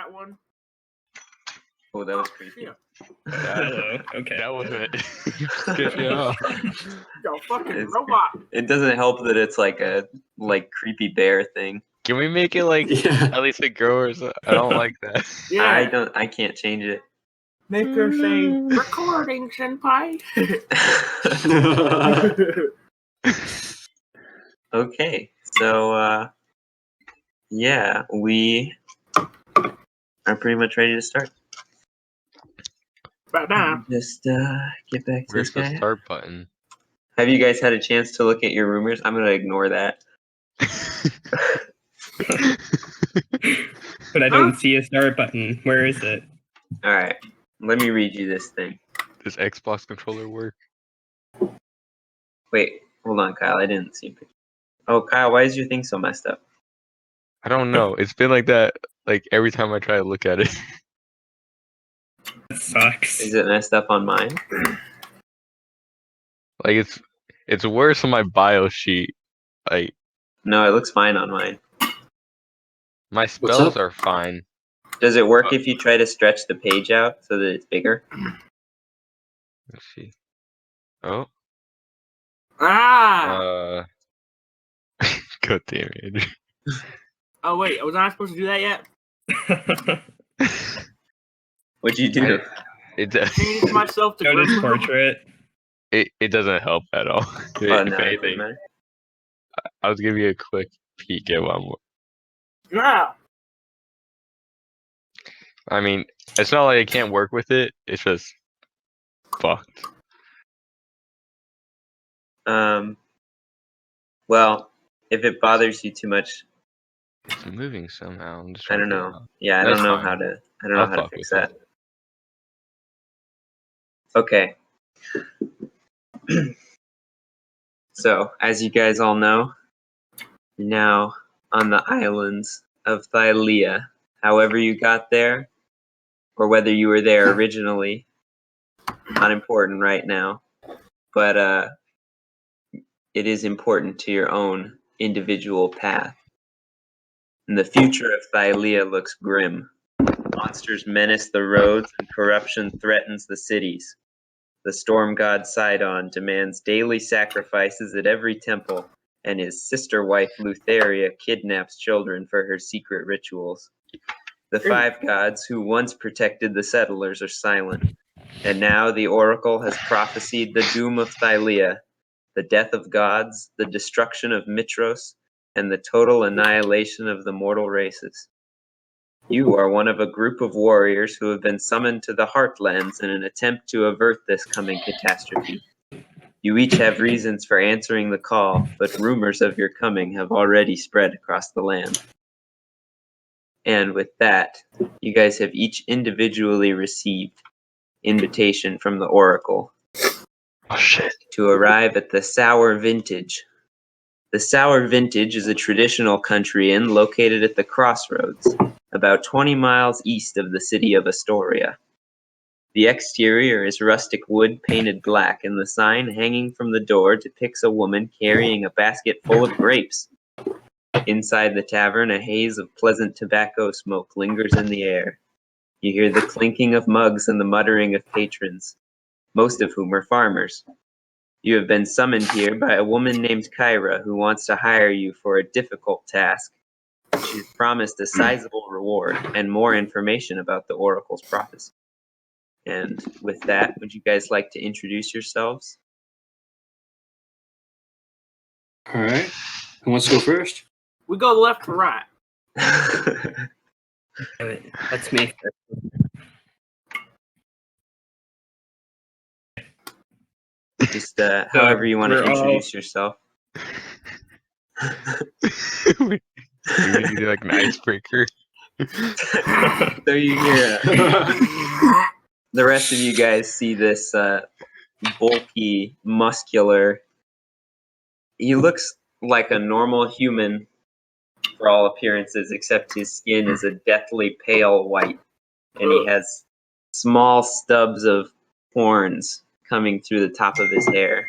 that one. Oh, that was creepy. Yeah. Hello. Okay. That was it. Scared you off. Yo, fucking It's- robot. It doesn't help that it's like a creepy bear thing. Can we make it like Yeah. at least a girl or something? I don't like that. Yeah. I can't change it. Make her say, recording, senpai. Okay, so yeah, we are pretty much ready to start. But now, Just get back to Where's this the guy. start button? Have you guys had a chance to look at your rumors? I'm gonna ignore that. But I don't see a start button. Where is it? All right, let me read you this thing. Does Xbox controller work? Wait, hold on, Kyle. I didn't see it. Oh, Kyle, why is your thing so messed up? I don't know. It's been like that like every time I try to look at it. That sucks. Is it messed up on mine? Like it's worse on my bio sheet. Like No, it looks fine on mine. my up? spells are fine. Does it work if you try to stretch the page out so that it's bigger? Let's see. Oh. God damn it. Andrew. oh wait, was I not supposed to do that yet? What'd you do? It Changed myself to Go to his Grim. portrait. it doesn't help at all. Oh, If no, it doesn't anything, matter. I was giving you a quick peek at one more. Yeah. I mean, it's not like I can't work with it. It's just fucked. Well, if it bothers you too much, It's moving somehow. I'm just I trying don't to figure it know. out. Yeah, I That's don't know fine. how to. I don't know I'll how to fuck fix with that. it. Okay. So, as you guys all know, you're now on the islands of Thylea. However you got there, or whether you were there originally, not important right now. But it is important to your own individual path. And the future of Thylea looks grim. Monsters menace the roads and corruption threatens the cities. The storm god Sidon demands daily sacrifices at every temple, and his sister wife Lutheria kidnaps children for her secret rituals. The five gods who once protected the settlers are silent, and now the oracle has prophesied the doom of Thylea, the death of gods, the destruction of Mitros, and the total annihilation of the mortal races. You are one of a group of warriors who have been summoned to the Heartlands in an attempt to avert this coming catastrophe. You each have reasons for answering the call, but rumors of your coming have already spread across the land. And with that, you guys have each individually received invitation from the Oracle Oh shit. to arrive at the Sour Vintage. The Sour Vintage is a traditional country inn located at the crossroads, about 20 miles east of the city of Astoria. The exterior is rustic wood painted black, and the sign hanging from the door depicts a woman carrying a basket full of grapes. Inside the tavern, a haze of pleasant tobacco smoke lingers in the air. You hear the clinking of mugs and the muttering of patrons, most of whom are farmers. You have been summoned here by a woman named Kyra who wants to hire you for a difficult task. She's promised a sizable reward and more information about the Oracle's prophecy. And with that, would you guys like to introduce yourselves? All right. Who wants to go first? We go left to right. That's me. Just however you want to we're all- introduce yourself. we need to do like an icebreaker. So you hear the rest of you guys see this bulky, muscular. He looks like a normal human for all appearances, except his skin is a deathly pale white, and he has small stubs of horns coming through the top of his hair.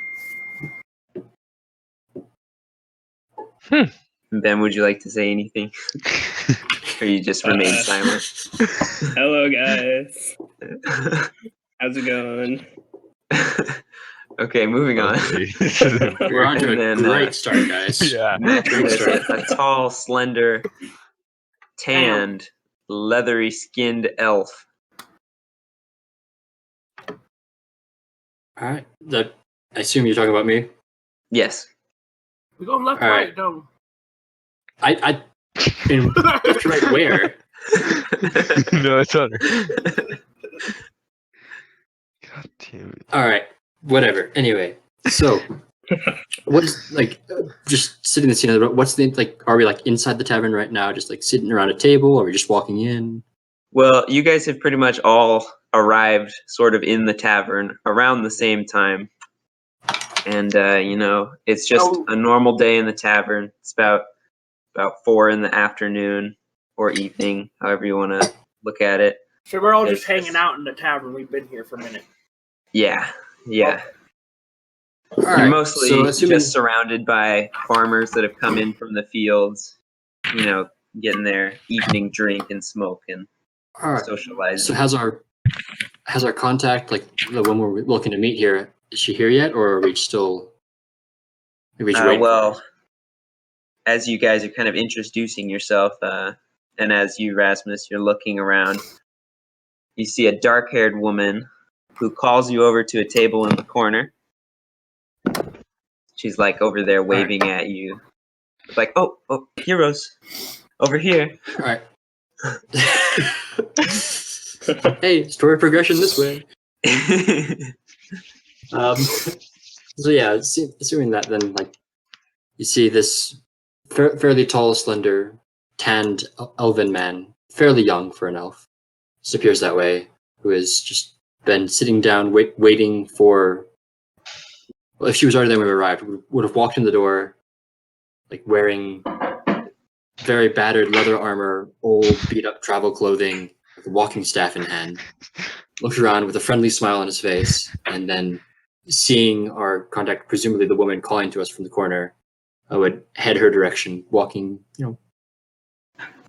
Ben, would you like to say anything? Or you just remain silent? Hello, guys. How's it going? Okay, moving on. We're on to a And then, great start, guys. Yeah. Next, Great there's start. a tall, slender, tanned, leathery skinned elf. All right. I assume you're talking about me. Yes. We go left, All right. right, though. I in left to right where? No, it's on her. God damn it. All right. Whatever. Anyway, so what's like just sitting the scene of the what's the like? Are we like inside the tavern right now, just like sitting around a table, or are we just walking in? Well, you guys have pretty much all arrived sort of in the tavern around the same time. And, it's just a normal day in the tavern. It's about 4 in the afternoon or evening, however you want to look at it. So we're all just Yes. hanging out in the tavern. We've been here for a minute. Yeah. All You're right. mostly So assuming just surrounded by farmers that have come in from the fields, getting their evening drink and smoke and all right. socializing. So has our contact, like the one we're looking to meet here, is she here yet, or are we still? Maybe just waiting for her? Well, as you guys are kind of introducing yourself, and as you, Rasmus, you're looking around, you see a dark-haired woman who calls you over to a table in the corner. She's like over there waving at you. It's like, oh, heroes, over here. All right. Hey, story progression this way. So yeah, assuming that, then like you see this fairly tall, slender, tanned elven man, fairly young for an elf, just appears that way, who has just been sitting down, waiting for. Well, if she was already there when we arrived, would have walked in the door, like wearing very battered leather armor, old beat up travel clothing, with a walking staff in hand. Looks around with a friendly smile on his face, and then seeing our contact, presumably the woman calling to us from the corner, I would head her direction, walking,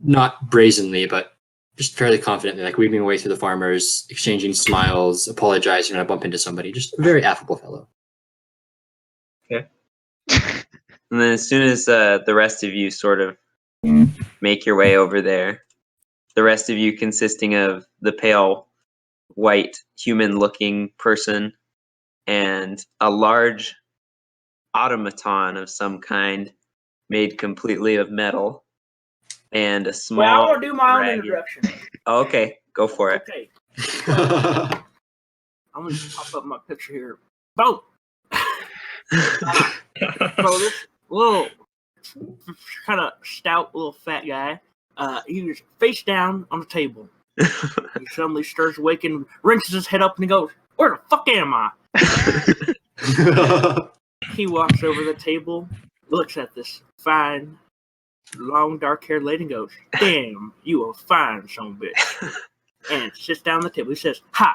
not brazenly, but just fairly confidently, like weaving away through the farmers, exchanging smiles, apologizing when I bump into somebody. Just a very affable fellow. And then as soon as the rest of you sort of make your way over there, the rest of you consisting of the pale, white, human-looking person and a large automaton of some kind made completely of metal and a small Well, I want to do my own dragon. introduction. Oh, okay, go for it. Okay. I'm going to pop up my picture here. Boom! So this little, kind of stout, little fat guy, he was face down on the table. He suddenly stirs awake and wrenches his head up and he goes, "Where the fuck am I?" He walks over the table, looks at this fine, long, dark-haired lady and goes, "Damn, you a fine son of a bitch." And sits down at the table. He says, "Hi,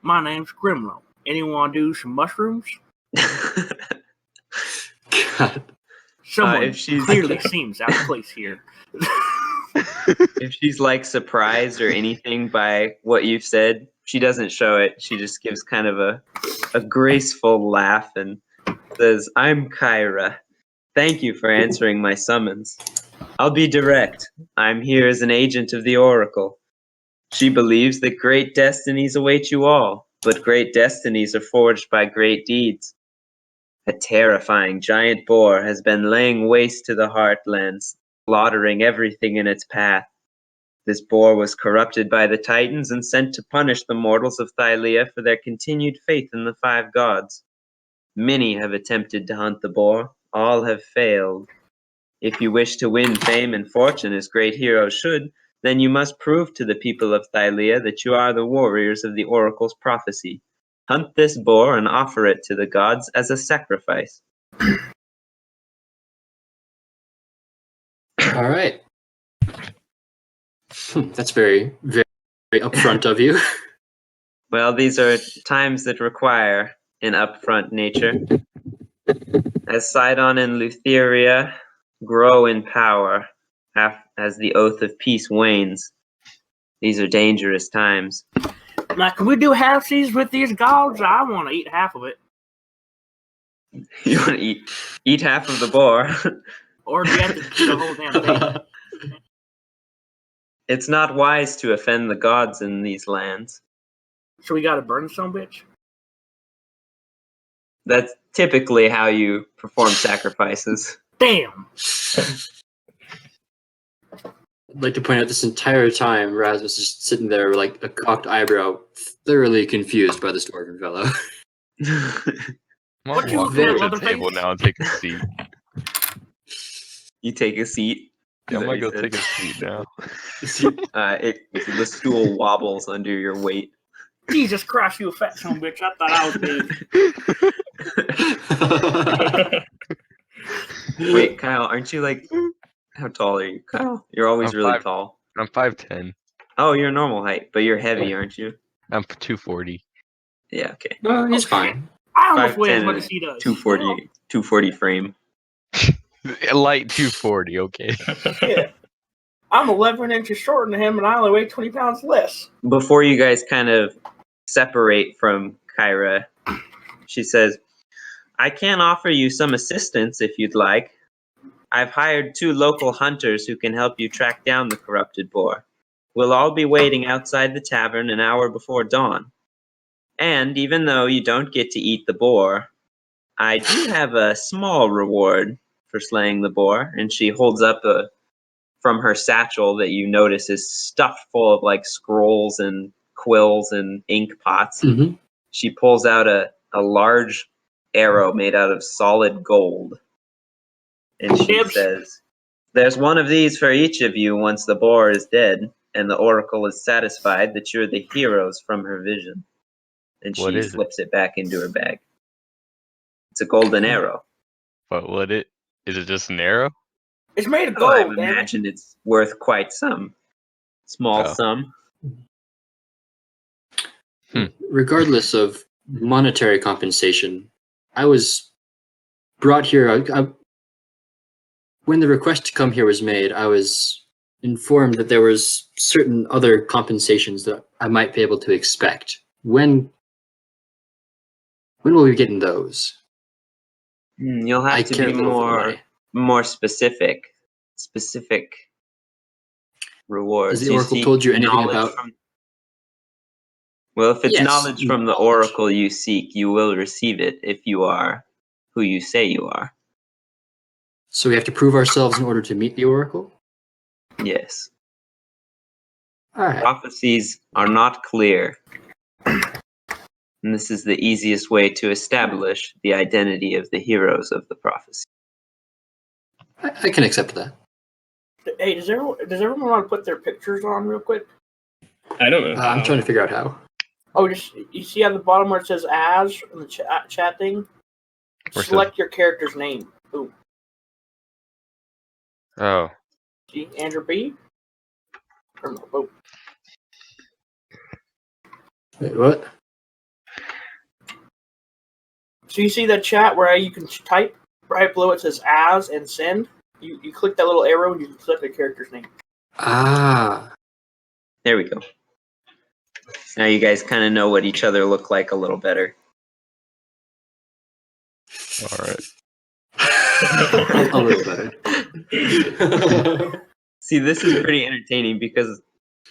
my name's Grimlow. Anyone want to do some mushrooms?" God. Someone if she's- clearly seems out of place here. If she's like surprised or anything by what you've said, she doesn't show it. She just gives kind of a graceful laugh and says, "I'm Kyra. Thank you for answering my summons. I'll be direct. I'm here as an agent of the Oracle. She believes that great destinies await you all, but great destinies are forged by great deeds. A terrifying giant boar has been laying waste to the heartlands, slaughtering everything in its path. This boar was corrupted by the Titans and sent to punish the mortals of Thylea for their continued faith in the 5 gods. Many have attempted to hunt the boar, all have failed. If you wish to win fame and fortune as great heroes should, then you must prove to the people of Thylea that you are the warriors of the Oracle's prophecy. Hunt this boar and offer it to the gods as a sacrifice." All right. That's very, very, very upfront of you. Well, these are times that require an upfront nature. As Sidon and Lutheria grow in power as the oath of peace wanes. These are dangerous times. Now, can we do halfsies with these gods? I want to eat half of it. You want to eat half of the boar? Or do you have to do the whole damn thing? It's not wise to offend the gods in these lands. So we got to burn some bitch? That's typically how you perform sacrifices. Damn! I'd like to point out this entire time, Raz was just sitting there like a cocked eyebrow, thoroughly confused by this dwarven fellow. I'm What gonna you walk looking at, over to the table Leatherface? now and take a seat. You take a seat. Yeah, I'm Is gonna that go what he take a seat now. said? The stool wobbles under your weight. Jesus Christ, you a fat son of a bitch. I thought I was big. Wait, Kyle, aren't you like... How tall are you, Kyle? You're always I'm really 5'. tall. I'm 5'10". Oh, you're normal height, but you're heavy, aren't you? I'm 240. Yeah, okay. No, he's fine. I almost weigh as 5'10" much and as he does. 240 frame. A light 240, okay. Yeah. I'm 11 inches shorter than him, and I only weigh 20 pounds less. Before you guys kind of separate from Kyra, she says, I can offer you some assistance if you'd like. I've hired 2 local hunters who can help you track down the corrupted boar. We'll all be waiting outside the tavern an hour before dawn. And even though you don't get to eat the boar, I do have a small reward for slaying the boar. And she holds up from her satchel that you notice is stuffed full of like scrolls and quills and ink pots. Mm-hmm. She pulls out a large arrow made out of solid gold. And she Dibs. says, there's one of these for each of you once the boar is dead, and the oracle is satisfied that you're the heroes from her vision. And What she is it? slips it back into her bag. It's a golden arrow. But is it just an arrow? It's made of Oh, I gold, damn it. imagine it's worth quite some small Oh. sum. Regardless of monetary compensation, I was brought here. When the request to come here was made, I was informed that there was certain other compensations that I might be able to expect. When will we be getting those? You'll have I to care be little for the money. more specific. Specific rewards. Has the You oracle seek told you anything knowledge about? Well, if it's Yes, knowledge from the knowledge. oracle you seek, you will receive it if you are who you say you are. So we have to prove ourselves in order to meet the oracle? Yes. All right. Prophecies are not clear. And this is the easiest way to establish the identity of the heroes of the prophecy. I can accept that. Hey, does everyone want to put their pictures on real quick? I don't know. I'm trying to figure out how. Oh, you see at the bottom where it says "as" in the chat thing? Where's Select your character's name. Ooh, Oh. see, Andrew B. Or no, oh. Wait, what? So you see that chat where you can type right below it says "as" and "send." You click that little arrow and you can select the character's name. Ah. There we go. Now you guys kind of know what each other look like a little better. All right. A little better. See, this is pretty entertaining because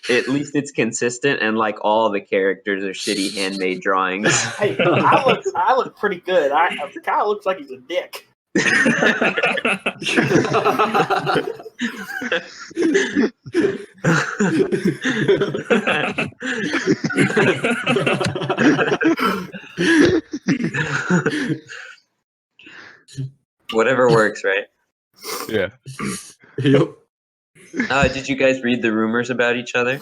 at least it's consistent and like all the characters are shitty handmade drawings. Hey, I look pretty good. Kyle looks like he's a dick. Whatever works, right? Yeah. Yep. Did you guys read the rumors about each other?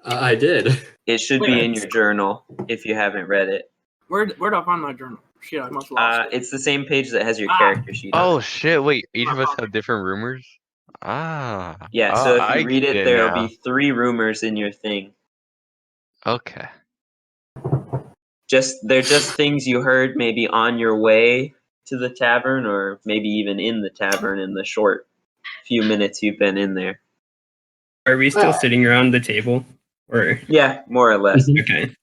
I did. It should be in your journal if you haven't read it. Where'd I find my journal? Shit, I must have lost it. It's the same page that has your character sheet on Oh it. shit! Wait, each of us have different rumors. Ah. Yeah, Oh, so if I you read get it, there'll now. be 3 rumors in your thing. Okay. They're just things you heard maybe on your way to the tavern or maybe even in the tavern in the short few minutes you've been in there. Are we still Well. sitting around the table? Or Yeah, more or less. Mhm. okay.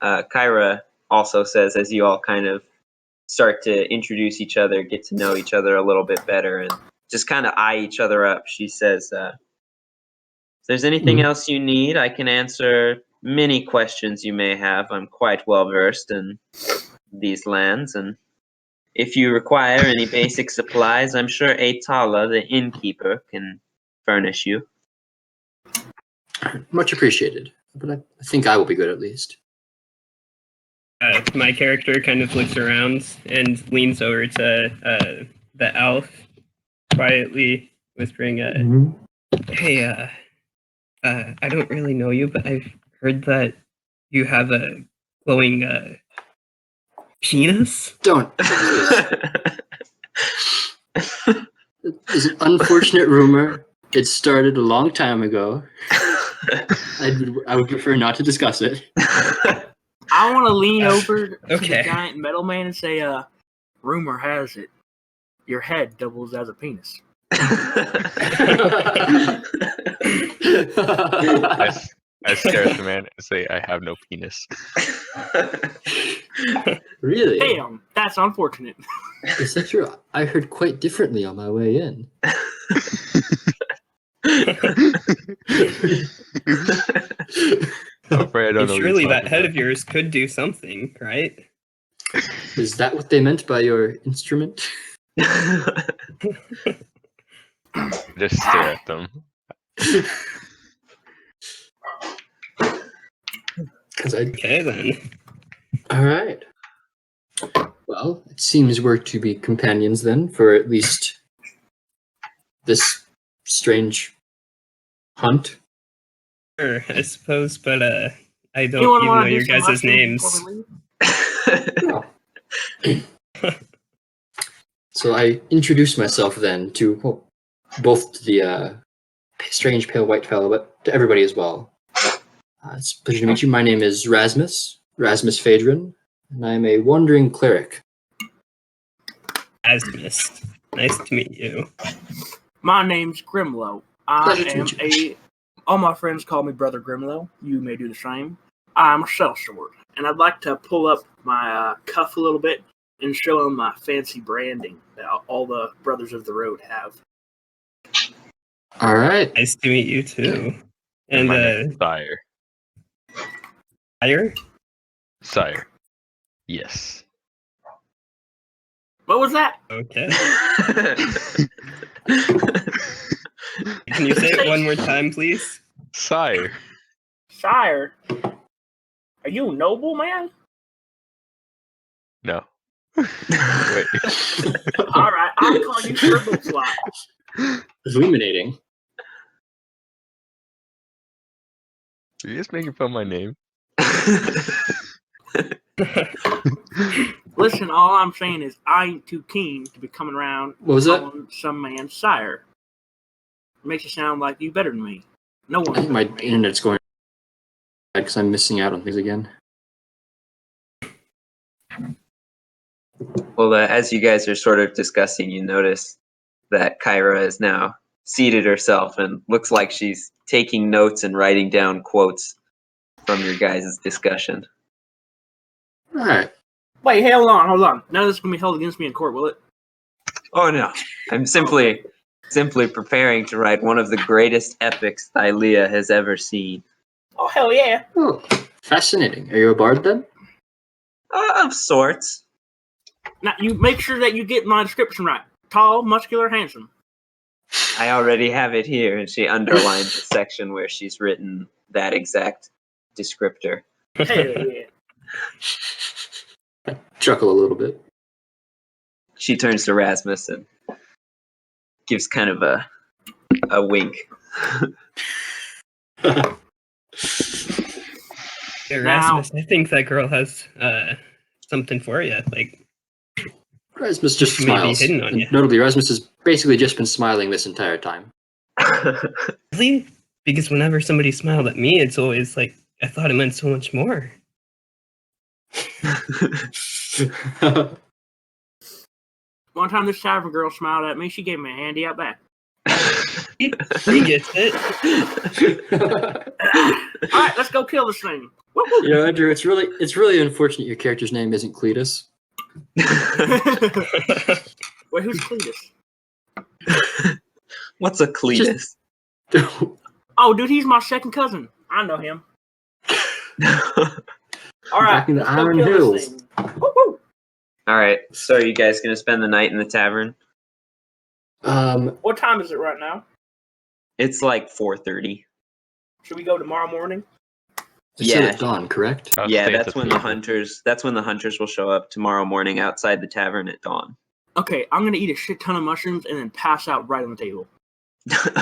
Kyra also says, as you all kind of start to introduce each other, get to know each other a little bit better, and just kind of eye each other up, she says, if there's anything else you need, I can answer many questions you may have. I'm quite well versed in these lands, and if you require any basic supplies, I'm sure Atala, the innkeeper, can furnish you. Much appreciated. But I think I will be good at least. My character kind of looks around and leans over to the elf, quietly whispering, "Hey, I don't really know you, but I've heard that you have a glowing penis." Don't. It's an unfortunate rumor. It started a long time ago. I would prefer not to discuss it. I want to lean over to Okay. the giant metal man and say, rumor has it, your head doubles as a penis. I stare at the man and say, I have no penis. Really? Damn, that's unfortunate. Is that true? I heard quite differently on my way in. I'm afraid I don't And know surely what you're that head talking of yours could do something, right? Is that what they meant by your instrument? about. Just stare at them. Okay, then. All right. Well, it seems we're to be companions then for at least this strange hunt. Sure, I suppose, but I don't Anyone even want know to do your some guys' mushrooms names. before we leave? So I introduce myself then to both the strange pale white fellow, but to everybody as well. It's a pleasure to meet you. My name is Rasmus Phaedron, and I'm a wandering cleric. Asmus. Nice to meet you. My name's Grimlow. I Pleasure to am meet all my friends call me Brother Grimlow. You may do the same. I'm a sellsword, and I'd like to pull up my cuff a little bit and show them my fancy branding that all the Brothers of the Road have. All right. Nice to meet you too. And And my name is Sire. Fire? Sire. Yes. What was that? Okay. Can you say it one more time, please? Sire. Sire, are you a noble man? No. Wait. All right, I'll call you Sir Slot. Illuminating. Are you just making fun of my name? Listen, all I'm saying is I ain't too keen to be coming around What was that? calling some man sire. It makes it sound like you better than me. No I one's think my better than me. internet's going because I'm missing out on things again. Well, as you guys are sort of discussing, you notice that Kyra is now seated herself and looks like she's taking notes and writing down quotes from your guys' discussion. All right. Wait, hey, hold on. None of this is going to be held against me in court, will it? Oh no, I'm simply preparing to write one of the greatest epics Thylea has ever seen. Oh, hell yeah. Oh, fascinating. Are you a bard then? Of sorts. Now, you make sure that you get my description right. Tall, muscular, handsome. I already have it here, and she underlines the section where she's written that exact descriptor. Hell yeah. I chuckle a little bit. She turns to Rasmus and gives kind of a wink. Erasmus, I think that girl has something for you. Like, Rasmus just Maybe smiles. hidden on And you. notably, Rasmus has basically just been smiling this entire time. really? Because whenever somebody smiled at me, it's always like, I thought it meant so much more. One time this tavern girl smiled at me. She gave me a handy out back. He gets it. All right, let's go kill this thing. Woo-hoo. You know, Andrew, it's really unfortunate your character's name isn't Cletus. Wait, who's Cletus? What's a Cletus? Oh, dude, he's my second cousin. I know him. All right, Back in the let's go Iron kill Hills. this thing. Woo-hoo. All right. So are you guys gonna spend the night in the tavern? What time is it right now? It's like 4:30. Should we go tomorrow morning? It's still Yeah. at dawn, correct? I'll Yeah, stay at that's when the hunters. That's when the hunters will show up tomorrow morning outside the tavern at dawn. Okay, I'm gonna eat a shit ton of mushrooms and then pass out right on the table.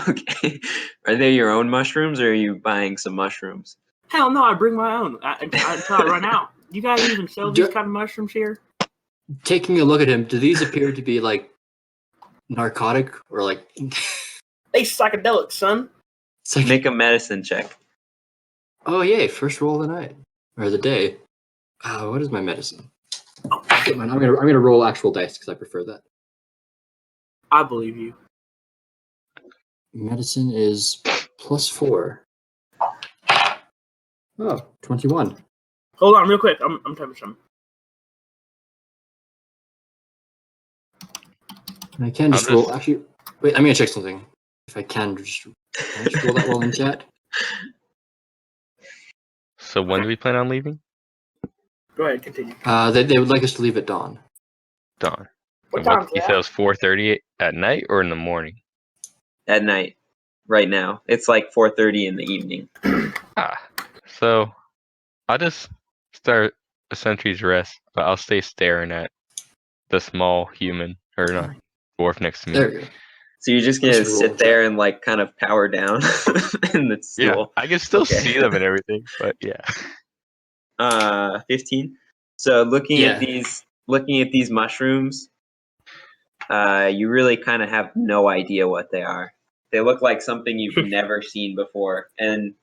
Okay. Are they your own mushrooms, or are you buying some mushrooms? Hell no, I bring my own until I run out. You guys even sell these kind of mushrooms here? Taking a look at him, do these appear to be like narcotic or like? They psychedelic, son. It's like, Make a medicine check. oh yay! First roll of the night or the day. What is my medicine? I'm gonna roll actual dice because I prefer that. I believe you. Medicine is +4. Oh, 21. Hold on, real quick. I'm typing something. And I can just I'm roll. just- Actually, wait. I'm gonna check something. If I can just roll that roll in chat. So when do we plan on leaving? Go ahead, continue. They would like us to leave at dawn. Dawn. What And time is you that? said it was 4:30 at night or in the morning? At night. Right now, it's like 4:30 in the evening. So I'll just start a sentry's rest, but I'll stay staring at the small human or not dwarf next to me. There we go. So you're just gonna Just roll sit there and like kind of power down in the Yeah, stool. I can still Okay. see them and everything, but yeah. 15. So looking Yeah. at these mushrooms, you really kind of have no idea what they are. They look like something you've never seen before. And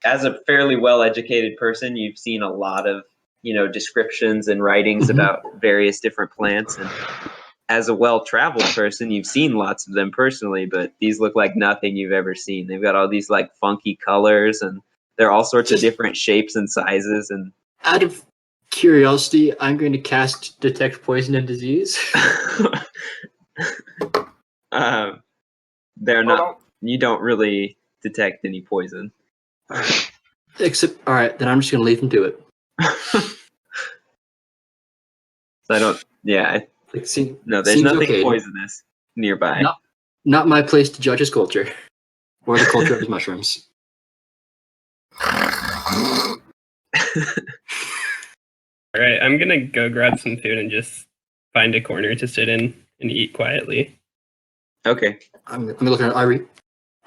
as a fairly well-educated person, you've seen a lot of, descriptions and writings Mhm. about various different plants. And as a well-traveled person, you've seen lots of them personally, but these look like nothing you've ever seen. They've got all these like funky colors, and they're all sorts of different shapes and sizes. And Out of curiosity, I'm going to cast Detect Poison and Disease. they're Hold not. on. You don't really detect any poison. Except, all right, then I'm just going to leave him to it. So I don't. Yeah. Like, see, No, there's seems nothing okay. poisonous nearby. No. Not my place to judge his culture or the culture of his mushrooms. All right, I'm gonna go grab some food and just find a corner to sit in and eat quietly. Okay. I'm looking at.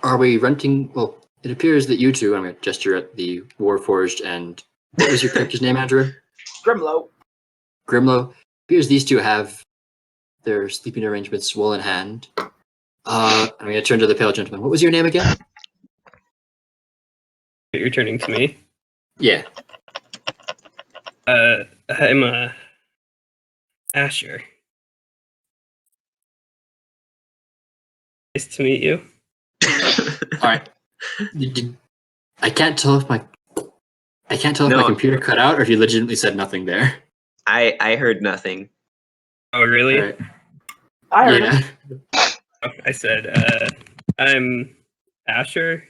Are we renting? Well, it appears that you two. I'm going to gesture at the Warforged and what was your character's name, Andrew? Grimlow. Grimlow. Appears these two have their sleeping arrangements well in hand. I'm going to turn to the pale gentleman. What was your name again? You're turning to me. Yeah. I'm Asher. Nice to meet you. All right. I can't tell if my No. computer cut out or if you legitimately said nothing there. I heard nothing. Oh, really? All right. I heard Yeah. him. I said, I'm Asher.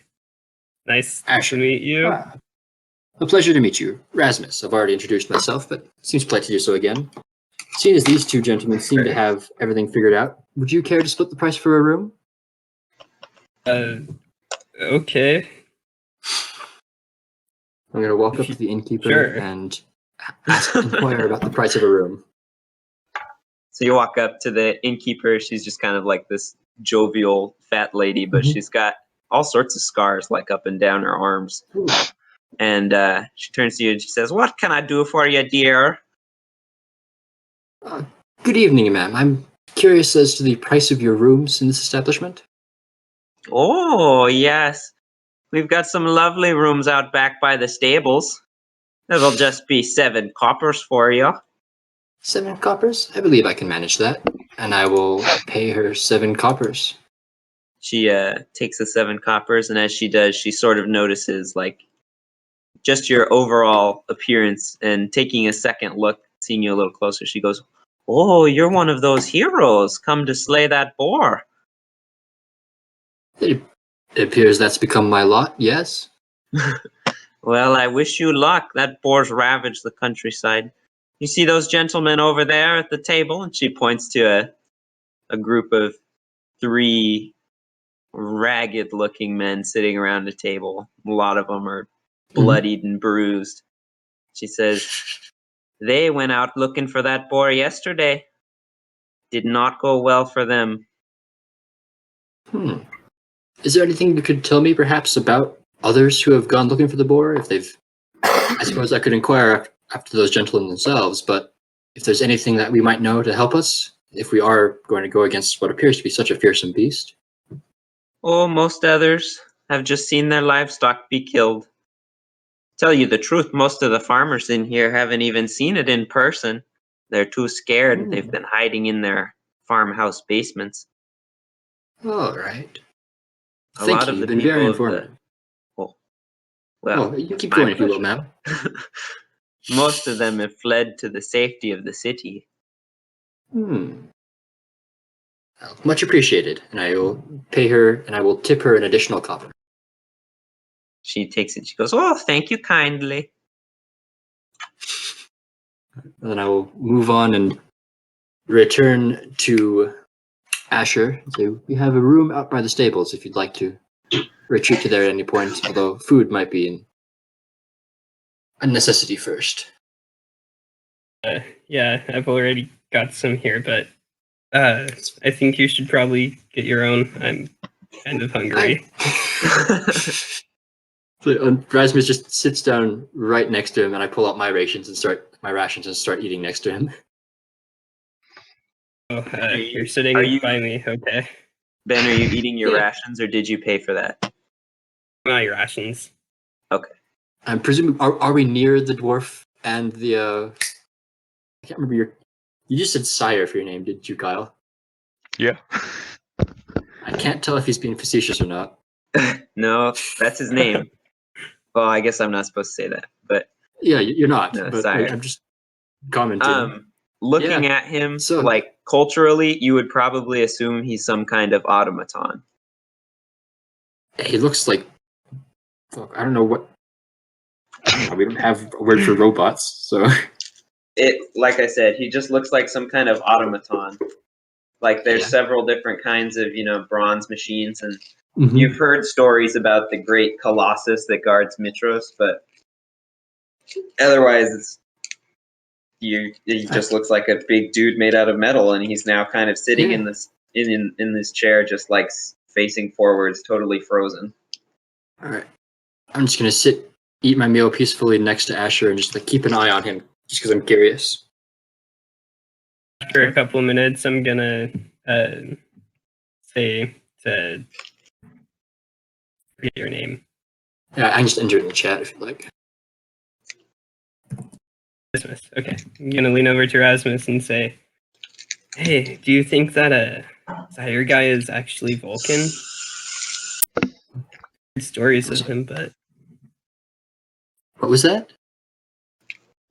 Nice Asher. to meet you. Ah. A pleasure to meet you, Rasmus. I've already introduced myself, but seems polite to do so again. Seeing as these two gentlemen seem to have everything figured out, would you care to split the price for a room? Okay. I'm going to walk up to the innkeeper Sure. and inquire about the price of a room. So you walk up to the innkeeper. She's just kind of like this jovial fat lady, but Mhm. she's got all sorts of scars like up and down her arms. Ooh. And she turns to you and she says, "What can I do for you, dear?" Good evening, ma'am. I'm curious as to the price of your rooms in this establishment. Oh, yes. We've got some lovely rooms out back by the stables. It'll just be 7 coppers for you. 7 coppers? I believe I can manage that. and I will pay her 7 coppers. She takes the 7 coppers, and as she does, she sort of notices like just your overall appearance, and taking a second look, seeing you a little closer, she goes, "Oh, you're one of those heroes come to slay that boar." It appears that's become my lot, yes? Well, I wish you luck. That boar's ravaged the countryside. You see those gentlemen over there at the table? And she points to a group of 3 ragged-looking men sitting around a table. A lot of them are bloodied and bruised. She says, "They went out looking for that boar yesterday. Did not go well for them." Is there anything you could tell me, perhaps, about others who have gone looking for the boar? If they've, I suppose I could inquire after those gentlemen themselves, but if there's anything that we might know to help us, if we are going to go against what appears to be such a fearsome beast. Oh, most others have just seen their livestock be killed. Tell you the truth, most of the farmers in here haven't even seen it in person. They're too scared. They've been hiding in their farmhouse basements. All right. A Thank lot you. of You've the been very people of informative. well, You keep my going if you will, pleasure. ma'am. Most of them have fled to the safety of the city. Well, much appreciated. And I will pay her, and I will tip her an additional copper. She takes it. She goes, "Oh, thank you kindly." And then I will move on and return to Asher. So we have a room out by the stables if you'd like to retreat to there at any point, although food might be a necessity first. Yeah, I've already got some here, but I think you should probably get your own. I'm kind of hungry. Rasmus just sits down right next to him, and I pull out my rations and start eating next to him. Oh, you- you're sitting are you- by me. Okay. Ben, are you eating your Yeah. rations, or did you pay for that? Not your rations. I'm presuming, are we near the dwarf and the, I can't remember you just said sire for your name, didn't you, Kyle? Yeah. I can't tell if he's being facetious or not. No, that's his name. Well, I guess I'm not supposed to say that, but Yeah, you're not, no, but sire. I'm just commenting. Looking Yeah. at him, So- like culturally, you would probably assume he's some kind of automaton. He looks like, fuck, I don't know what, we don't have a word for robots, so. Like I said, he just looks like some kind of automaton. Like there's Yeah. several different kinds of, bronze machines, and Mhm. you've heard stories about the great Colossus that guards Mitros, but otherwise he just looks like a big dude made out of metal, and he's now kind of sitting in this in this chair, just like facing forwards, totally frozen. All right. I'm just gonna eat my meal peacefully next to Asher, and just like keep an eye on him, just because I'm curious. After a couple of minutes, I'm gonna say to forget your name. Yeah, I can just enter it in the chat if you like. Rasmus. Okay. I'm gonna lean over to Rasmus and say, "Hey, do you think that Sire guy is actually Vulcan?" Heard stories of him, but What was that?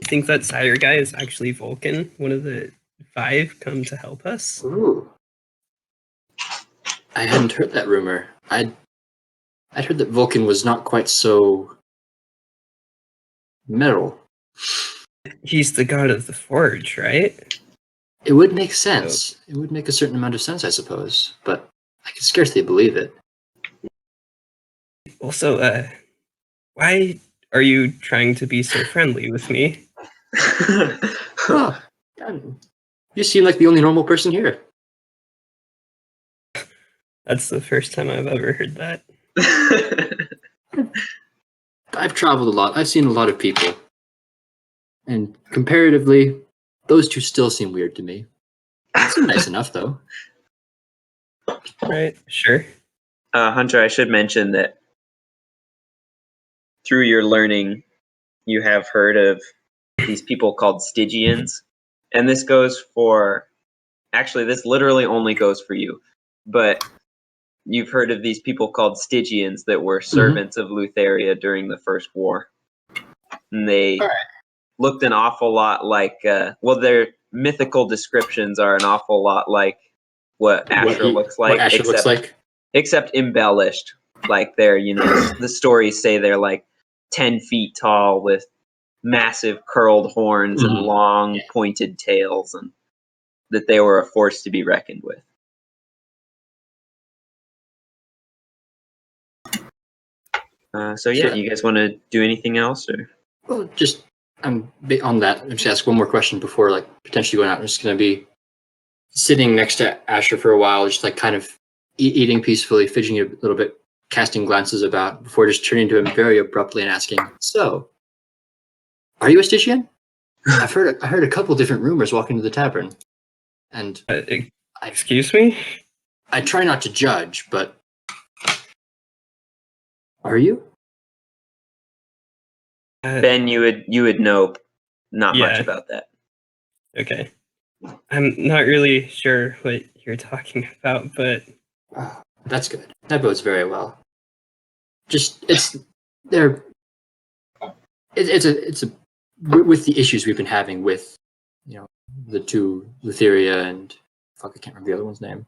I think that Sire guy is actually Vulcan, one of the 5 come to help us. Ooh. I hadn't heard that rumor. I'd heard that Vulcan was not quite so metal. He's the god of the forge, right? It would make sense. It would make a certain amount of sense, I suppose, but I can scarcely believe it. Also, why are you trying to be so friendly with me? Oh, you seem like the only normal person here. That's the first time I've ever heard that. I've traveled a lot. I've seen a lot of people. And comparatively, those 2 still seem weird to me. They seem nice enough, though. Right? Sure. Hunter, I should mention that through your learning, you have heard of these people called Stygians, and this goes for actually, this literally only goes for you, but you've heard of these people called Stygians that were servants of Lutheria during the First War. And they looked an awful lot like, their mythical descriptions are an awful lot like what Asher looks like, except embellished. Like they're, the stories say they're like 10 feet tall with massive curled horns and long pointed tails, and that they were a force to be reckoned with. You guys want to do anything else? Or? Well, just on that, I'm just ask one more question before like potentially going out. I'm just going to be sitting next to Asher for a while, just like kind of eating peacefully, fidgeting a little bit, casting glances about before just turning to him very abruptly and asking, "So, are you a Stygian? I heard a couple different rumors walking to the tavern, and excuse me. I try not to judge, but are you?" Ben, you would know not much about that. Okay. I'm not really sure what you're talking about, but that's good. That bodes very well. Just it's with the issues we've been having with the two Lutheria and I can't remember the other one's name.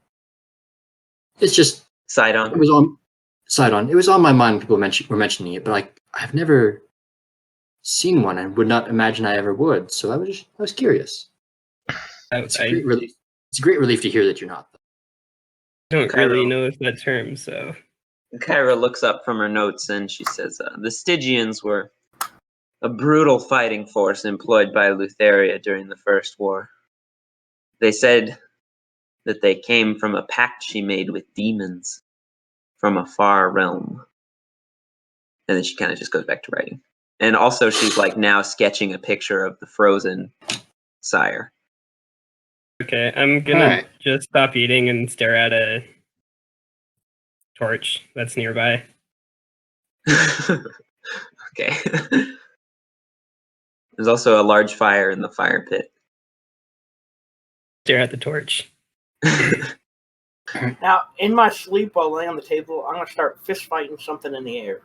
It's just Sidon. It was on Sidon. It was on my mind. People were mentioning it, but like I've never seen one and would not imagine I ever would. So I was curious. It's a great relief. It's a great relief to hear that you're not. I don't really know that term, so. Kyra looks up from her notes and she says, the Stygians were a brutal fighting force employed by Lutheria during the First War. They said that they came from a pact she made with demons from a far realm. And then she kind of just goes back to writing. And also she's like now sketching a picture of the frozen sire. Okay, I'm gonna just stop eating and stare at a torch that's nearby. Okay. There's also a large fire in the fire pit. Stare at the torch. Now, in my sleep while laying on the table, I'm going to start fist fighting something in the air.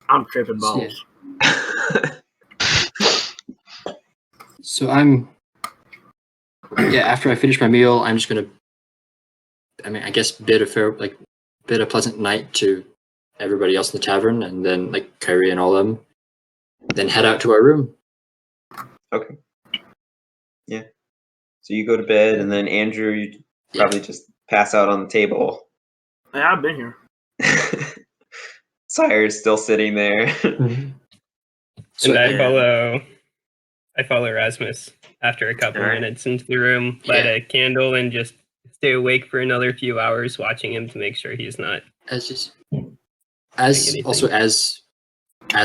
I'm tripping balls. So after I finish my meal, I'm just going to, I guess bid a pleasant night to everybody else in the tavern, and then like Kyrie and all of them, then head out to our room. Okay. Yeah. So you go to bed, and then Andrew, you probably just pass out on the table. Yeah, I've been here. Sire's still sitting there. And I follow Erasmus after a couple minutes into the room, light a candle, and just stay awake for another few hours watching him to make sure he's not. As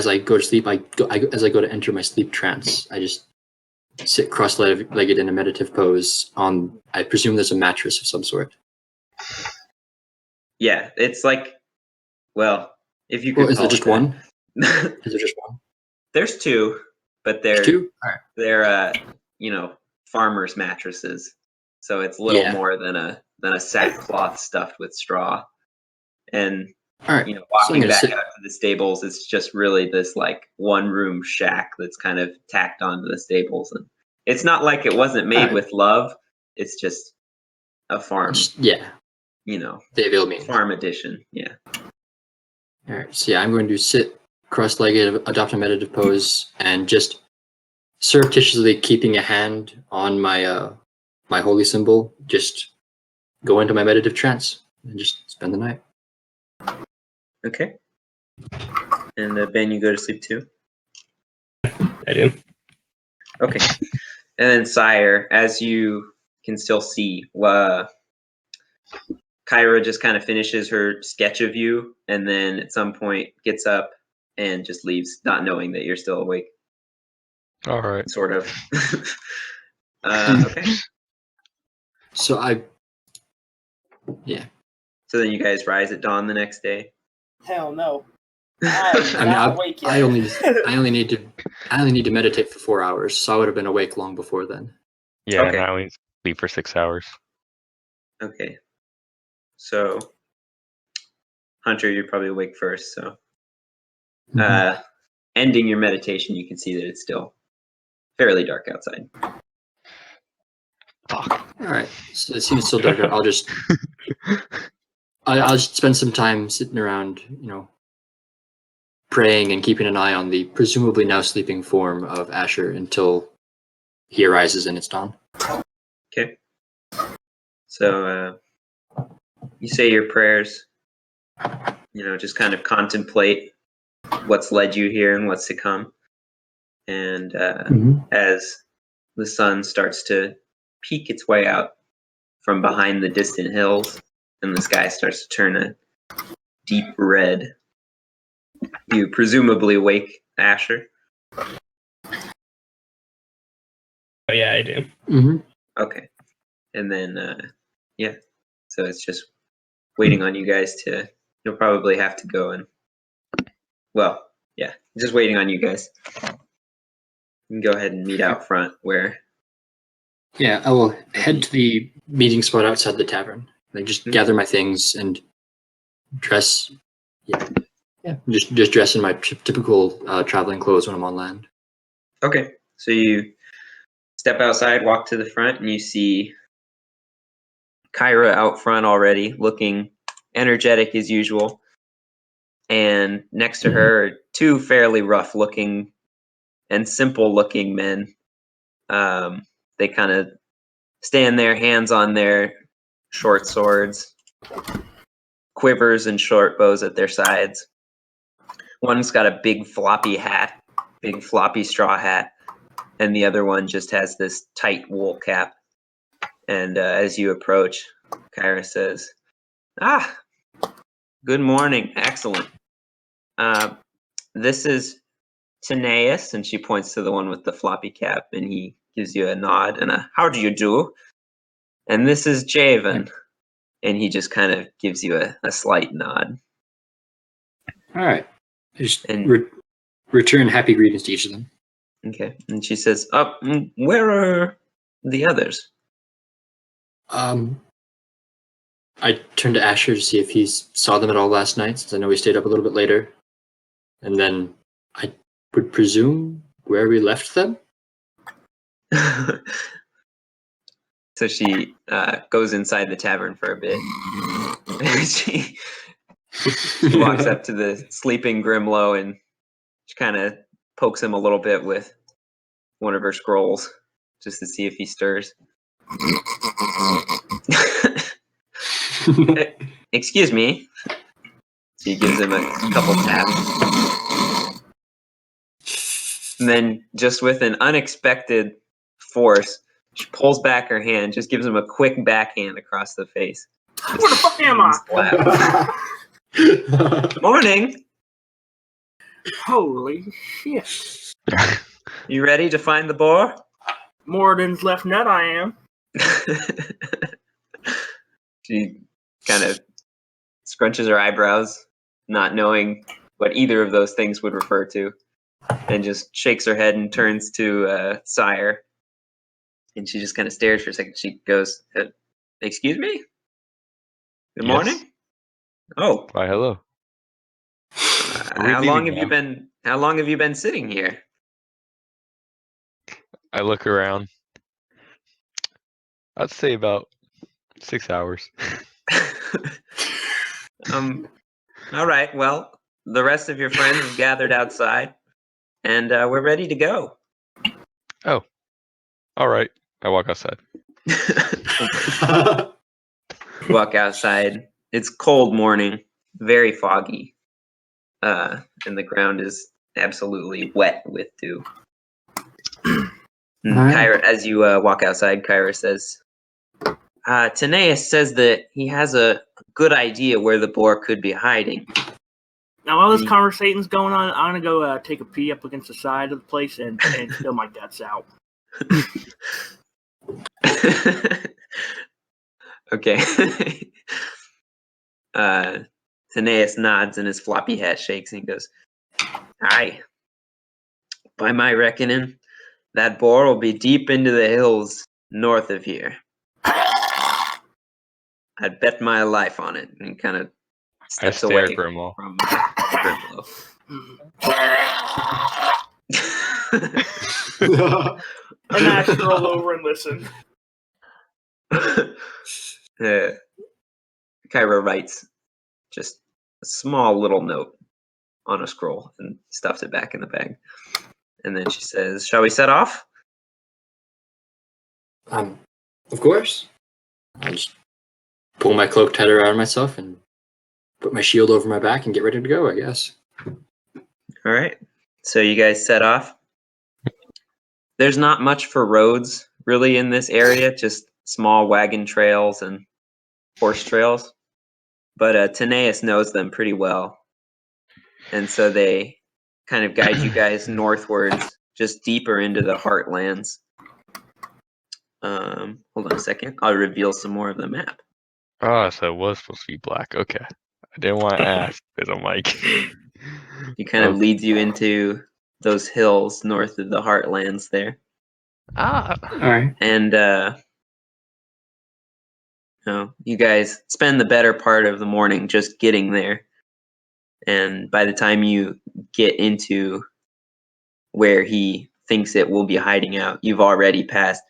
I go to sleep, as I go to enter my sleep trance, I just sit cross-legged in a meditative pose on, I presume there's a mattress of some sort. Yeah, it's like, well, if you could. Is there just one? Is there just one? There's two, but they're two? All right. They're farmers' mattresses, so it's little more than a sackcloth stuffed with straw. And walking back out to the stables, it's just really this like one room shack that's kind of tacked onto the stables, and it's not like it wasn't made with love. It's just a farm. The available farm edition. Yeah. All right. So I'm going to sit cross-legged, adopt a meditative pose, and just surreptitiously keeping a hand on my my holy symbol, just go into my meditative trance and just spend the night. Okay. And Ben, you go to sleep too? I do. Okay. And then Sire, as you can still see, Kyra just kind of finishes her sketch of you, and then at some point gets up and just leaves, not knowing that you're still awake. All right. Sort of. Okay. So So then you guys rise at dawn the next day? Hell no. I mean, I only need to meditate for 4 hours, so I would have been awake long before then. Yeah, Okay. now we sleep for 6 hours. Okay. So, Hunter, you're probably awake first. So, ending your meditation, you can see that it's still fairly dark outside. Fuck. All right, so it seems still dark out. I'll just spend some time sitting around, praying and keeping an eye on the presumably now sleeping form of Asher until he arises and it's dawn. Okay. So, you say your prayers, just kind of contemplate what's led you here and what's to come. And as the sun starts to peek its way out from behind the distant hills and the sky starts to turn a deep red, you presumably wake Asher. Oh yeah, I do. Mm-hmm. Okay. And then, so it's just waiting on you guys you'll probably have to go and, just waiting on you guys. You can go ahead and meet out front where... Yeah, I will head to the meeting spot outside the tavern. Just gather my things and dress. Yeah. Just dress in my typical traveling clothes when I'm on land. Okay, so you step outside, walk to the front, and you see Kyra out front already, looking energetic as usual. And next to her are two fairly rough-looking and simple-looking men. They kind of stand there, hands on their short swords, quivers and short bows at their sides. One's got a big floppy straw hat, and the other one just has this tight wool cap. And as you approach, Kyra says, good morning, excellent. This is Taneus, and she points to the one with the floppy cap, and he gives you a nod and a how do you do? And this is Javen, and he just kind of gives you a slight nod. All right. Return happy greetings to each of them. Okay, and she says, where are the others? I turned to Asher to see if he saw them at all last night, since I know we stayed up a little bit later. And then I would presume where we left them. So she goes inside the tavern for a bit. she walks up to the sleeping Grimlow and she kind of pokes him a little bit with one of her scrolls just to see if he stirs. Excuse me. She gives him a couple taps. And then, just with an unexpected force, she pulls back her hand, just gives him a quick backhand across the face. Where the fuck am I? Morning! Holy shit. You ready to find the boar? Morden's left nut, I am. She kind of scrunches her eyebrows, not knowing what either of those things would refer to, and just shakes her head and turns to Sire. And she just kind of stares for a second. She goes, excuse me? Good morning? Yes. Oh. Why, hello. How long have you been sitting here? I look around. I'd say about 6 hours. All right. Well, the rest of your friends have gathered outside, and we're ready to go. Oh. All right. I walk outside. Walk outside. It's cold morning, very foggy, and the ground is absolutely wet with dew. Kyra, as you walk outside, Kyra says, Taneus says that he has a good idea where the boar could be hiding. Now, while this conversation's going on, I'm going to go take a pee up against the side of the place and spill my guts out. Okay. Taneus nods and his floppy hat shakes and he goes, "Aye. By my reckoning, that boar will be deep into the hills north of here. I'd bet my life on it." And he kind of I steps stare away at Grimlow. from Grimlow. And I stroll over and listen. Kyra writes just a small little note on a scroll and stuffs it back in the bag. And then she says, "Shall we set off?" Of course. I'll just pull my cloak tighter around myself and put my shield over my back and get ready to go, I guess. All right. So you guys set off. There's not much for roads really in this area, just small wagon trails and horse trails. But Taneus knows them pretty well. And so they kind of guide you guys northwards, just deeper into the heartlands. Hold on a second. I'll reveal some more of the map. Oh, so it was supposed to be black. Okay. I didn't want to ask because I'm like. He kind of leads you into those hills north of the heartlands there. Ah. All right. And you guys spend the better part of the morning just getting there. And by the time you get into where he thinks it will be hiding out, you've already passed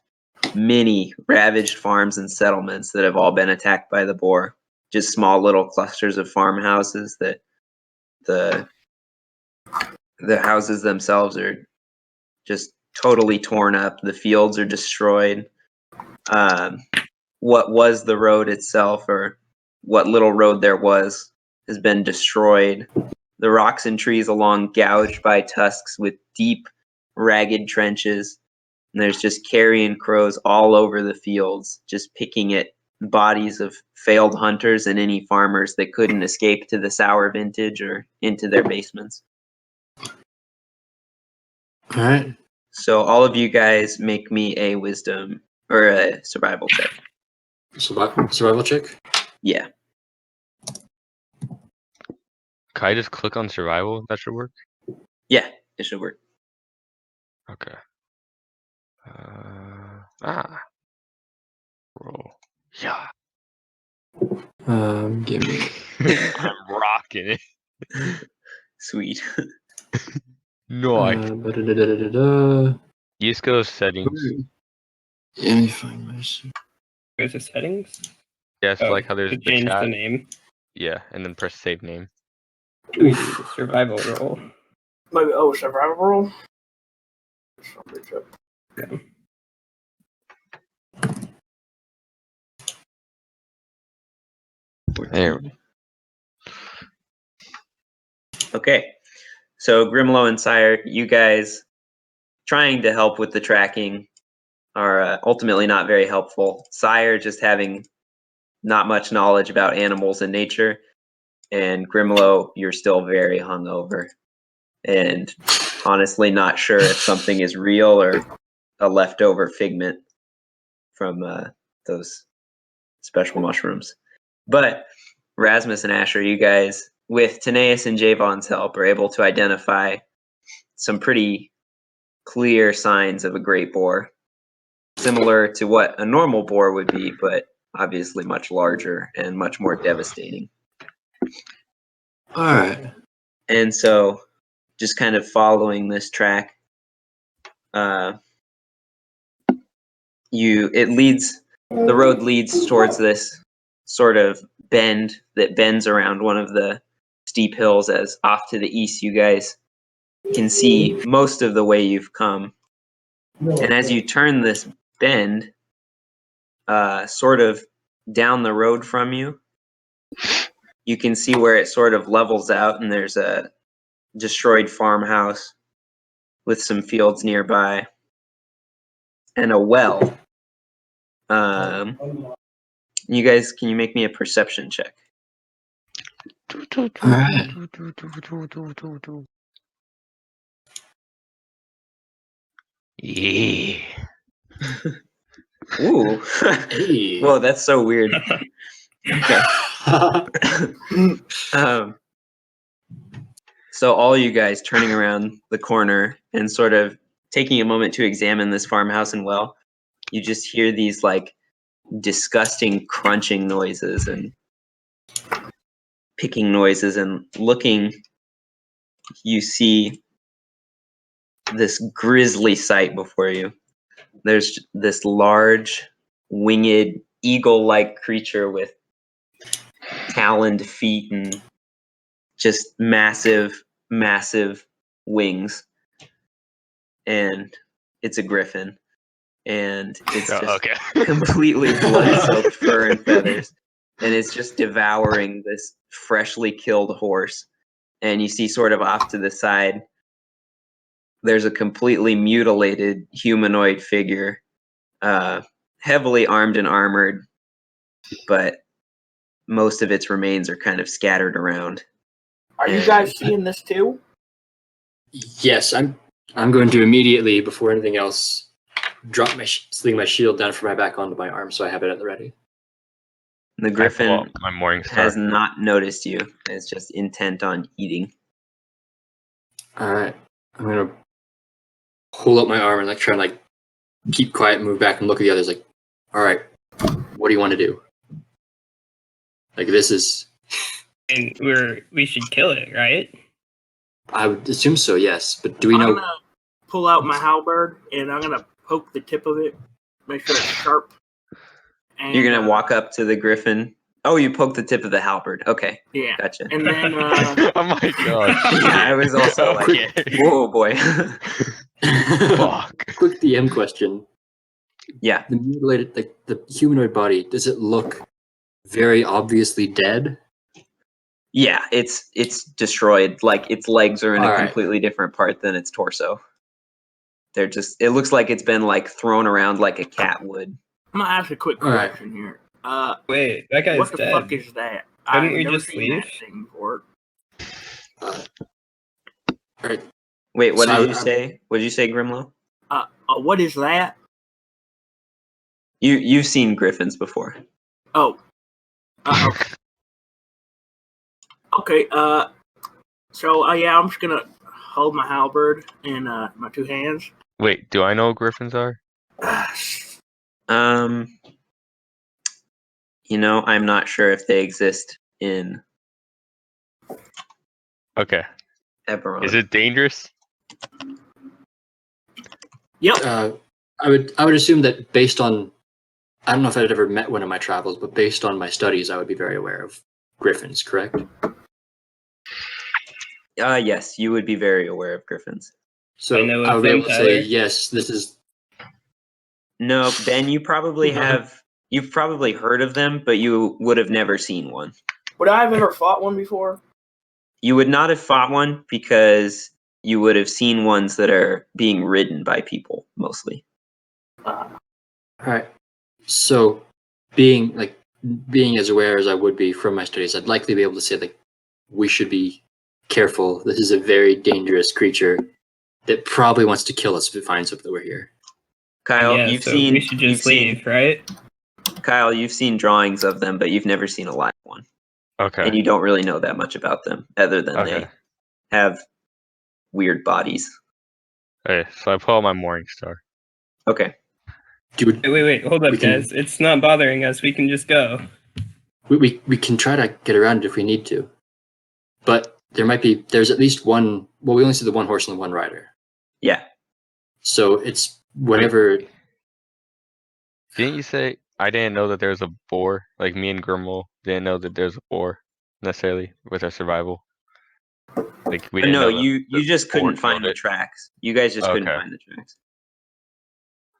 many ravaged farms and settlements that have all been attacked by the boar. Just small little clusters of farmhouses that the houses themselves are just totally torn up. The fields are destroyed. What was the road itself, or what little road there was, has been destroyed. The rocks and trees along gouged by tusks with deep, ragged trenches. And there's just carrion crows all over the fields, just picking at bodies of failed hunters and any farmers that couldn't escape to the sour vintage or into their basements. All right. So all of you guys make me a wisdom or a survival check. Survival check? Yeah. Can I just click on survival? That should work. Yeah, it should work. Okay. Roll. Yeah. Give me. I'm rocking it. Sweet. Nice. Da-da-da-da-da-da. Just go to settings. Let me find my. Go to settings. Yeah, it's like how there's to the change chat. the name. Yeah, and then press save name. We do the survival roll. Maybe survival roll. Yeah. There. Okay. So Grimlow and Sire, you guys trying to help with the tracking are ultimately not very helpful. Sire just having not much knowledge about animals and nature, and Grimlow, you're still very hungover and honestly not sure if something is real or a leftover figment from those special mushrooms. But Rasmus and Asher, you guys, with Taneus and Javon's help, are able to identify some pretty clear signs of a great boar, similar to what a normal boar would be, but obviously much larger and much more devastating. All right. And so, just kind of following this track, the road leads towards this sort of bend that bends around one of the steep hills, as off to the east you guys can see most of the way you've come. And as you turn this bend, sort of down the road from you, you can see where it sort of levels out, and there's a destroyed farmhouse with some fields nearby and a well. You guys, can you make me a perception check? All right. Yeah. Ooh. Hey. Whoa, that's so weird. Okay. So all you guys turning around the corner and sort of taking a moment to examine this farmhouse and well, you just hear these like disgusting crunching noises and picking noises, and looking, you see this grisly sight before you. There's this large, winged, eagle-like creature with taloned feet and just massive, massive wings. And it's a griffin. And it's just okay. completely blood-soaked fur and feathers. And it's just devouring this freshly killed horse. And you see sort of off to the side, there's a completely mutilated humanoid figure, heavily armed and armored, but most of its remains are kind of scattered around. Are you guys seeing this too? Yes, I'm going to immediately, before anything else, drop sling my shield down from my back onto my arm, so I have it at the ready. The griffin My morning star. has not noticed you. It's just intent on eating. All right, I'm gonna hold up my arm and like try and like keep quiet, move back, and look at the others. Like, all right, what do you want to do? Like, this is. And we should kill it, right? I would assume so, yes. But do we I'm know? gonna pull out my halberd and I'm gonna poke the tip of it, make sure it's sharp. And, You're gonna walk up to the griffin. Oh, you poke the tip of the halberd. Okay, Yeah. gotcha. And then Oh my god. Yeah, I was also like, Okay. whoa, boy. Fuck. Quick DM question: Yeah, the mutilated, like the humanoid body, does it look very obviously dead? yeah, it's destroyed. Like its legs are in a All right. completely different part than its torso. They're just. It looks like it's been like thrown around like a cat would. I'm gonna ask a quick All right. question here. Wait, that guy's What the dead. fuck is that? Couldn't I've we never just seen leave? that thing before. All right. Wait, what So did you say? What did you say, Grimlow? What is that? You've seen griffins before. Oh. Okay. Okay, so, yeah, I'm just gonna hold my halberd in, my two hands. Wait, do I know what griffins are? I'm not sure if they exist in Okay. Eberron. Is it dangerous? Yep. I would assume that based on, I don't know if I'd ever met one in my travels, but based on my studies, I would be very aware of griffins. Correct? Yes, you would be very aware of griffins. So I know I of would be them, able to say Tyler. yes. This is. No, Ben, you probably No. have. You've probably heard of them, but you would have never seen one. Would I have ever fought one before? You would not have fought one because you would have seen ones that are being ridden by people mostly. All right. So, being as aware as I would be from my studies, I'd likely be able to say like we should be careful. This is a very dangerous creature that probably wants to kill us if it finds out that we're here. Kyle, Yeah, you've so seen. we should just leave, right? Kyle, you've seen drawings of them, but you've never seen a live one, Okay. and you don't really know that much about them, other than Okay. they have weird bodies. Okay, so I pull out my morning star. Okay. Dude, Wait, hold up, We can- guys. It's not bothering us. We can just go. we can try to get around it if we need to, but there's at least one. Well, we only see the one horse and the one rider, Yeah. so it's whatever. Didn't you say I didn't know that there's a boar? Like me and Grimwell didn't know that there's a boar necessarily with our survival. Like we didn't No, know that you the just boar couldn't find killed the it. tracks. You guys just couldn't Okay. find the tracks.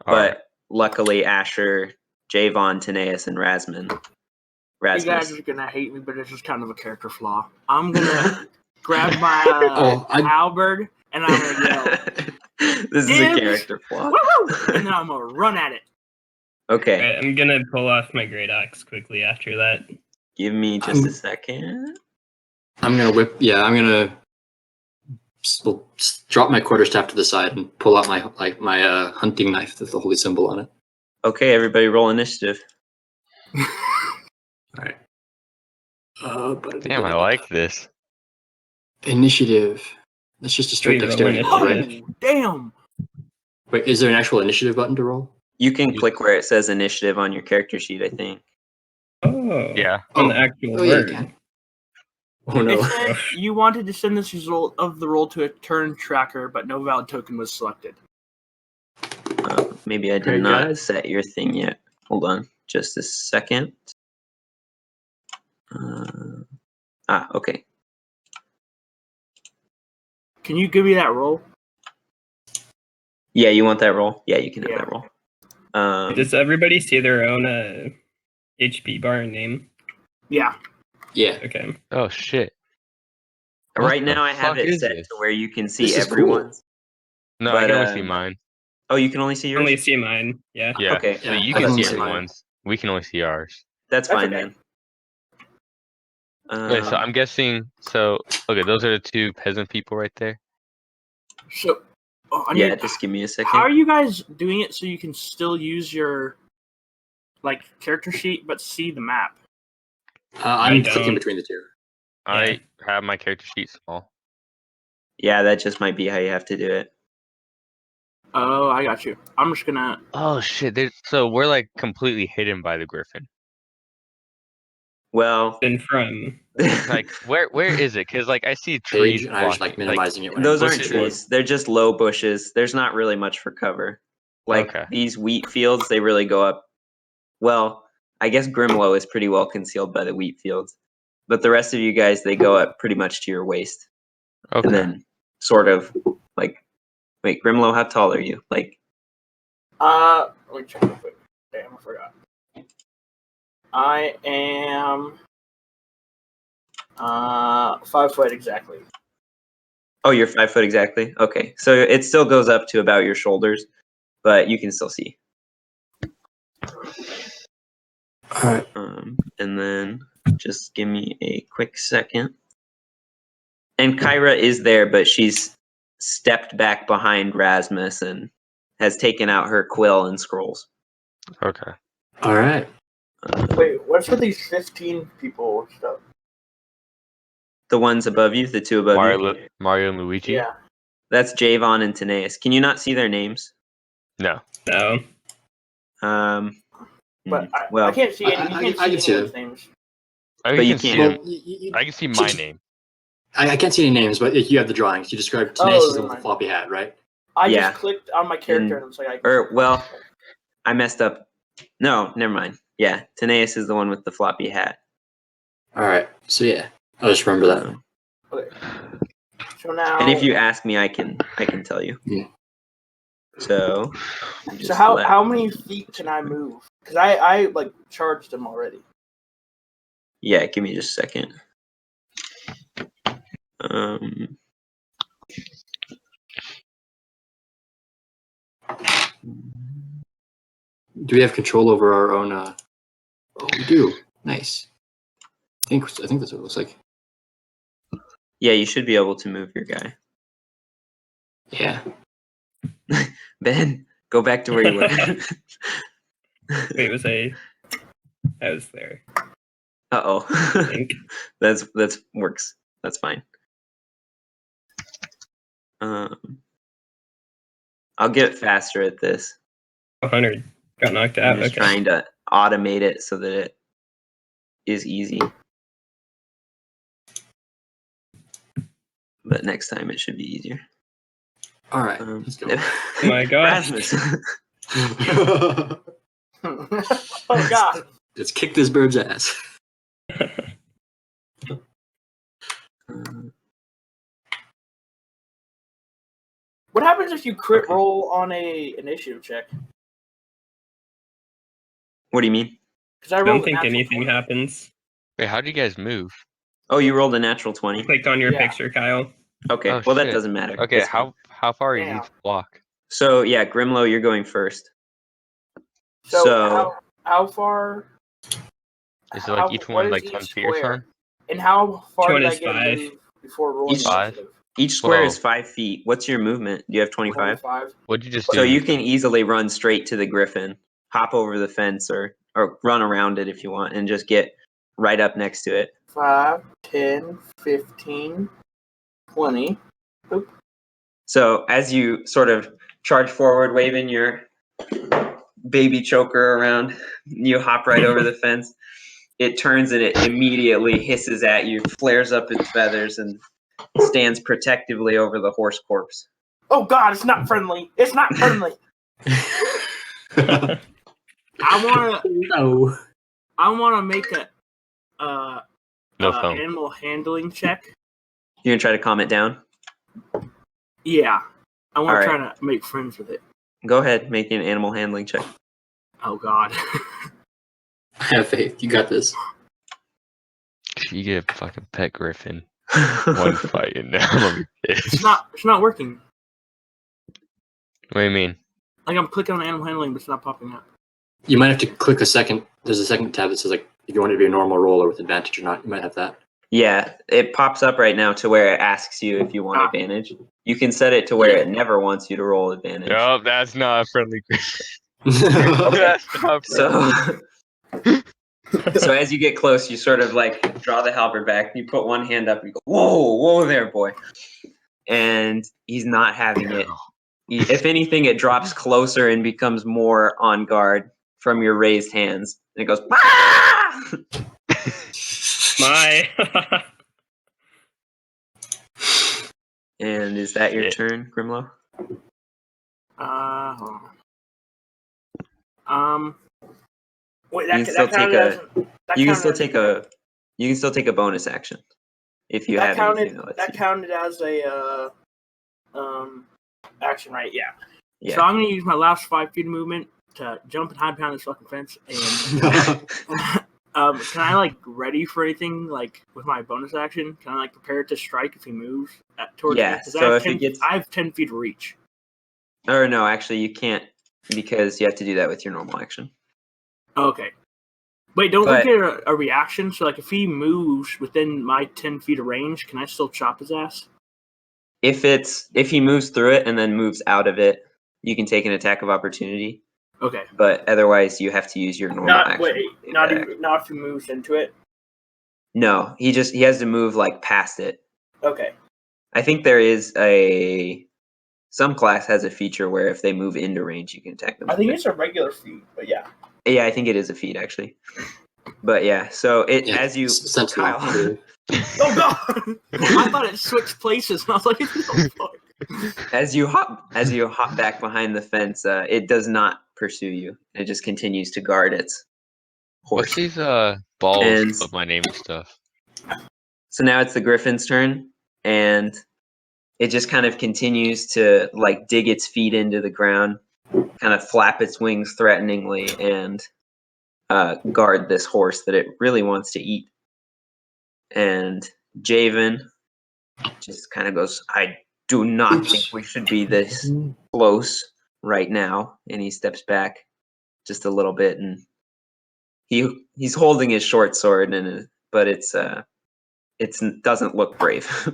All But right. luckily, Asher, Javon, Taneus, and You guys Rasmus. are gonna hate me, but it's just kind of a character flaw. I'm gonna grab my halberd and I'm gonna yell, This is a Dibs! character flaw. "Woo!" and then I'm gonna run at it. Okay, Alright, I'm gonna pull off my great axe quickly after that. give me just a second. I'm gonna whip. Yeah, I'm gonna drop my quarterstaff to the side and pull out my hunting knife with the holy symbol on it. Okay, everybody roll initiative. All right. Damn, I like this. Initiative. That's just a straight Wait, roll dexterity roll, right? initiative. Oh, damn. Wait, is there an actual initiative button to roll? You can click where it says initiative on your character sheet, I think. Oh. Yeah. On the actual yeah, you word. can. Oh no. It said you wanted to send this result of the roll to a turn tracker, but no valid token was selected. Maybe I did Alright, not guys. set your thing yet. Hold on, just a second. Okay. Can you give me that roll? Yeah, you want that roll? Yeah, you can have Yeah. that roll. Does everybody see their own HP bar and name? Yeah. Yeah. Okay. Oh shit. Right What the now, I have fuck it is set this? to where you can see This is everyone's. No, But, I can only see mine. Oh, you can only see yours? Only see mine. Yeah. Yeah. Okay. So Yeah, you I can can see see mine. everyone's. We can only see ours. That's That's fine okay. then. Okay, so I'm guessing. So okay, those are the two peasant people right there. So, I yeah, need, just give me a second. how are you guys doing it so you can still use your character sheet but see the map? I'm don't. clicking between the two. I have my character sheet small. Yeah, that just might be how you have to do it. Oh, I got you. I'm just gonna. Oh shit! So we're like completely hidden by the griffin. Well, Then from Like where is it? Because like I see Page, trees and I was blocking. minimizing it when those I aren't bushes. trees. They're just low bushes. There's not really much for cover. Like Okay. these wheat fields, they really go up. Well, I guess Grimlow is pretty well concealed by the wheat fields, but the rest of you guys, they go up pretty much to your waist, Okay. and then sort of like, wait, Grimlow, how tall are you? Like, Let me check real quick. Damn, I forgot. I am 5 foot exactly. oh, you're 5 foot exactly. Okay, so it still goes up to about your shoulders, but you can still see. All right. And then just give me a quick second. And Kyra is there, but she's stepped back behind Rasmus and has taken out her quill and scrolls. Okay. All right. Wait, what's with these 15 people stuff? The ones above you, the two above you. Mario and Luigi. Yeah. That's Javon and Taneus. Can you not see their names? No. no. But well, I can't see any. I You can can't see see them. anyone's names. But you can see can't. them. I can see my name. I can't see any names, but you have the drawings. You described Oh, Tenacious with never the mind. floppy hat, right? I Yeah. just clicked on my character and it's like I messed up. No, never mind. Yeah, Taneus is the one with the floppy hat. All right. So yeah, I'll just remember that. Okay. So now. And if you ask me, I can tell you. Yeah. So. So how many feet can I move? Because I charged them already. Yeah, give me just a second. Do we have control over our own? Oh, we do. Nice. I think that's what it looks like. Yeah, you should be able to move your guy. Yeah. Ben, go back to where you were. Wait, I was there. Uh-oh. I think. That's works. That's fine. I'll get faster at this. 100 got knocked out. I'm just Okay. trying to automate it so that it is easy. But next time it should be easier. All right. Let's go. Oh my gosh. Rasmus. Oh God. Let's kick this bird's ass. What happens if you crit roll on a initiative check? What do you mean? Because I I rolled don't think a natural anything 20. happens. Wait, how do you guys move? Oh, you rolled a natural 20. Click on your Yeah. picture, Kyle. Okay, Oh, well that shit. doesn't matter. Okay, It's fine. how far are you Damn. each block? So yeah, Grimlow, you're going first. So how far? Is it like each what one is like each 10 feet or square? something? And how far Each one did I is get to 5. move before rolling Each- initiative? Each square is 12. 5 feet. What's your movement? Do you have 25? 25. What'd you just do? So you can easily run straight to the griffin, hop over the fence, or run around it if you want, and just get right up next to it. 5, 10, 15, 20. Oop. So as you sort of charge forward, waving your baby choker around, you hop right over the fence. It turns and it immediately hisses at you, flares up its feathers, and stands protectively over the horse corpse. Oh God, it's not friendly. It's not friendly. I No. wanna make a No phone. animal handling check. You're gonna try to calm it down? Yeah, I want to All right. try to make friends with it. Go ahead, make an animal handling check. Oh God. I have faith. You got this. You get a fucking pet griffin. One fight and now I'm gonna be pissed. It's not working. What do you mean? Like I'm clicking on animal handling, but it's not popping up. You might have to click a second. There's a second tab that says like if you want it to be a normal roll or with advantage or not. You might have that. Yeah, it pops up right now to where it asks you if you want advantage. You can set it to where it never wants you to roll advantage. No, that's not a friendly griffin. That's not friendly. So as you get close, you sort of like draw the halberd back. You put one hand up and you go, whoa there, boy. And he's not having it. If anything, it drops closer and becomes more on guard from your raised hands. And it goes, ah! My. And is that your turn, Grimlow? Hold on. Wait, You can still take a bonus action if you have anything that counted as a action, right? Yeah. Yeah. So I'm gonna use my last 5 feet of movement to jump and hide behind this fucking fence. And can I like ready for anything like with my bonus action? Can I like prepare to strike if he moves towards me? Yeah. 'Cause So if it gets, I have 10 feet of reach. or no, actually you can't because you have to do that with your normal action. Okay. Wait, don't we get a reaction? So like if he moves within my 10 feet of range, can I still chop his ass? If he moves through it and then moves out of it, you can take an attack of opportunity. Okay. But otherwise, you have to use your normal action. Not if he moves into it. No, he has to move like past it. Okay. I think there is some class has a feature where if they move into range, you can attack them. I think it's a regular feat, but yeah. Yeah, I think it is a feat actually. But yeah, so as you Sentinel. Kyle, Oh God! I thought it switched places, and I was like, "No fuck." as you hop back behind the fence, it does not pursue you. It just continues to guard its horse. What's these balls And- of my name and stuff? So now it's the griffin's turn, and it just kind of continues to like dig its feet into the ground, kind of flap its wings threateningly, and guard this horse that it really wants to eat. And Javen just kind of goes, I do not think we should be this close right now. And he steps back just a little bit, and he's holding his short sword, but it doesn't look brave.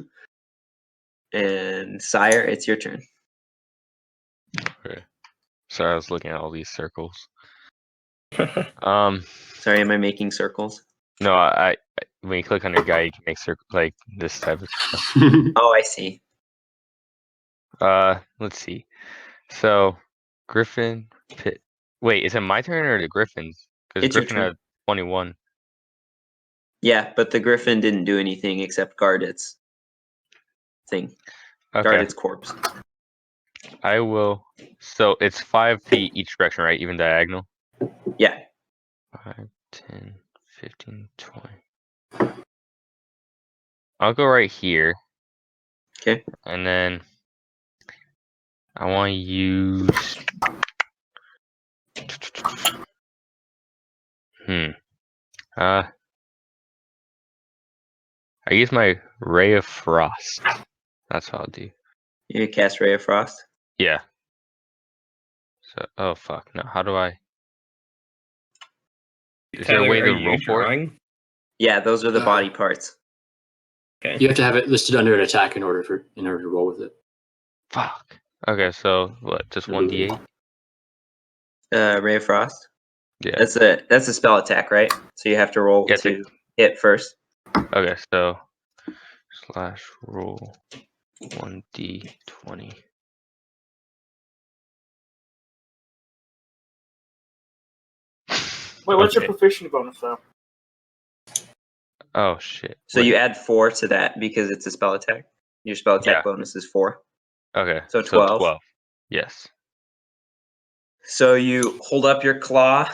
And Sire, it's your turn. Okay. Sorry, I was looking at all these circles. Sorry, am I making circles? No, I when you click on your guy, you can make circle like this type of stuff. Oh, I see. Let's see. So, Griffin, Pit. Wait, is it my turn or the Griffin's? Because It's your Griffin turn. had 21. Yeah, but the griffin didn't do anything except guard its thing. Guard Okay, its corpse. I will. So it's 5 feet each direction, right? Even diagonal. Yeah. 5, 10, 15, 20. I'll go right here. Okay. And then I want to use. I use my Ray of Frost. That's what I'll do. You cast Ray of Frost. Yeah. So, oh fuck, no. How do I? Is there a Tyler, way are to you roll for it? drawing? Yeah, those are the body parts. Okay. You have to have it listed under an attack in order to roll with it. Fuck. Okay, so what? Just 1d8? Ray of Frost. Yeah. That's a spell attack, right? So you have to roll Yeah, two. hit first. Okay, so slash roll 1d20. Wait, what's your Okay. proficiency bonus though? Oh shit. So Wait. you add 4 to that because it's a spell attack. Your spell attack Yeah. bonus is 4. Okay. So 12. Yes. So you hold up your claw,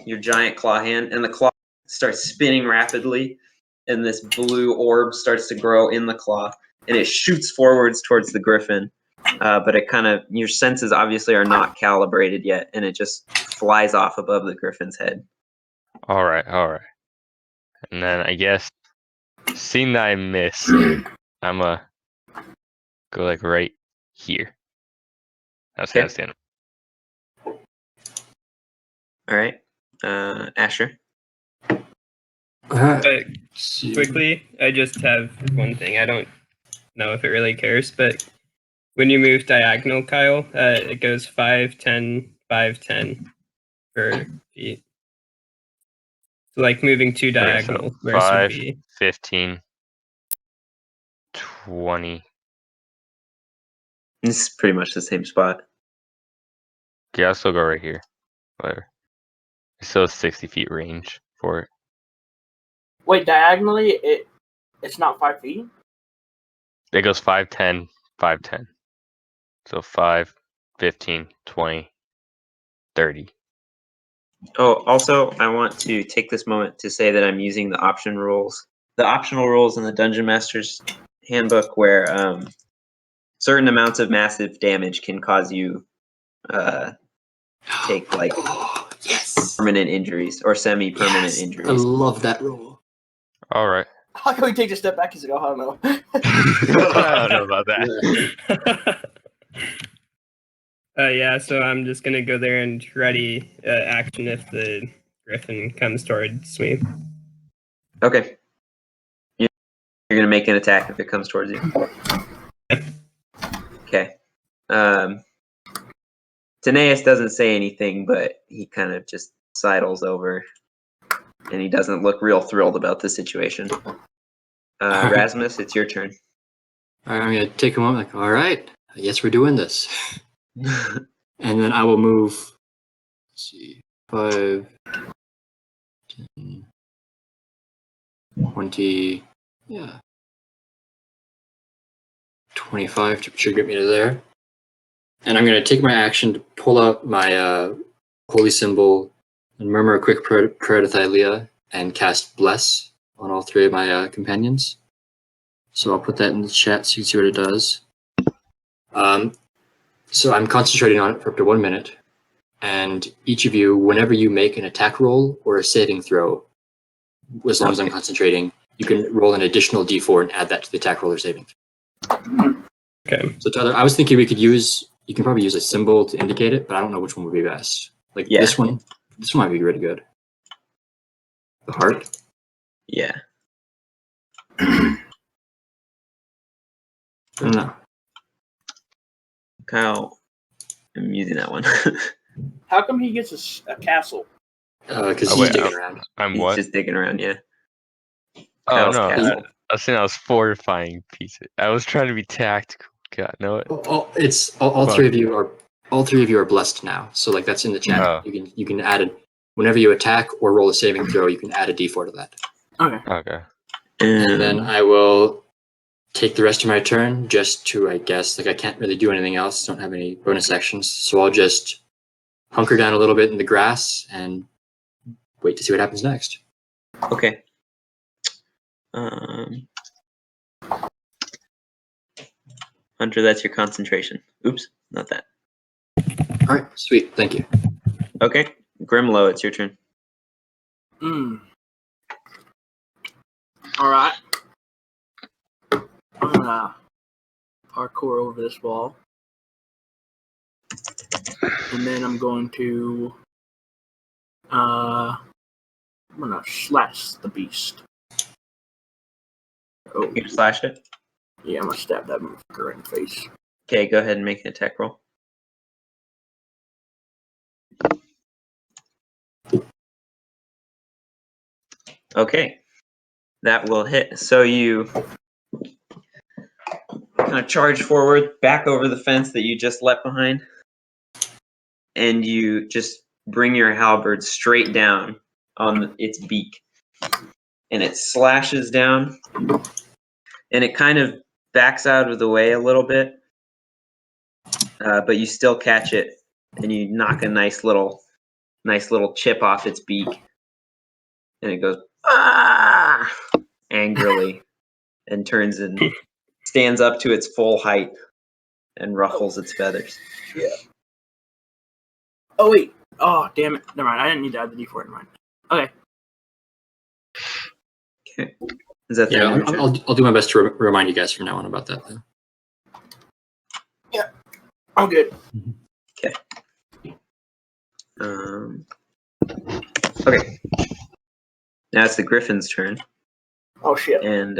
your giant claw hand, and the claw starts spinning rapidly, and this blue orb starts to grow in the claw, and it shoots forwards towards the griffin. But it kind of, your senses obviously are not calibrated yet, and it just flies off above the griffin's head. All right. And then I guess, seeing that I miss, I'm gonna go like right here. That's Okay. gonna stand. All right. Asher. Alright. Quickly, I just have one thing. I don't know if it really cares, but when you move diagonal, Kyle, it goes 5, 10, 5, 10 per feet. So like moving 2 Okay, so diagonal, where this would 5, be 15, 20. This is pretty much the same spot. Okay, I'll still go right here. Whatever. It's still a 60 feet range for it. Wait, diagonally, it's not 5 feet. It goes 5, 10, 5, 10. So 5, 15, 20, 30. Oh, also, I want to take this moment to say that I'm using the optional rules in the Dungeon Master's Handbook, where certain amounts of massive damage can cause you take like Yes. permanent injuries or semi-permanent Yes. I injuries. love that rule. All right. How can we take a step back? He's like, oh, I don't know. I don't know about that. yeah, so I'm just gonna go there and ready action if the griffin comes towards me. Okay. You're gonna make an attack if it comes towards you. Okay. Taneus doesn't say anything, but he kind of just sidles over, and he doesn't look real thrilled about the situation. Rasmus, it's your turn. Alright, I'm gonna take a moment, like, alright, I guess we're doing this. And then I will move, let's see, 5, 10, 20, yeah, 25 should get me to there. And I'm going to take my action to pull out my holy symbol and murmur a quick prayer to Thylia and cast Bless on all 3 of my companions. So I'll put that in the chat so you can see what it does. So I'm concentrating on it for up to 1 minute. And each of you, whenever you make an attack roll or a saving throw, as long as I'm concentrating, you can roll an additional d4 and add that to the attack roll or saving. Okay. So Tyler, I was thinking you can probably use a symbol to indicate it, but I don't know which one would be best. Like Yeah. this one might be really good. The heart? Yeah. I don't know. Kyle, I'm using that one. How come he gets a castle? Because Oh, he's wait, digging around. I'm He's what? just digging around, yeah. Oh Kyle's no, castle. I was saying I was fortifying pieces. I was trying to be tactical. God, no it. All Fuck. 3 of you are blessed now. So like that's in the chat. Oh. You can add it whenever you attack or roll a saving throw. You can add a d4 to that. Okay. Okay. And then I will take the rest of my turn just to, I guess, like I can't really do anything else. Don't have any bonus actions, so I'll just hunker down a little bit in the grass and wait to see what happens next. Okay. Hunter, that's your concentration. Oops, not that. All right, sweet, thank you. Okay. Grimlow, it's your turn. All right. I'm gonna parkour over this wall, and then I'm going to I'm gonna slash the beast. Oh, You slash it. yeah, I'm gonna stab that motherfucker in the face. Okay, go ahead and make an attack roll. Okay. That will hit. So you kind of charge forward, back over the fence that you just left behind, and you just bring your halberd straight down on its beak. And it slashes down, and it kind of backs out of the way a little bit, but you still catch it, and you knock a nice little chip off its beak, and it goes ah angrily, and turns and stands up to its full height, and ruffles its feathers. Yeah. Oh wait. Oh damn it. Never mind. I didn't need to add the D4. Never mind. Okay. Okay. Is that the Yeah, end of your turn? I'll do my best to remind you guys from now on about that. Then. I'm good. Okay. Now it's the griffin's turn, Oh shit. and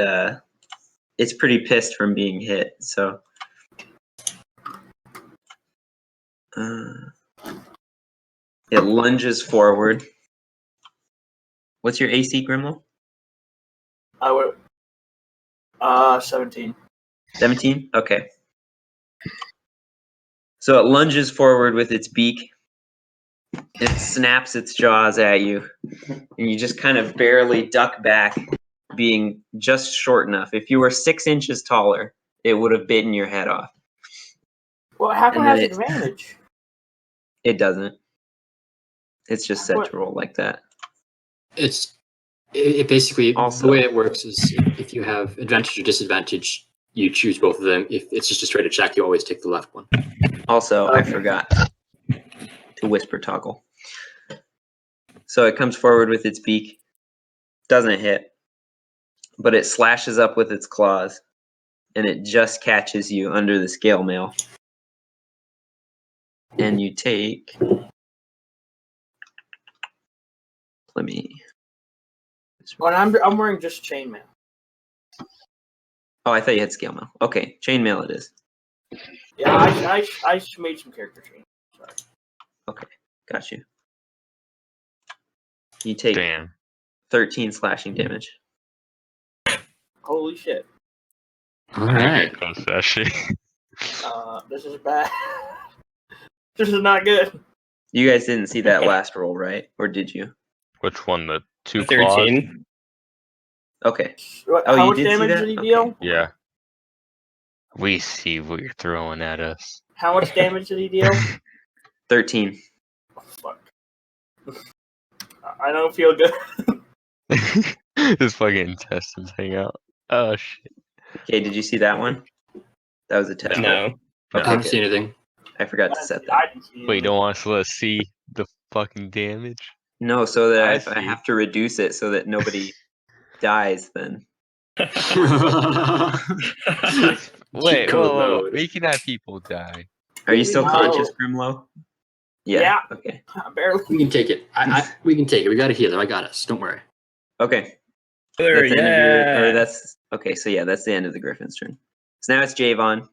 it's pretty pissed from being hit. So it lunges forward. What's your AC, Grimlow? I would. 17. 17? Okay. So it lunges forward with its beak. It snaps its jaws at you, and you just kind of barely duck back, being just short enough. If you were 6 inches taller, it would have bitten your head off. Well, how come And it then has advantage? It doesn't. It's just set to roll like that. It basically Also- the way it works is if you have advantage or disadvantage, you choose both of them. If it's just a straight attack, you always take the left one. Also, I Okay. forgot to whisper toggle. So it comes forward with its beak, doesn't hit, but it slashes up with its claws, and it just catches you under the scale mail. And you take. Let me. Well, I'm wearing just chainmail. Oh, I thought you had scale mail. Okay, chainmail it is. Yeah, I made some character change. Sorry. Okay, got you. You take Damn. 13 slashing damage. Holy shit. All right. Close to that shit. This is bad. This is not good. You guys didn't see that last roll, right? Or did you? Which one? The 2 claws? 13. Okay. What, Oh, how you much did see damage that? did he Okay. deal? Yeah. We see what you're throwing at us. How much damage did he deal? 13. Oh, fuck. I don't feel good. His fucking intestines hang out. Oh shit. Okay, did you see that one? That was a test roll. No. I Okay, don't good. see anything. I forgot to set that. I didn't see Wait, you it. don't want us to let us see the fucking damage? No, so that I if I see. have to reduce it so that nobody dies, then. Wait, Cheat code whoa. mode. We can have people die. Are you still No. conscious, Grimlow? Yeah. Okay. Barely. We can take it. We can take it. We got a healer. I got us. Don't worry. Okay. Sure, That's the end of your, or yeah. that's okay. So yeah, that's the end of the Griffin's turn. So now it's Javon,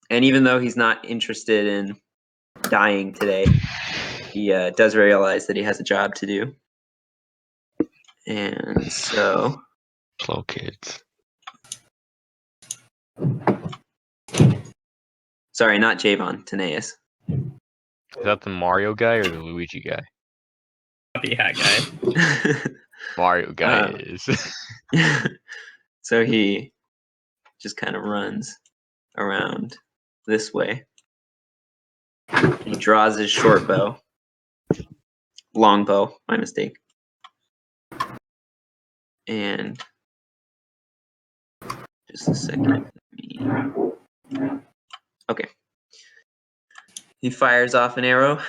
and even though he's not interested in dying today, he does realize that he has a job to do, and so Slow kids. sorry, not Javon, Taneus. Is that the Mario guy or the Luigi guy? Puppy hat guy. Mario guy Uh, is. So he just kind of runs around this way. He draws his short bow. Long bow, my mistake. And just a second. Okay. He fires off an arrow,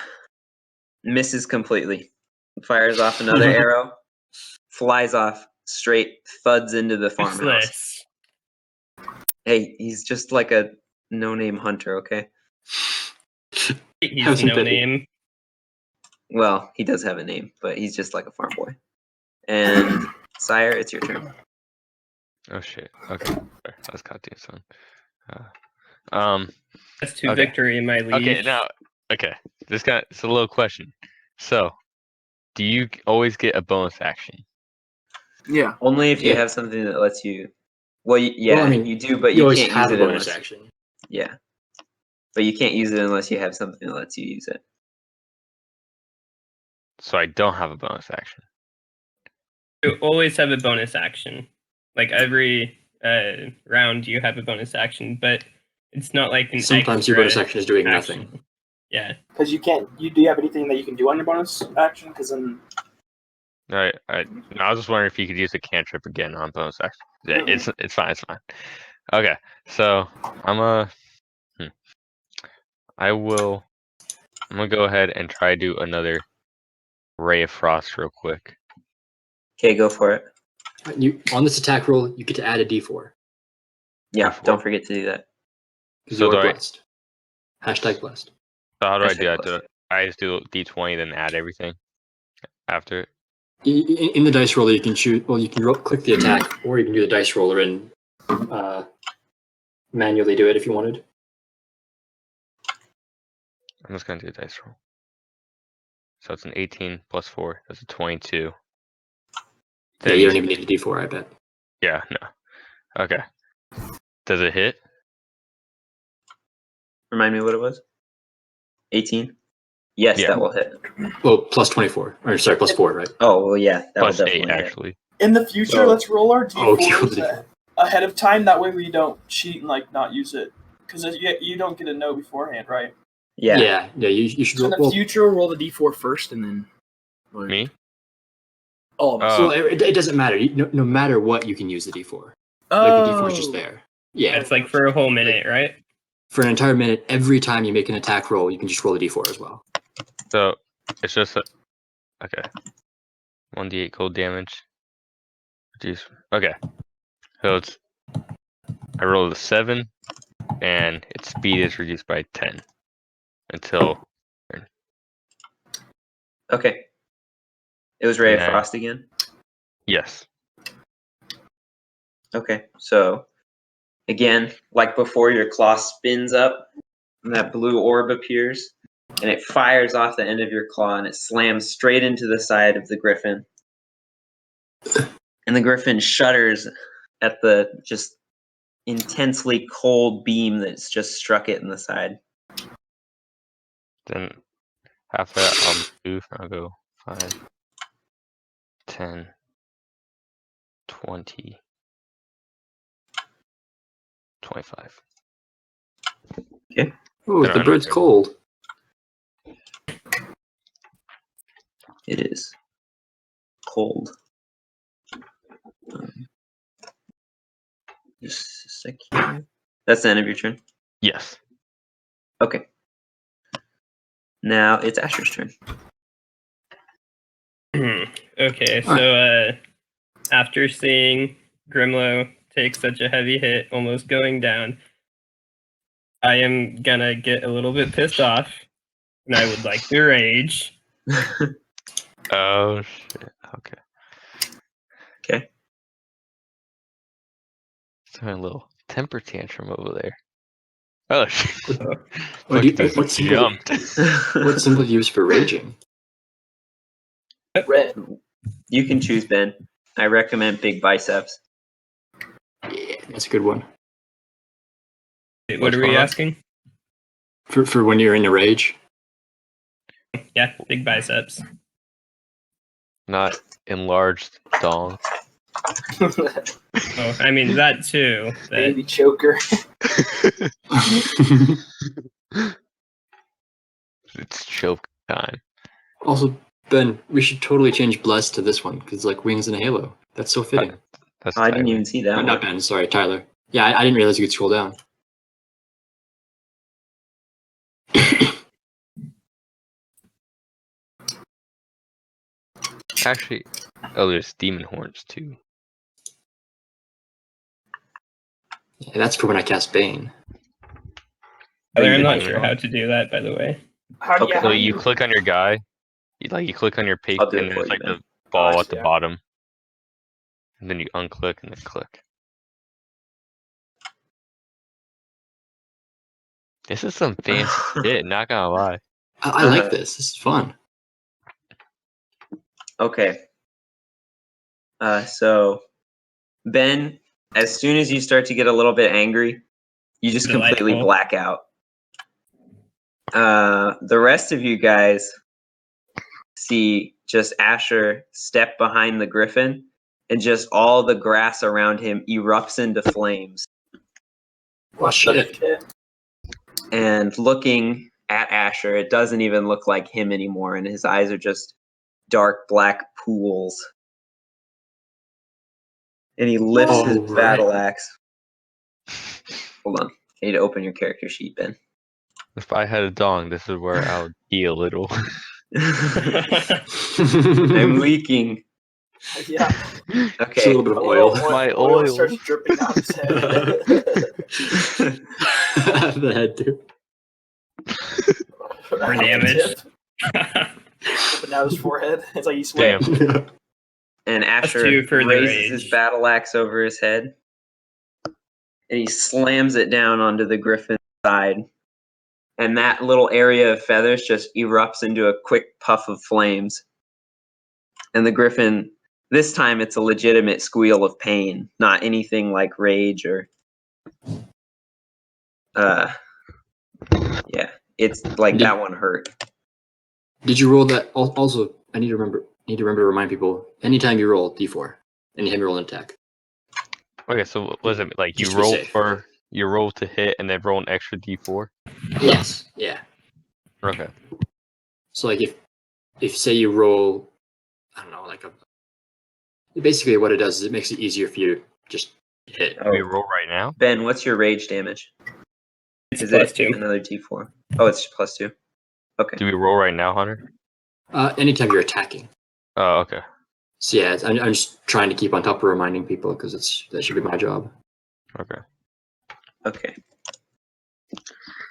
misses completely. Fires off another arrow, flies off straight, thuds into the farmhouse. Useless. Hey, he's just like a no-name hunter, okay? He's Have some no pity. name. Well, he does have a name, but he's just like a farm boy. And Sire, it's your turn. Oh shit. Okay. Sorry, let's cut this one. That's 2 Okay. victory in my league. Okay, now this guy it's a little question. So do you always get a bonus action? Yeah. Only if you Yeah. have something that lets you. Well, yeah, Well, I mean, you do, but you you always can't have use a it bonus unless. action. Yeah, but you can't use it unless you have something that lets you use it. So I don't have a bonus action. You always have a bonus action. Like every round, you have a bonus action, but it's not like an Sometimes your extra bonus action is doing action. nothing. Yeah. Because you can't. Do you have anything that you can do on your bonus action? Because then No, I was just wondering if you could use a cantrip again on bonus action. Yeah, it's fine. It's fine. Okay, so I will. I'm gonna go ahead and try to do another ray of frost real quick. Okay, go for it. You on this attack roll, you get to add a D4 Yeah, D4. don't forget to do that. because So you are do I- blessed. Hashtag blessed. So how do I Hashtag do that? blessed. I just do D20 then add everything after it. In the dice roller, you can choose. Well, you can click the attack, or you can do the dice roller and manually do it if you wanted. I'm just gonna do a dice roll. So it's an 18 plus 4. That's a 22. Yeah, Then you don't even need a D4, I bet. Yeah, no. Okay. Does it hit? Remind me what it was. 18. Yes, Yeah. that will hit. Well, plus 24. Or sorry, plus 4, right? Oh well, yeah, that Plus will 8 definitely hit. actually. in the future, So- let's roll our Oh, d4s okay. ahead of time. That way we don't cheat and like not use it. Because you don't get to know beforehand, right? Yeah. You should So in roll. the Well, future, roll the d4 first, and then like, Me? all of us. so it doesn't matter. No matter what, you can use the D4. Like the D4 is just there. Yeah. It's like for a whole minute, right? For an entire minute, every time you make an attack roll, you can just roll a D4 as well. So it's just okay. 1d8 cold damage. Reduce. Okay. So it's I rolled a 7 and its speed is reduced by 10 until Okay. It was Ray of Nah. Frost again. yes. Okay, so again, like before, your claw spins up, and that blue orb appears, and it fires off the end of your claw, and it slams straight into the side of the griffin. And the griffin shudders at the just intensely cold beam that's just struck it in the side. Then after that I'll move. I'll go 5, 10, 20, 25. Oh, Then the I'm bird's not- cold. It is cold. Just a sec here. That's the end of your turn. Yes. Okay. Now it's Asher's turn. Okay, so after seeing Grimlow take such a heavy hit, almost going down, I am gonna get a little bit pissed off, and I would like to rage. Oh shit. Okay. Okay. It's a little temper tantrum over there. Oh shit. What do you- Fuck, just what symbol- jumped. What symbol do you use for raging? Red. You can choose, Ben. I recommend big biceps. Yeah, that's a good one. What What's are we going on? asking? For when you're in a rage. Yeah, big biceps. Not enlarged dong. Oh, I mean that too. But Baby choker. It's choke time. Also, Ben, we should totally change blessed to this one because like wings and a halo. That's so fitting. That's Oh, I didn't Tyler. even see that Not one. Ben, sorry, Tyler. Yeah, I didn't realize you could scroll down. Actually, oh, there's demon horns too. Yeah, that's for when I cast Bane. I'm not Demon sure horn. how to do that, by the way. How do Okay. you? So How do you click on your guy, you click on your peak, I'll do and it then for it's you, like Ben. the ball at the yeah. bottom. And then you unclick and then click. This is some fancy shit, not gonna lie. I like this. This is fun. Okay. So, Ben, as soon as you start to get a little bit angry, you just completely Delightful. black out. The rest of you guys see just Asher step behind the griffin, and just all the grass around him erupts into flames. Oh, shit. And looking at Asher, it doesn't even look like him anymore, and his eyes are just dark black pools. And he lifts his Oh, right. battle axe. Hold on. I need to open your character sheet, Ben. If I had a dong, this is where I would be a little. I'm leaking. Yeah. It's a Okay. little bit of A oil. little My oil oil. starts dripping out his head. The head, too. For damage. Dripping out his forehead. It's like he's sweating. Damn. And Asher two for the raises his rage. battle axe over his head. And he slams it down onto the griffin's side. And that little area of feathers just erupts into a quick puff of flames. And the griffin, this time it's a legitimate squeal of pain, not anything like rage or yeah, it's like that one hurt. Did you roll that? Also, I need to remember to remind people, anytime you roll D4, anytime you roll an attack. Okay, so what was it like? Just You be roll safe. you roll to hit and then roll an extra d4. Yes. Yeah. Okay. So like if say you roll, I don't know, like basically what it does is it makes it easier for you to just hit. Do we roll right now? Ben, what's your rage damage? It's Is plus it 2. another D4? Oh, it's +2. Okay. Do we roll right now, Hunter? Anytime you're attacking. Oh, okay. So yeah, I'm just trying to keep on top of reminding people because that should be my job. Okay. Okay. All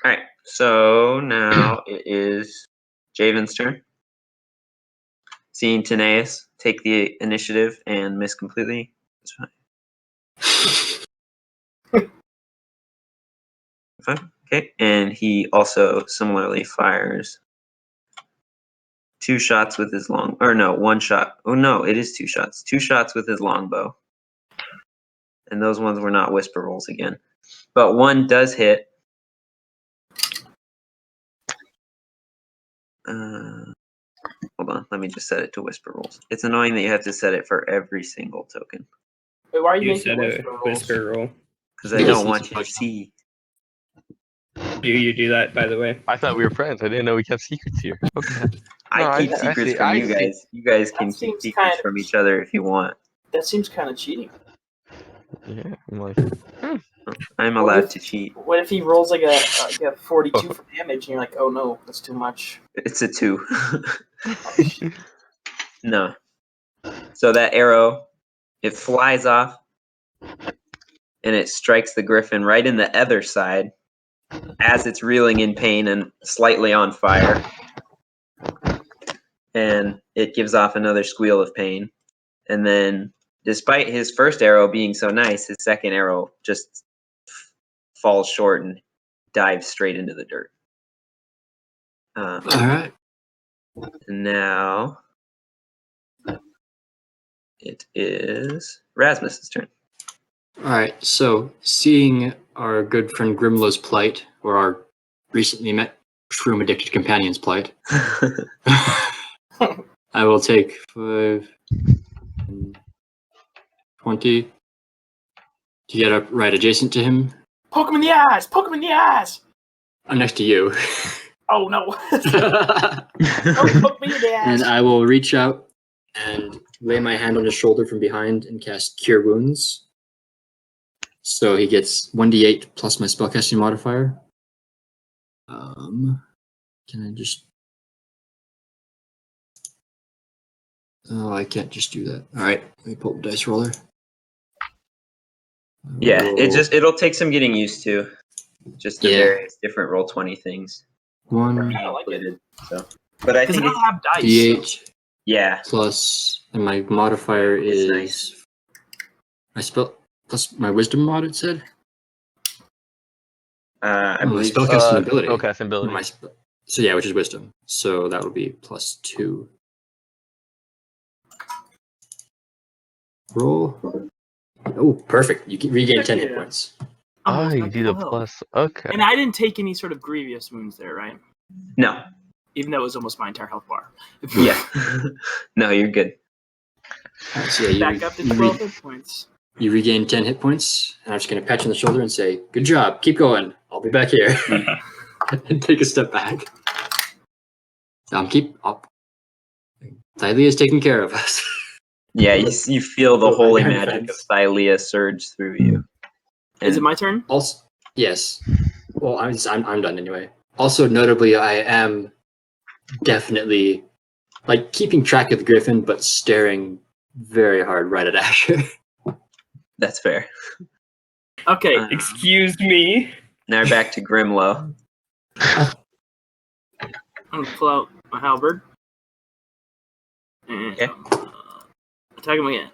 right. So now it is Javen's turn. Seeing Taneus take the initiative and miss completely. It's fine. Fine. Okay. And he also similarly fires 2 shots with his long, or no, 1 shot. Oh no, it is 2 shots. 2 shots with his longbow. And those ones were not whisper rolls again. But 1 does hit. Hold on, let me just set it to whisper rolls. It's annoying that you have to set it for every single token. Wait, why are you You making said a whisper rolls? whisper roll. Because I Yes, don't it's want you to like- see. Do you do that, by the way? I thought we were friends. I didn't know we kept secrets here. Okay. I No, keep I secrets see, from I you see. guys. You guys That can keep seems secrets kind of- from each other if you want. That seems kind of cheating. Yeah, I'm like, I'm What allowed if- to cheat. What if he rolls like a 42 for damage and you're like, oh no, that's too much? It's a 2. Oh, shit. No. So that arrow, it flies off and it strikes the griffin right in the other side as it's reeling in pain and slightly on fire. And it gives off another squeal of pain. And then, despite his first arrow being so nice, his second arrow just falls short and dives straight into the dirt. All right. Now it is Rasmus's turn. All right. So seeing our good friend Grimlow's plight, or our recently met shroom addicted companion's plight, I will take 5, 20 to get up right adjacent to him. Poke him in the eyes! Poke him in the eyes! I'm next to you. Oh no! Don't poke me in the And ass! I will reach out and lay my hand on his shoulder from behind and cast Cure Wounds. So he gets 1d8 plus my spellcasting modifier. Can I just... Oh, I can't just do that. All right, let me pull the dice roller. Yeah, Roll it'll take some getting used to. Just the Yeah. various different roll 20 things. 1 I don't like it. included. So, but I Because I think don't have dice. d8 yeah, plus, and my modifier It's is nice. my spell plus my wisdom mod. It said. I Oh, my believe spellcasting ability. spellcasting ability. My so yeah, which is wisdom. So that would be +2. Roll. Oh, perfect. You regain Heck 10 hit yeah. points. Oh, Almost you back do to the full health. plus. Okay. And I didn't take any sort of grievous wounds there, right? No. Even though it was almost my entire health bar. Yeah. No, you're good. Alright, so yeah, Back up to 12 hit points. you regain 10 hit points, and I'm just going to pat you on the shoulder and say, good job, keep going. I'll be back here. And take a step back. Keep up. Thylea's taking care of us. Yeah, you feel the Oh, holy my magic of defense. Thylea surge through you. Is it And my turn? Also, yes. Well, I'm done anyway. Also, notably, I am definitely like keeping track of the griffin, but staring very hard right at Asher. that's fair. Okay. Excuse me. Now we're back to Grimlow. I'm going to pull out my halberd. And Okay. attack him again.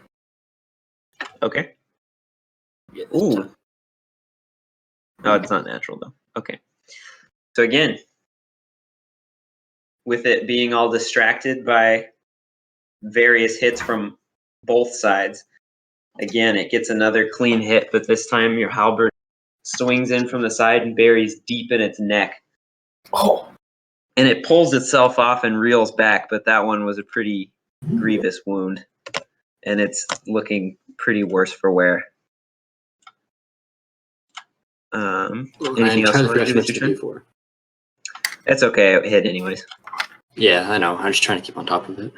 Okay. Yeah, this Ooh. time. Oh, it's not natural though. Okay. So again, with it being all distracted by various hits from both sides, again, it gets another clean hit, but this time your halberd swings in from the side and buries deep in its neck. Oh. And it pulls itself off and reels back, but that one was a pretty grievous wound. And it's looking pretty worse for wear. Anything else you want to do with your turn? D4. That's okay, it hit anyways. Yeah, I know. I'm just trying to keep on top of it.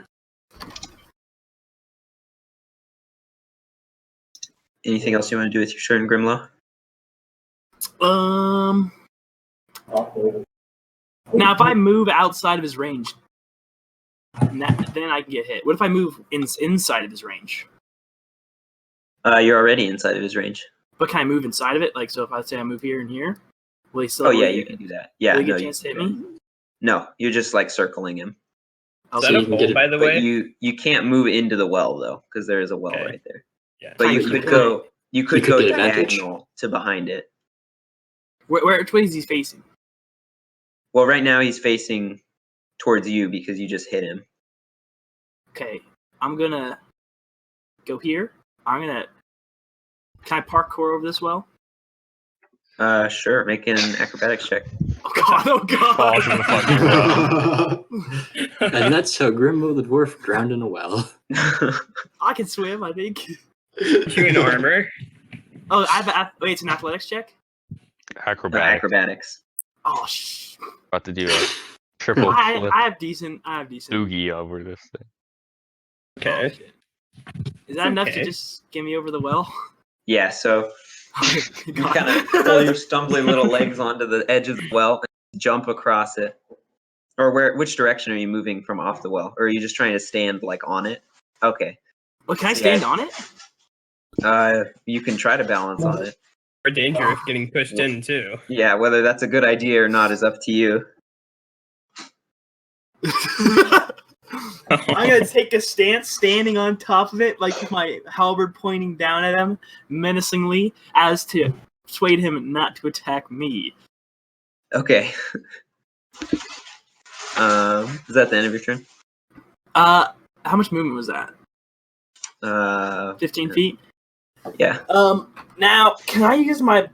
Anything else you want to do with your turn, Grimlow? Now, if I move outside of his range, then I can get hit. What if I move inside of his range? You're already inside of his range. But can I move inside of it? Like, so if I say I move here and here, will he still? Oh yeah, you can do that. Yeah, Will he get no, a you chance to can hit do that. me? No, you're just like circling him. Is Okay. that you a can hole, get it, by the But way? you can't move into the well though, because there is a well Okay. right there. Yeah. But you Kinda, could you go you could could go get advantage. diagonal to behind it. Which way is he facing? Well, right now he's facing towards you because you just hit him. Okay, I'm gonna go here. Can I parkour over this well? Sure, make an acrobatics check. Oh god! Oh Falls in the god! fucking well. And that's how Grimlow the dwarf drowned in a well. I can swim. I think. You in armor? Oh, wait. It's an athletics check. Acrobatic. Acrobatics. Oh About to do a triple flip I have decent. doogie over this thing. Okay. Oh, shit. Is that enough to Okay. just get me over the well? Yeah, so You you kind of pull your stumbling little legs onto the edge of the well and jump across it. Or which direction are you moving from off the well? Or are you just trying to stand like on it? Okay. Well, can I Yeah. stand on it? You can try to balance on it. Or danger of getting pushed in too. Yeah, whether that's a good idea or not is up to you. I'm gonna take a stance, standing on top of it, like with my halberd pointing down at him menacingly, as to persuade him not to attack me. Okay. Is that the end of your turn? How much movement was that? 15 feet. Yeah. Now can I use my?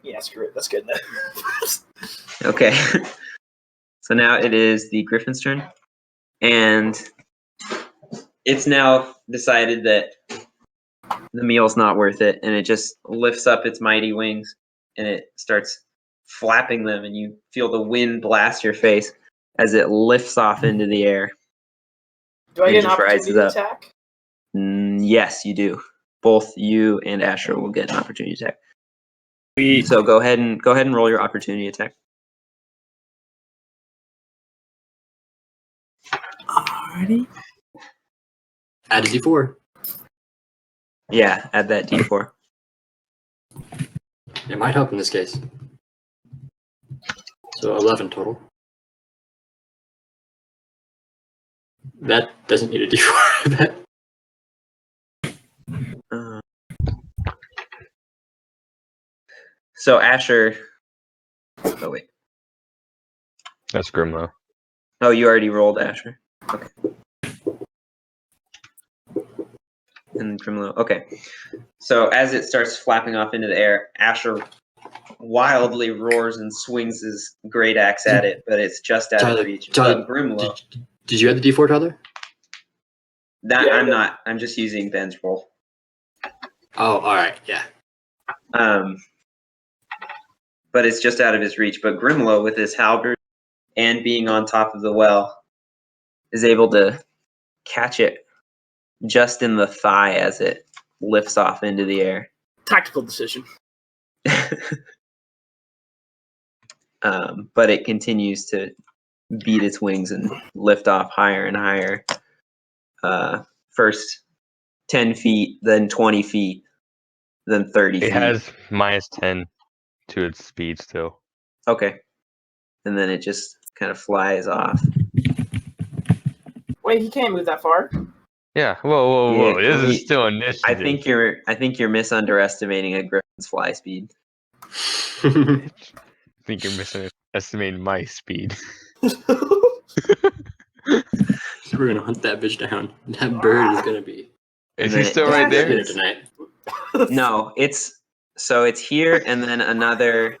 Yeah, screw it. That's good enough. Okay. So now it is the Griffin's turn, and it's now decided that the meal's not worth it, and it just lifts up its mighty wings, and it starts flapping them, and you feel the wind blast your face as it lifts off into the air. Do I It get an just opportunity rises to up. attack? Yes, you do. Both you and Asher will get an opportunity attack. We So go ahead and roll your opportunity attack. Alrighty. Add a D4. Yeah, add that D4. It might help in this case. So 11 total. That doesn't need a D4. Uh, so Asher. Oh wait. That's Grimlow. Oh, you already rolled, Asher. Okay. And Grimlow. Okay. So as it starts flapping off into the air, Asher wildly roars and swings his great axe at it, but it's just out of reach. Tyler, But Grimlow, did you add the D4, Tyler? that Yeah, I'm yeah. not. I'm just using Ben's roll. Oh, all right, yeah. But it's just out of his reach. But Grimlow, with his halberd and being on top of the well, is able to catch it just in the thigh as it lifts off into the air. Tactical decision. But it continues to beat its wings and lift off higher and higher. First 10 feet, then 20 feet, then 30 It feet. has -10 to its speed still. Okay. And then it just kind of flies off. Wait, he can't move that far. Yeah. Whoa. Yeah, This is still initiative. I think you're misunderestimating a griffin's fly speed. I think you're misestimating my speed. We're gonna hunt that bitch down. That bird is gonna be. Is then he it still right there? Dinner tonight. No, it's here and then another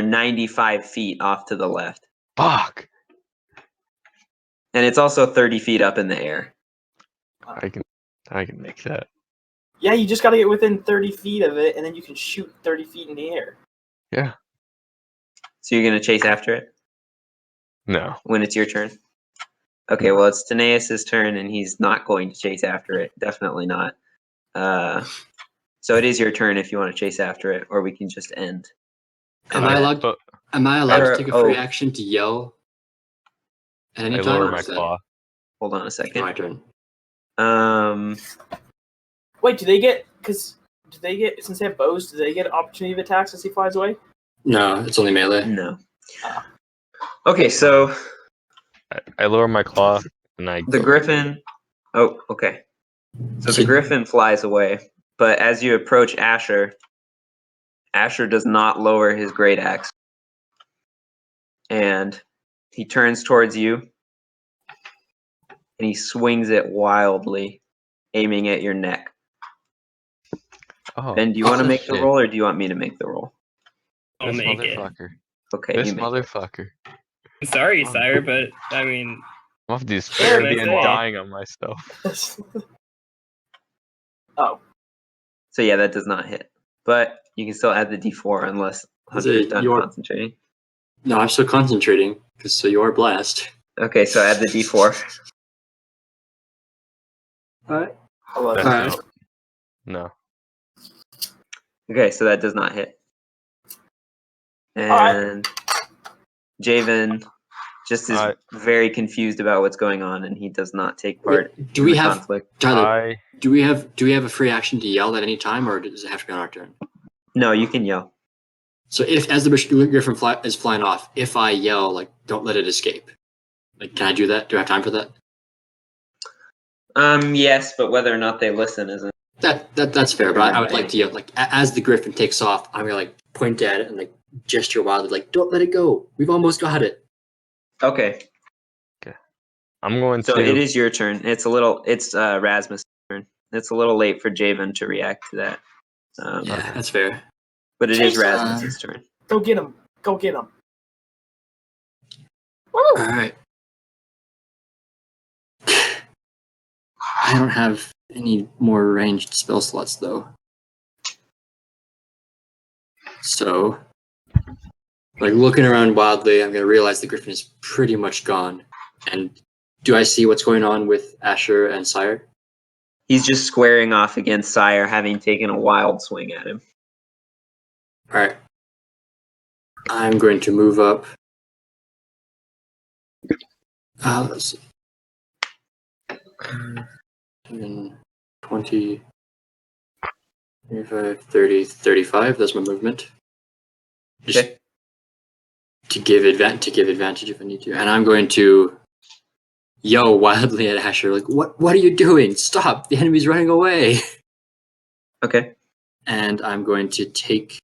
95 feet off to the left. Fuck. And it's also 30 feet up in the air. I can make that. Yeah, you just got to get within 30 feet of it, and then you can shoot 30 feet in the air. Yeah. So you're gonna chase after it No. when it's your turn? Okay, well it's Taneas' turn and he's not going to chase after it. Definitely not. So it is your turn if you want to chase after it, or we can just end. Am I allowed? But Am I allowed Or- to take a free oh. action to yell at any I time? lower or my is that claw. Hold on a My second. turn. Wait, do they get, since they have bows, do they get opportunity of attacks as he flies away? No, it's only melee. No. Okay, so I lower my claw and I the go. griffin. Oh, okay. So the griffin flies away, but as you approach Asher, Asher does not lower his great axe, and he turns towards you, and he swings it wildly, aiming at your neck. Oh, Ben, do you want to make the shit. roll, or do you want me to make the roll? I'll This make it. motherfucker. Okay, This you make. motherfucker. Sorry, sire, but I mean, I'm off these Fair therapy and enough. dying on myself. Oh, So yeah, that does not hit, but you can still add the D4 unless Hunter's done you're- concentrating. No, I'm still concentrating because so you are blessed. Okay, so add the D4. All right. hello. That's Alright. No. Okay, so that does not hit. Alright. And Javen just is Alright. very confused about what's going on, and he does not take part Wait, do in we the have conflict. Tyler? Do we have a free action to yell at any time, or does it have to be on our turn? No, you can yell. So if as the griffin is flying off, if I yell like "Don't let it escape," like can I do that? Do I have time for that? Yes, but whether or not they listen isn't. That's fair, but I would like to yell like as the griffin takes off, I'm gonna like point at it and like gesture wildly, like "Don't let it go. We've almost got it." Okay, I'm going so to. it is your turn. It's Rasmus' turn. It's a little late for Javen to react to that. Yeah, that's fair. But it is Chase Rasmus' turn. Go get him. Go get him. All right. I don't have any more ranged spell slots though. So, like looking around wildly, I'm gonna realize the griffin is pretty much gone. And do I see what's going on with Asher and Sire? He's just squaring off against Sire, having taken a wild swing at him. All right. I'm going to move up. Let's see. 10, 20, 25, 30, 35. That's my movement. Just Okay. to give advantage if I need to. And I'm going to yell wildly at Asher, like, what are you doing? Stop! The enemy's running away. Okay. And I'm going to take.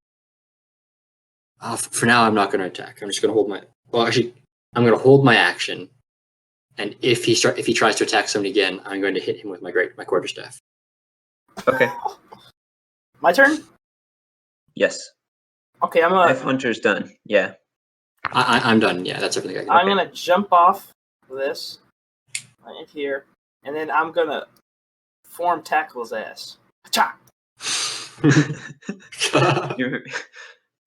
For now, I'm not going to attack. I'm just going to hold my. Well, actually, I'm going to hold my action And if he tries to attack somebody again, I'm going to hit him with my quarterstaff. Okay. My turn. Yes. Okay, If Hunter's done, yeah. I'm done. Yeah, that's everything I can. I'm gonna jump off this right here, and then I'm gonna form tackle his ass. Cha!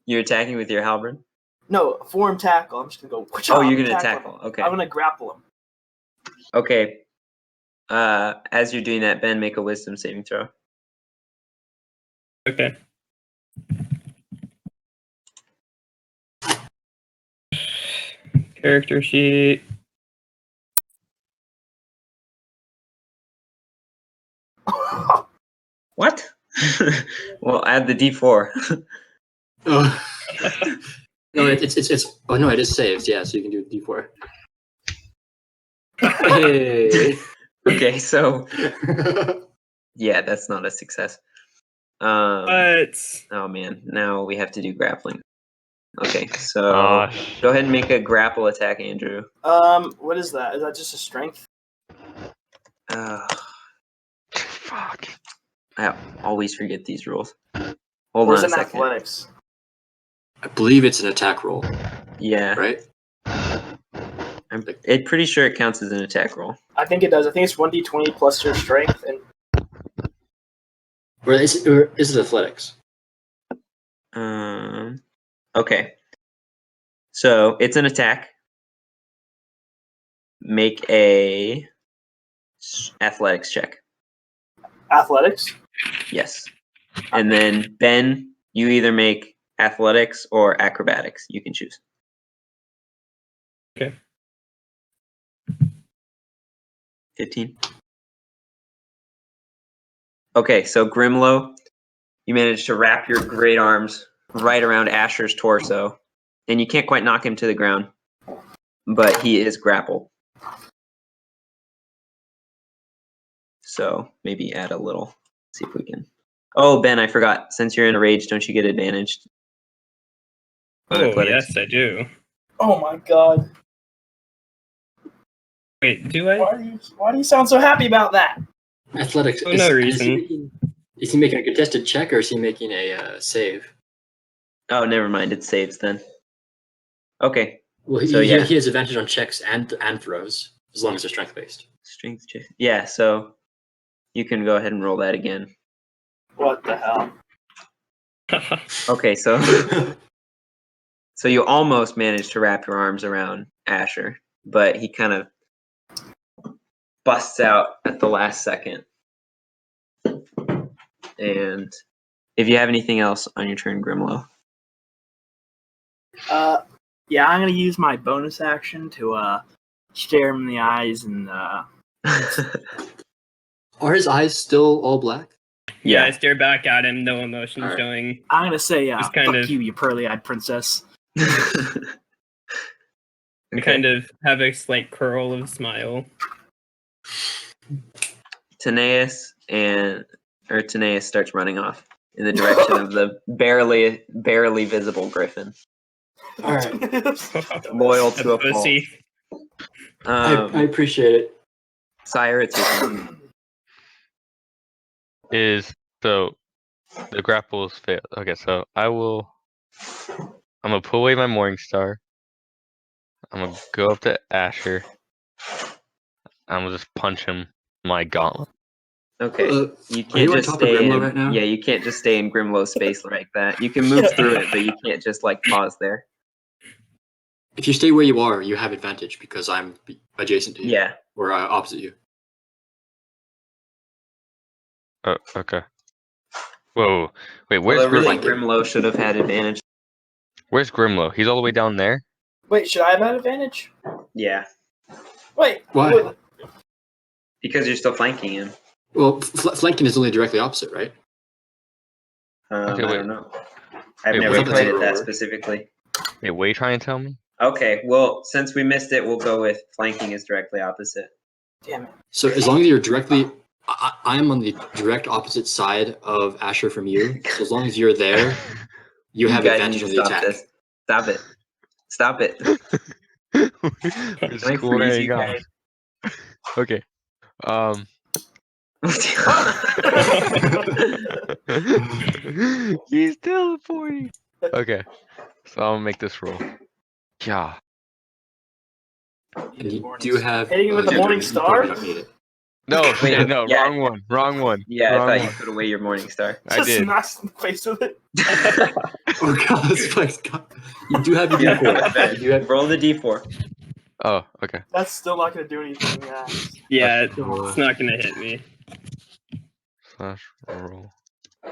You're attacking with your halberd? No, form tackle. I'm just gonna go. Oh, you're gonna tackle. Okay. I'm gonna grapple him. Okay. As you're doing that, Ben, make a wisdom saving throw. Okay. Character sheet. What? Well, add the D4. Oh. No, it's. Oh no, it is saves. Yeah, so you can do D4. Hey. Okay, so yeah, that's not a success. But Oh man, now we have to do grappling. Okay, so Oh, go ahead and make a grapple attack, Andrew. What is that? Is that just a strength? fuck. I always forget these rules. Hold Or is on a it second. athletics? I believe it's an attack roll, Yeah, right? I'm pretty sure it counts as an attack roll. I think it does. I think it's 1d20 plus your strength, and Or is it athletics? Okay. So it's an attack. Make a athletics check. athletics. Yes. And then Ben, you either make athletics or acrobatics. You can choose. Okay. 15. Okay, so Grimlow, you managed to wrap your great arms right around Asher's torso, and you can't quite knock him to the ground, but he is grappled. So maybe add a little. See if we can. Oh, Ben, I forgot. Since you're in a rage, don't you get advantage? on oh athletics? yes, I do. Oh my god! Wait, do I? Why do you sound so happy about that? Athletics. For no reason. Is he making a contested check or is he making a save? Oh, never mind. It saves then. Okay. Well, So, yeah. he has advantage on checks and throws as long as they're strength based. Strength check. Yeah, so you can go ahead and roll that again. What the hell? Okay, so so you almost managed to wrap your arms around Asher, but he kind of busts out at the last second. And if you have anything else on your turn, Grimlow. Yeah, I'm gonna use my bonus action to stare him in the eyes and Are his eyes still all black? Yeah, I Yeah. stare back at him, no emotion Alright. showing. I'm gonna say, Just kind fuck of- you pearly-eyed princess. I Okay. kind of have a slight curl of smile. Taneus starts running off in the direction of the barely visible griffin. All right. Loyal to a fault. Pussy. I appreciate it. Sire, it's your turn. So the grapples failed. Okay, so I'm gonna pull away my Morning Star. I'm gonna go up to Asher. I'm gonna just punch him my gauntlet. Okay. You Are can't you on just top of stay Grimlow in. right now? Yeah, you can't just stay in Grimlow's space like that. You can move through it, but you can't just like pause there. If you stay where you are, you have advantage because I'm adjacent to you. Yeah. Or opposite you. Okay. Whoa. Wait, where's Although really, Grimlow? Grimlow should have had advantage. Where's Grimlow? He's all the way down there. Wait, should I have an advantage? Yeah, Wait, Why? wait, because you're still flanking him. Well, flanking is only directly opposite, right? Okay, I wait. don't know. I've Wait, never wait. played it that Roller. specifically. Wait, what are you trying to tell me? Okay, well, since we missed it, we'll go with flanking is directly opposite. damn it. So as long as you're directly, I'm on the direct opposite side of Asher from you. So as long as you're there, you have guys advantage need on to the stop attack. this. Stop it. Stop it. We're Can I freeze squaring you off. guys? Okay. He's teleporting. Okay. So I'll make this roll. Yeah. And you do have Hitting with the you morning you probably star? don't need it. No, Wait, no, yeah. wrong one. Wrong one. Yeah, I wrong thought you one. put away your morning star. I Just did. smashed in the face with it. Oh god, Spike's god. You do have your Yeah, D4. You do have roll the d4. Oh, okay. That's still not going to do anything. Yeah, Roll it's not gonna hit me. slash roll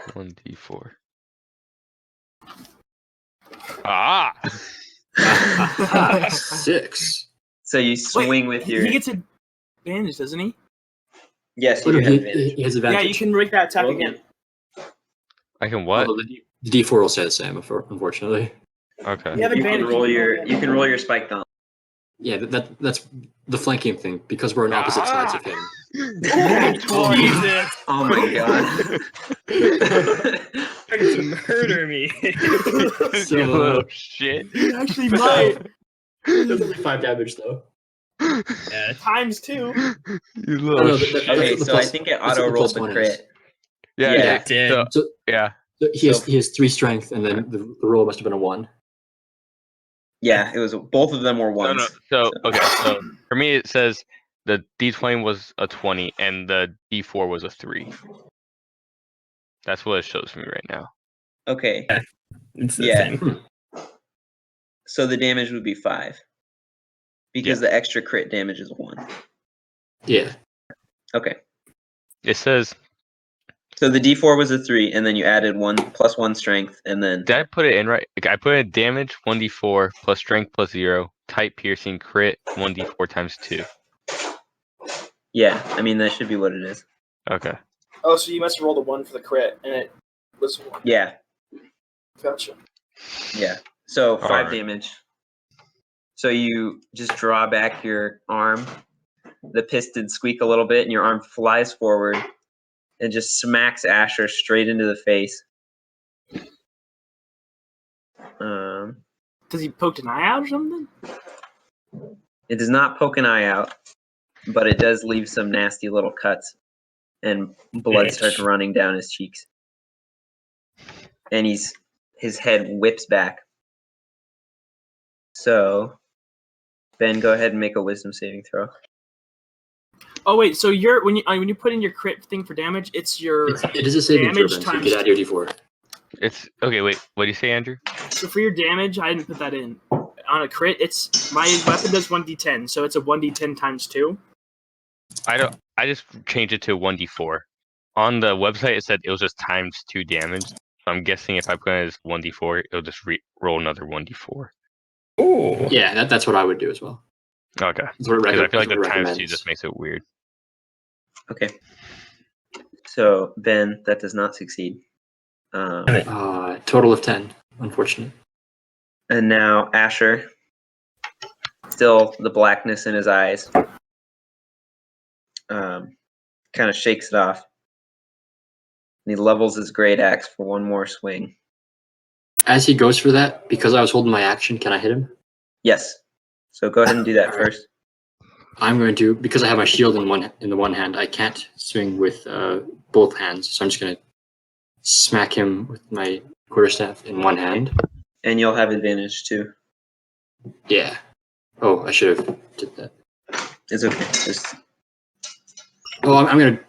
1d4. Ah! 6. So you swing with your. He gets advantage, doesn't he? Yes, Oh, you no, do have he advantage. has Yeah, advantage. you can make that attack Roll again. I can what? Although the D4 will stay the same, unfortunately. Okay. You have You can advantage. roll your. advantage. You can roll your spike down. Yeah, that's the flanking thing because we're on opposite sides of him. Oh, Jesus! Oh my god. Trying to murder me. So, You little shit. He actually might. That's only 5 damage though. Yeah. Times 2. You Oh, little no, shit. Okay, the so I plus- think it that's auto what the rolled plus the one is. crit. Yeah, Yeah. It did. So, So, yeah. so he has 3 strength, and then the roll must have been a 1. Yeah, it was. Both of them were No, ones. no. So, okay. So, for me, it says the D20 was a 20 and the D4 was a 3. That's what it shows me right now. Okay, It's the Yeah. same. so the damage would be 5 because the extra crit damage is 1. Yeah. Okay, It says, so the d4 was a 3, and then you added 1 plus 1 strength, and then did I put it in right? Like, I put in damage 1d4 plus strength plus 0, type piercing crit 1d4 times 2. yeah, I mean that should be what it is. Okay. Oh, so you must have rolled a 1 for the crit, and it was 1. Yeah, Gotcha. yeah. So 5 Alright. damage. So you just draw back your arm. The pistons squeak a little bit, and your arm flies forward and just smacks Asher straight into the face. Because he poked an eye out or something? It does not poke an eye out, but it does leave some nasty little cuts, and blood starts running down his cheeks. And his head whips back. So, Ben, go ahead and make a wisdom saving throw. Oh wait, so when you put in your crit thing for damage, it's your It is a saving throw, damage Ben, so you times could add your D4. It's okay. Wait, what do you say, Andrew? So for your damage, I didn't put that in. On a crit, it's my weapon does 1d10, so it's a 1d10 times 2. I just changed it to 1d4. On the website, it said it was just times 2 damage. So I'm guessing if I put it as 1d4, it'll just roll another 1d4. Oh. Yeah, that's what I would do as well. Okay. That's what it Because I feel like that's the what it times 2 recommends. just makes it weird. Okay. So, Ben, that does not succeed. Total of 10, unfortunately. And now Asher, still the blackness in his eyes, kind of shakes it off. And he levels his great axe for one more swing. As he goes for that, because I was holding my action, can I hit him? Yes. So go ahead and do that first. I'm going to, because I have my shield in the one hand, I can't swing with both hands, so I'm just going to smack him with my quarterstaff in one hand. And you'll have advantage too. Yeah. Oh, I should have did that. It's okay. Just Oh, I'm gonna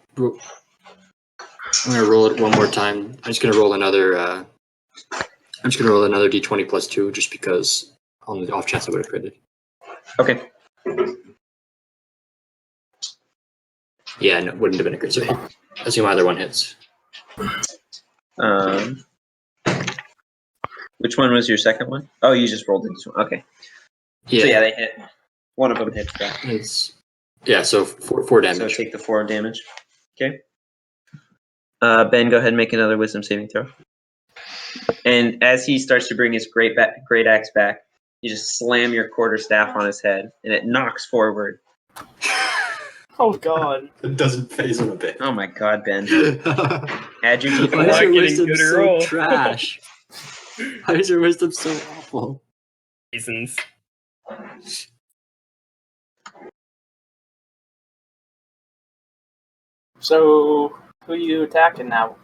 roll it one more time. I'm just gonna roll another. I'm just gonna roll another d20 plus 2, just because on the off chance I would have critted. okay. Yeah, no, it wouldn't have been a crit. So I assume either one hits. Which one was your second one? Oh, you just rolled it. Okay. Yeah. So yeah, they hit. One of them hits that. So four damage. So take the 4 damage. Okay. Ben, go ahead and make another wisdom saving throw. And as he starts to bring his great axe back, you just slam your quarterstaff on his head, and it knocks forward. Oh god. It doesn't phase him a bit. Oh my god, Ben. Add your Why is d4. your getting wisdom good so roll. trash? Why is your wisdom so awful? Reasons. So, who you attacking now?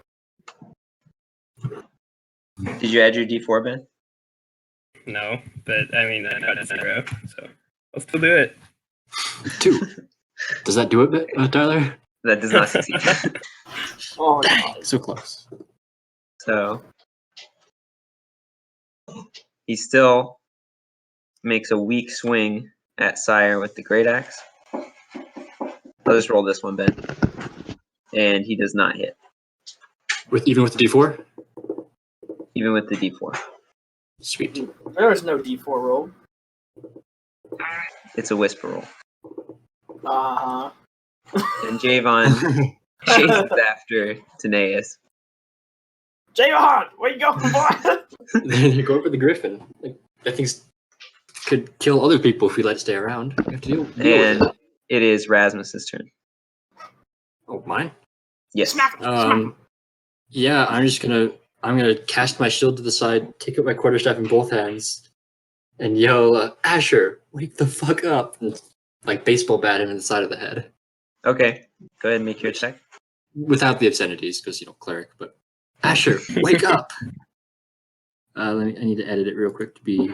Did you add your D4, Ben? No, but I mean, I got a 0, so I'll still do it. 2. Does that do it, Tyler? That does not succeed. Oh, Dang, so close. So he still makes a weak swing at Sire with the great axe. I'll just roll this one, Ben. And he does not hit, Even with the D4? even with the D4. Sweet. there was no D4 roll. It's a whisper roll. Uh-huh. And Javon chases after Taneus. Javon, where you going, boy? Then you go over the griffin. Like, that thing could kill other people if we let it stay around. You have to deal with And it. it is Rasmus's turn. Oh, mine? Yes. Smack him, smack him. Yeah, I'm gonna cast my shield to the side, take up my quarterstaff in both hands, and yell, Asher, wake the fuck up! And, like, baseball bat him in the side of the head. Okay. Go ahead and make your attack. Without the obscenities, because, cleric, but Asher, wake up! I need to edit it real quick to be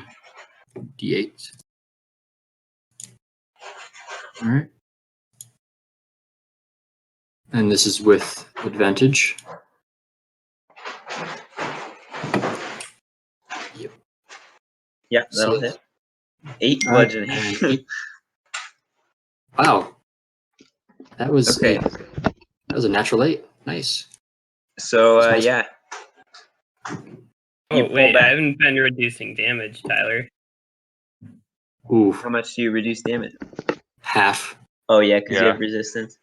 D8. Alright. And this is with advantage. Yeah, that'll hit. 8 bludgeoning. And 8. Wow. That was Okay. that was a natural 8. Nice. So, yeah. You Oh pull wait, back. I haven't been reducing damage, Tyler. Oof. How much do you reduce damage? Half. Oh, yeah, because you Yeah. have resistance.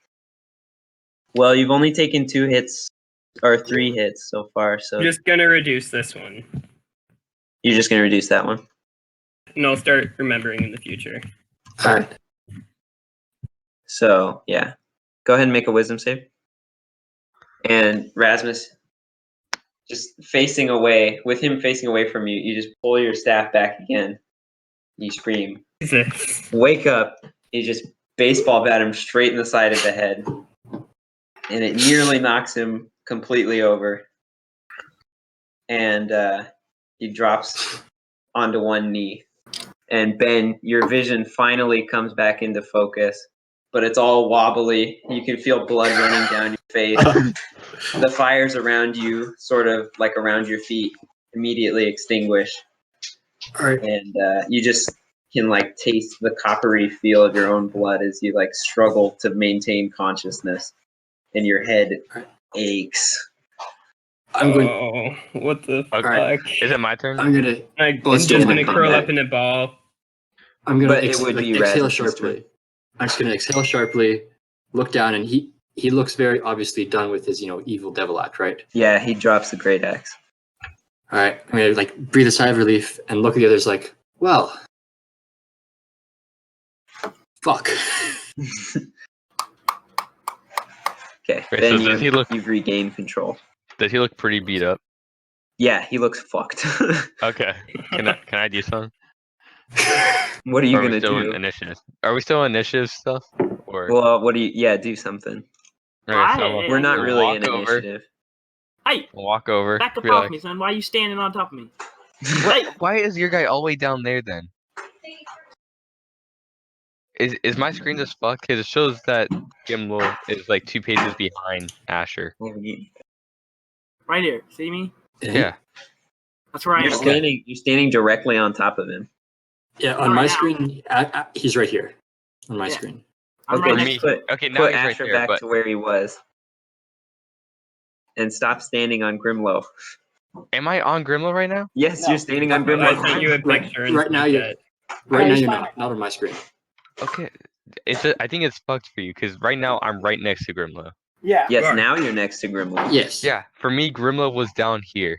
Well, you've only taken 2 hits, or 3 hits so far, so I'm just gonna reduce this one, you're just going to reduce that one. and I'll start remembering in the future. Alright. So, yeah. Go ahead and make a wisdom save. And Rasmus, just facing away, with him facing away from you, you just pull your staff back again. You scream, Jesus. wake up. You just baseball bat him straight in the side of the head. And it nearly knocks him completely over. And he drops onto one knee. And Ben, your vision finally comes back into focus, but it's all wobbly. You can feel blood running down your face. The fires around you, sort of like around your feet, immediately extinguish. Alright. And you just can like taste the coppery feel of your own blood as you like struggle to maintain consciousness. And your head aches. I'm going Oh, what the Okay. fuck? Is it my turn? I'm gonna I'm Well, it's just still gonna in curl combat. up in a ball. But it would be exhale Rasmus's sharply. I'm just gonna exhale sharply, look down, and he looks very obviously done with his, evil devil act, right? Yeah, he drops the great axe. Alright, I'm gonna like breathe a sigh of relief and look at the others like, well, fuck. Okay, Wait, then so does he look- you've regained control. Does he look pretty beat up? Yeah, he looks fucked. Okay. Can I do something? What are you Or are we gonna still do? in initiative? Are we still in initiative stuff? Or Well, what do you? Yeah, do something. okay, so I'm We're not gonna really walk in over. initiative. Hey, Walk over. back up be off like, me, son. Why are you standing on top of me? Why is your guy all the way down there then? Is my screen just fucked? Because it shows that Gimlo is like 2 pages behind Asher. Right here. See me? Yeah. That's where I You're am. standing. You're standing directly on top of him. Yeah, on Alright, my now. screen, he's right here. On my Yeah. screen. I'm Okay, right For next me, to him. okay, now Put he's right Asher there, back but to where he was, and stop standing on Grimlow. am I on Grimlo right now? Yes, No. you're standing on I Grimlow. sent you a Right- picture. in right now you- chat. Right now he's you're fine. not on my screen. Okay. I think it's fucked for you, because right now I'm right next to Grimlo. Yeah. Yes, You are. now you're next to Grimlow. Yes. Yeah, for me, Grimlo was down here.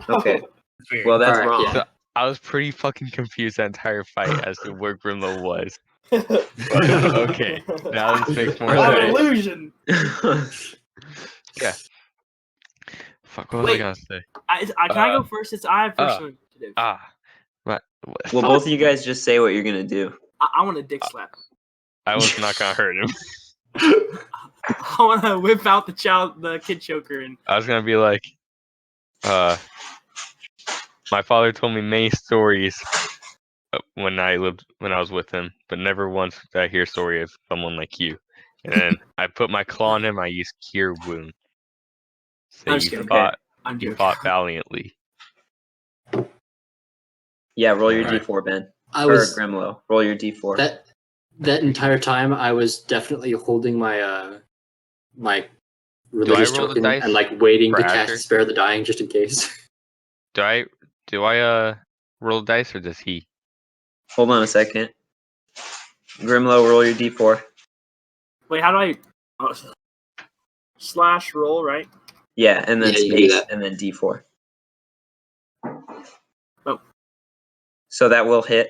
Okay. It's weird. Well, that's Alright, wrong. yeah. So I was pretty fucking confused the entire fight as to where Grimlo was. Okay, now this makes more I'm an sense. illusion. Yeah. Fuck, what was I Wait. gonna say? Can I go first? I have first initiative. What? Well, both of you guys just say what you're gonna do. I want to dick slap him. I was not gonna hurt him. I want to whip out the kid choker, and I was gonna be like, my father told me many stories when I was with him, but never once did I hear a story of someone like you. And then I put my claw on him. I used Cure Wound. So I'm just kidding. I'm you joking. fought valiantly. Yeah, roll your Alright. d4, Ben. I Or was Grimlow. Roll your d4. that entire time I was definitely holding my my Do I religious roll the token dice and like waiting for to cast Asher? Spare the Dying just in case. Do I roll dice or does he? Hold on a second. Grimlow, roll your d4. Wait, how do I? Oh, slash roll, right? Yeah, and then Yeah, you can do space, that. and then d4. Oh. So that will hit.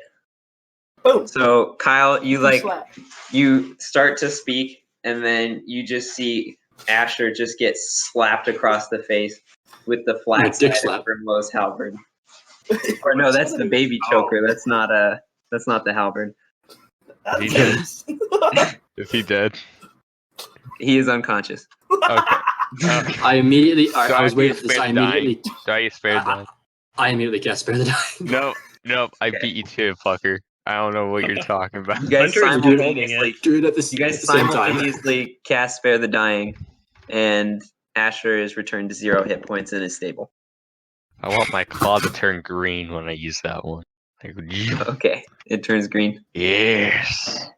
Boom. So Kyle, Slap. you start to speak, and then you just see Asher just get slapped across the face with the flat Like dick side slap. of Grimlow's halberd. Or no, that's the baby choker. That's not the halberd. Is he dead? Is he dead? He is unconscious. Okay. Okay. I immediately. Do I was have to waiting use for this. Spare I the Dying? immediately. Do I use Spare the Dying? I immediately cast Spare the Dying. Nope. I beat you to it, fucker. I don't know what you're talking about. You guys Hunter's simultaneously Do it at the, you guys at the same time. simultaneously cast Spare the Dying, and Asher is returned to 0 hit points and is stable. I want my claw to turn green when I use that one. Like, Okay, it turns green. yes.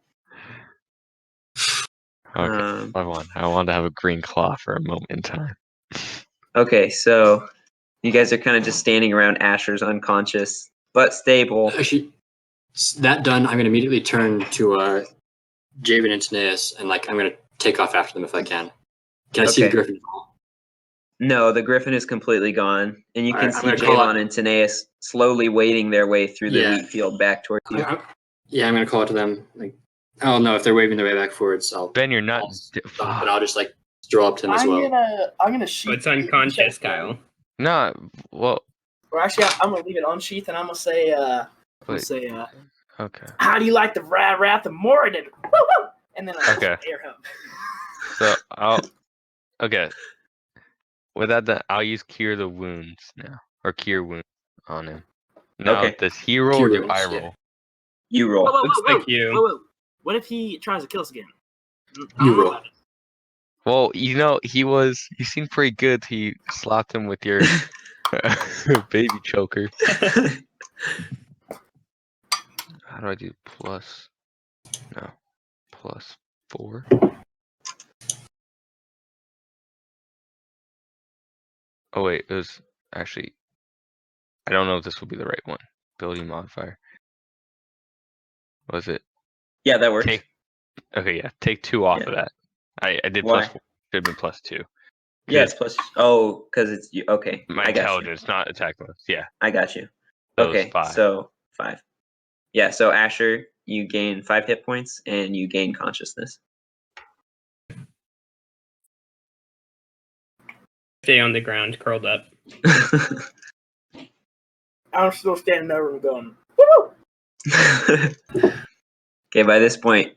Okay. Um, I want to have a green claw for a moment in time. okay, so you guys are kind of just standing around. Asher's unconscious but stable. Actually, that done, I'm gonna immediately turn to Javen and Taneus, and like I'm gonna take off after them if I can. Can I see the Okay. Griffin? No, the griffin is completely gone, and you can Alright, I'm see gonna call Javon and Taneus slowly wading their way through the Yeah. wheat field back towards you. Yeah, I'm gonna call it to them. Like, oh no, if they're waving their way back forwards, I'll. Ben, you're not. But I'll just like draw up to them as well. I'm gonna sheath. Oh, it's unconscious, Kyle. No. Well. Or actually, I'm gonna leave it unsheathed, and I'm gonna say, Wait. Okay. how do you like the wrath of Moradin? Woo woo! And then I Okay. air him. So I'll. Okay. Without that, I'll use Cure the Wounds now, or Cure Wounds on him. Now, Okay. does he roll Cure or do Wounds, I yeah. roll? You roll. Looks like you. Whoa. What if he tries to kill us again? You roll. Well, he seemed pretty good. He slapped him with your baby choker. How do I do plus? No, plus 4. Oh wait, it was actually. I don't know if this will be the right one. Ability modifier. Was it? Yeah, that works. Okay, yeah. Take 2 off Yeah. of that. I did Why? plus 4. Should have been plus 2. Yeah, it's plus. Oh, because it's you. Okay, My I got you. intelligence, not attack bonus. Yeah, I got you. that was Okay, 5. so 5. Yeah, so Asher, you gain 5 hit points and you gain consciousness. Stay on the ground, curled up. I'm still standing over and going, woo! Okay, by this point,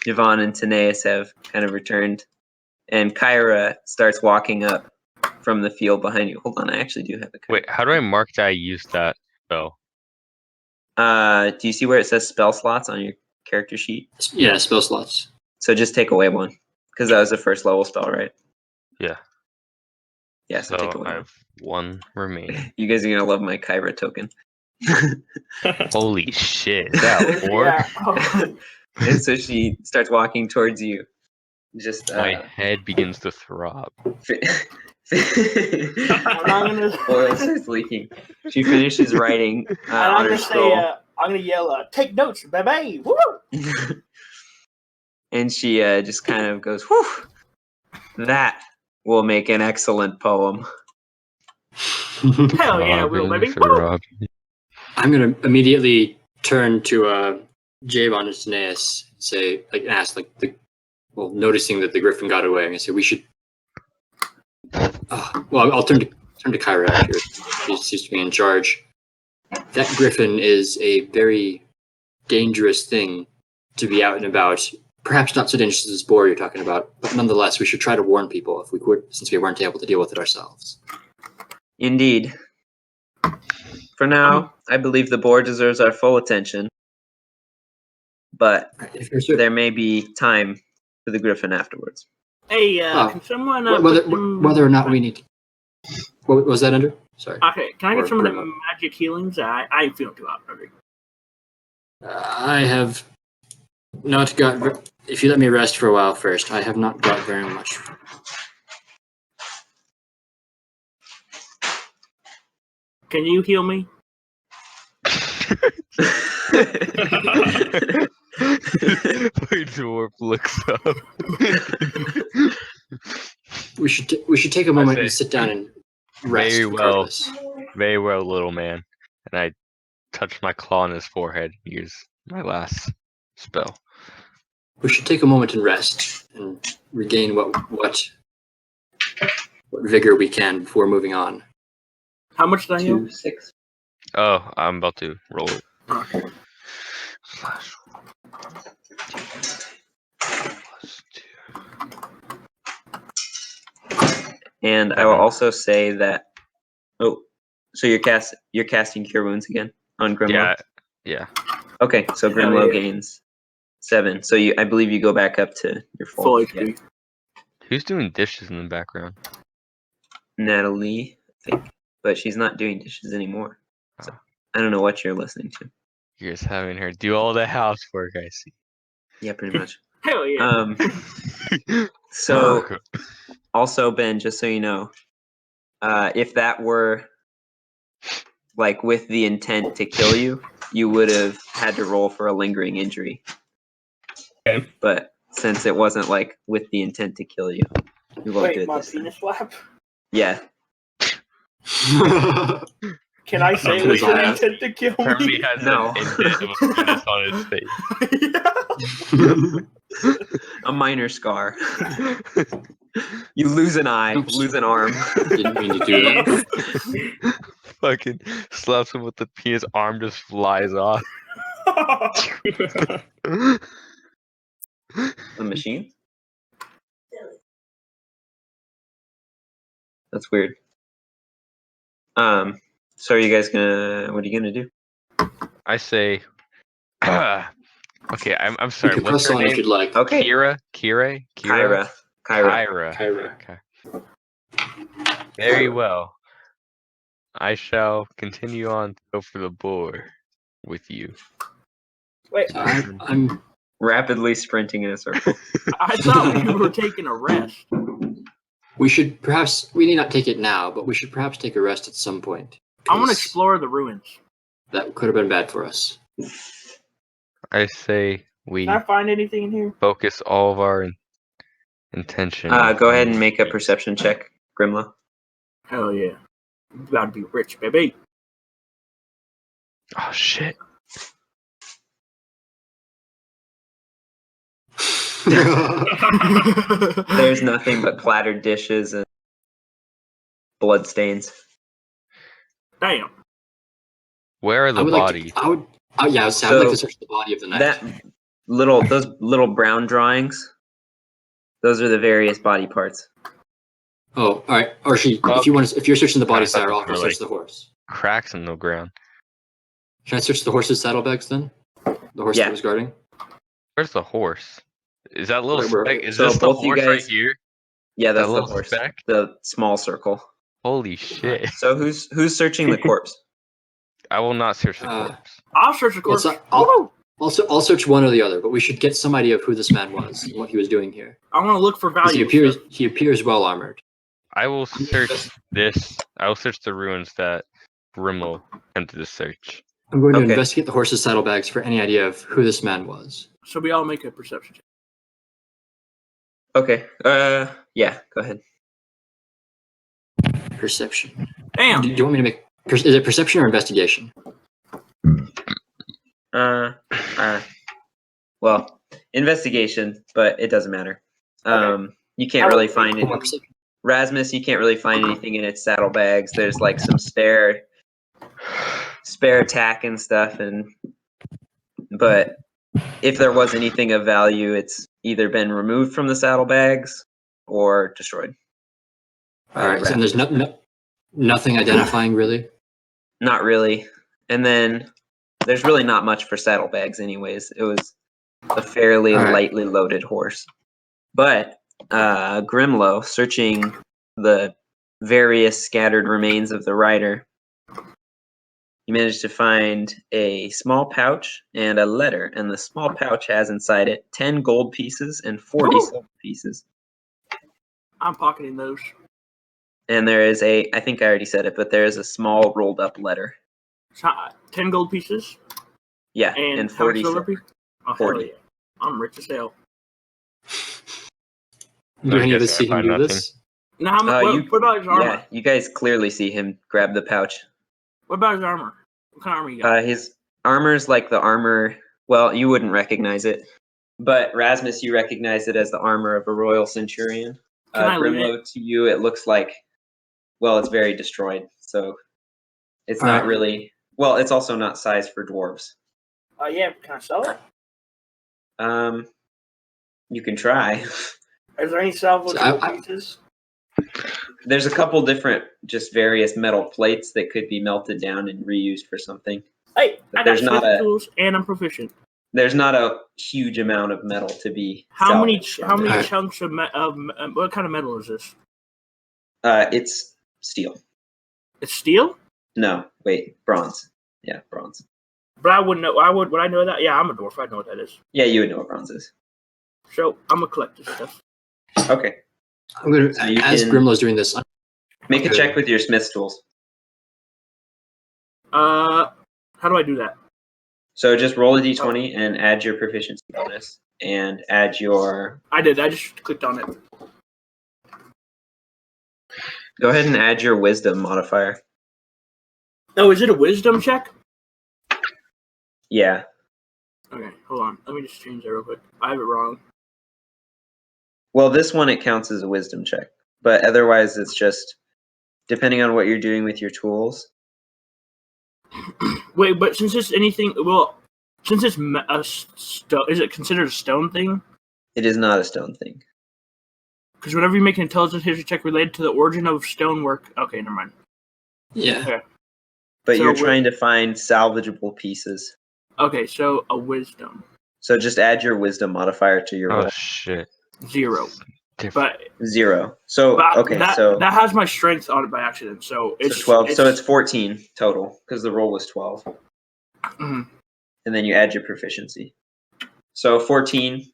Javon and Taneus have kind of returned, and Kyra starts walking up from the field behind you. Hold on, I actually do have a. Wait, how do I mark that I used that spell? Do you see where it says spell slots on your character sheet? Yeah, spell slots. So just take away one, because that was the first level spell, right? Yeah. Yeah, so take So away I one. have 1 remaining. You guys are gonna love my Kyra token. Holy shit! Is that 4? Yeah. And so she starts walking towards you. Just My head begins to throb. I'm not gonna. Oil starts leaking. She finishes writing And on I'm her gonna say, scroll, I'm gonna yell, take notes, baby! Woo! and she just kind of goes, "Whew, that will make an excellent poem." Hell yeah, will baby. Woo! Throb. I'm gonna immediately turn to Javon and Taneus, say like ask like noticing that the Griffin got away, I'm gonna say we should. Well, I'll turn to Kyra after. She seems to be in charge. That Griffin is a very dangerous thing to be out and about perhaps not so dangerous as this boar you're talking about, but nonetheless, we should try to warn people if we could, since we weren't able to deal with it ourselves. Indeed. For now, I believe the boar deserves our full attention, but If you're certain, there may be time for the griffin afterwards. Hey, Oh. can someone whether or not we need. What was that under? Sorry. Okay, can I get Or some of the Grimlock. magic healings? I ain't feeling too hot already. I have not got. If you let me rest for a while first, I have not got very much. Can you heal me? My dwarf looks up. We should take a moment and sit down and rest. Very well. Regardless. Very well, little man. And I touch my claw on his forehead. Use my last spell. We should take a moment and rest and regain what vigor we can before moving on. How much did I heal? 6. Oh, I'm about to roll it. Okay. Slash. Plus 2. And I will also say that. Oh, so you're casting Cure Wounds again on Grimlow? Yeah. Okay, so Hell Grimlow yeah. gains 7. So I believe you go back up to your full. Full HP. Who's doing dishes in the background? Natalie, I think, but she's not doing dishes anymore. So I don't know what you're listening to. You're just having her do all the housework, I see. Yeah, pretty much. Hell yeah. So also, Ben, just so you know, if that were like with the intent to kill you, you would have had to roll for a lingering injury. Okay. But since it wasn't like with the intent to kill you, you look Wait, good my this time. penis flap? Yeah. Can I say it was an intent to kill Hermie me? has No. an indent of a penis on his face. A minor scar. You lose an eye, Oops. lose an arm. Didn't mean to do that. Fucking slaps him with the penis, arm just flies off. A machine? That's weird. So are you guys what are you gonna do? I say, okay, I'm You sorry. can What's press her on if name? you'd like. Okay. Kyra. Kyra. Okay. Very well. I shall continue on to go for the boar with you. Wait, I'm Rapidly sprinting in a circle. I thought we were taking a rest. We need not take it now, but we should perhaps take a rest at some point. I want to 'cause explore the ruins. That could have been bad for us. I say we can I find anything in here? focus all of our intention. Go ahead and make a perception check, Grimlow. Hell yeah. You gotta be rich, baby. Oh shit! There's nothing but clattered dishes and blood stains. Damn. Where are the bodies? I would like to search the body of the knight. Those little brown drawings, those are the various body parts. Oh, all right. Or if you're searching the body side, I'll search the horse. Cracks in the ground. Can I search the horse's saddlebags then? The horse Yeah. that was guarding. Where's the horse? Is that little Where- speck? Is so this the both you horse right guys- here? Yeah, that's That the little horse. speck? The small circle. Holy shit! So who's searching the corpse? I will not search the corpse. I'll search the Well, corpse. I'll search one or the other, but we should get some idea of who this man was and what he was doing here. I want to look for 'Cause value. he appears well armored. I will search this. I will search the ruins that Rimmel attempted to search. I'm going to Okay. investigate the horse's saddlebags for any idea of who this man was. So we all make a perception check. Okay. Yeah. Go ahead. Perception. Damn. Do you want me to make? Is it perception or investigation? Well, investigation, but it doesn't matter. Okay. You can't really find One more it. perception. Rasmus, you can't really find anything in its saddlebags. There's like some spare tack and stuff, but if there was anything of value, it's either been removed from the saddlebags or destroyed. All right, so there's nothing identifying really. Not really. And then there's really not much for saddlebags, anyways. It was a fairly All right. lightly loaded horse. But Grimlow, searching the various scattered remains of the rider, he managed to find a small pouch and a letter. And the small pouch has inside it 10 gold pieces and 40 Ooh. silver pieces. I'm pocketing those. And there is I think I already said it, but there is a small rolled up letter. 10 gold pieces. Yeah, And, and how much 40 silver silver. pieces? Oh, 40. hell yeah. I'm rich as hell. Do any of us guessing I see him find do nothing. this? Now, how much? What about his armor? Yeah, you guys clearly see him grab the pouch. What about his armor? What kind of armor you got? His armor's like the armor. Well, you wouldn't recognize it, but Rasmus, you recognize it as the armor of a royal centurion. Can I loot Grimlow, to you, it looks like, well, it's very destroyed, so it's not really. Well, it's also not sized for dwarves. Yeah, can I sell it? You can try. Is there any salvageable I- pieces? There's a couple different, just various metal plates that could be melted down and reused for something. Hey, I got There's not smithing a- tools and I'm proficient. There's not a huge amount of metal to be. How many salvaged from it. chunks of what kind of metal is this? It's steel. It's steel? No, wait, bronze. Yeah, bronze. But I wouldn't know. Would I know that? Yeah, I'm a dwarf. I know what that is. Yeah, you would know what bronze is. So I'm gonna collect this stuff. Okay. I'm gonna, So you as can- Grimlow's doing this, Make a Okay. check with your smith's tools. How do I do that? So just roll a d20 and add your proficiency bonus and add your. I did. I just clicked on it. Go ahead and add your wisdom modifier. Oh, is it a wisdom check? Yeah. Okay, hold on. Let me just change that real quick. I have it wrong. Well, this one it counts as a wisdom check, but otherwise it's just depending on what you're doing with your tools. Wait, but since it's anything, since it's a stone, is it considered a stone thing? It is not a stone thing. Because whenever you make an intelligence history check related to the origin of stonework, okay, never mind. yeah. But So you're we're- trying to find salvageable pieces. Okay, so a wisdom So just add your wisdom modifier to your Oh roll. shit. 0. Different. But 0. So okay, that, so that has my strength on it by accident, so it's 12. So it's 14 total because the roll was 12. Mhm. And then you add your proficiency. So 14,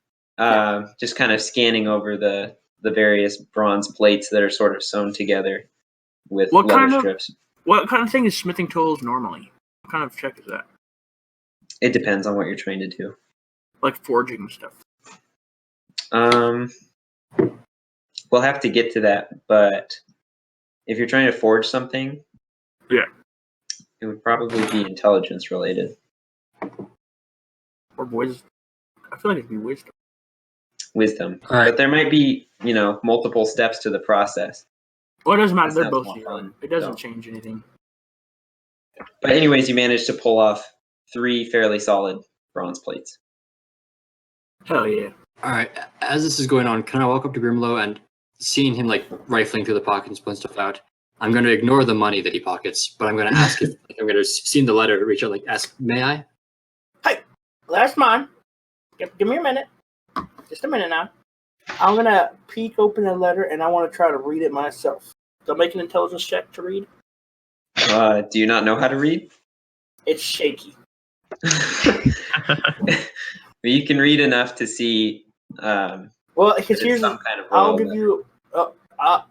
just kind of scanning over the various bronze plates that are sort of sewn together with What leather kind of- strips. What kind of thing is smithing tools normally? What kind of check is that? It depends on what you're trying to do. Like forging and stuff. We'll have to get to that, but if you're trying to forge something, Yeah. it would probably be intelligence related. Or wisdom. I feel like it'd be wisdom. Wisdom. All right. But there might be, multiple steps to the process. Well, it doesn't matter. That They're sounds both more 0. fun, It doesn't so. change anything. But anyways, you managed to pull off 3 fairly solid bronze plates. Hell yeah. All right. As this is going on, can I walk up to Grimlow and seeing him like rifling through the pockets and pulling stuff out? I'm going to ignore the money that he pockets, but I'm going to ask if I'm going to see the letter, reach out, like ask, may I? That's mine. Give me a minute. Just a minute now. I'm gonna peek open the letter and I want to try to read it myself. So make an intelligence check to read. Do you not know how to read? It's shaky. But you can read enough to see. Well, that because it's here's some kind of I'll royal give letter. you. I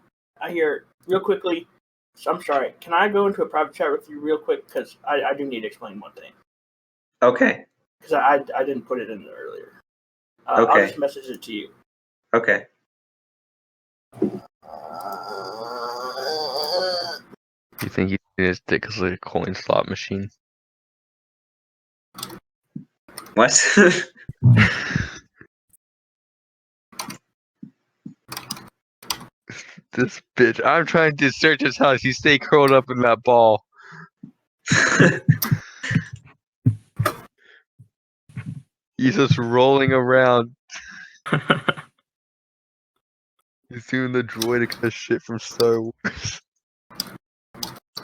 hear real quickly. So I'm sorry. Can I go into a private chat with you real quick? Because I do need to explain one thing. Okay. Because I didn't put it in there earlier. Okay. I'll just message it to you. Okay. You think you can just take us like a coin slot machine? What? This bitch. I'm trying to search his house. You stay curled up in that ball. He's just rolling around. He's doing the droidic shit from Star Wars.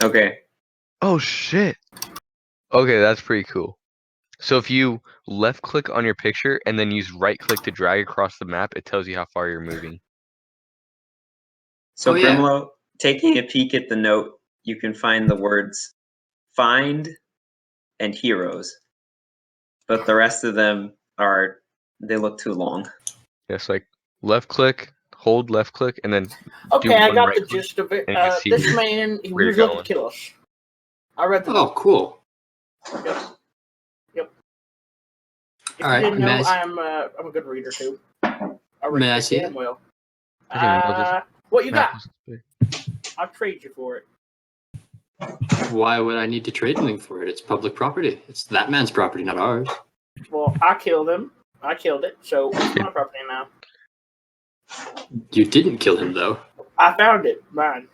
Okay. Oh shit. Okay, that's pretty cool. So if you left click on your picture and then use right click to drag across the map, it tells you how far you're moving. So Oh, yeah. Grimlow, taking a peek at the note, you can find the words "find" and "heroes," but the rest of them they look too long. Yes, like left click, hold left click, and then Okay, I one got right the click, gist of it. and you see This man, he where was you're looking going. to kill us. I read the Oh, cool. Yep. If All you right, didn't know, may I- I'm a good reader too. I read May I it see damn it? well. I didn't know this What you map got? was this big. I'll trade you for it. Why would I need to trade anything for it? It's public property. It's that man's property, not ours. Well, I killed him. I killed it, so it's my property now. You didn't kill him, though. I found it. Mine.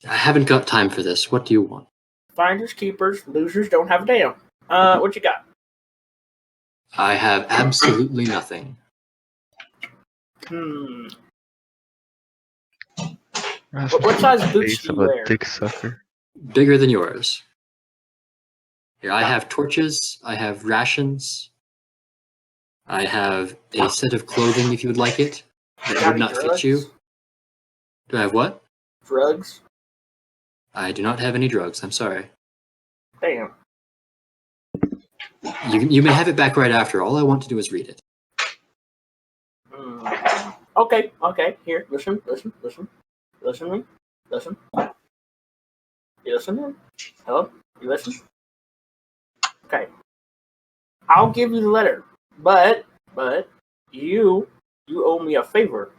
I haven't got time for this. What do you want? Finders, keepers, losers don't have a damn. What you got? I have absolutely nothing. What size boots Face do of you a wear? dick sucker. Bigger than yours. Here, I have torches. I have rations. I have a set of clothing, if you would like it, that Got would any not drugs? fit you. Do I have what? Drugs? I do not have any drugs. I'm sorry. Damn. You may have it back right after. All I want to do is read it. Okay. Here, listen to me. Listen. You listening? Hello? You listen? Okay. I'll give you the letter, but you owe me a favor.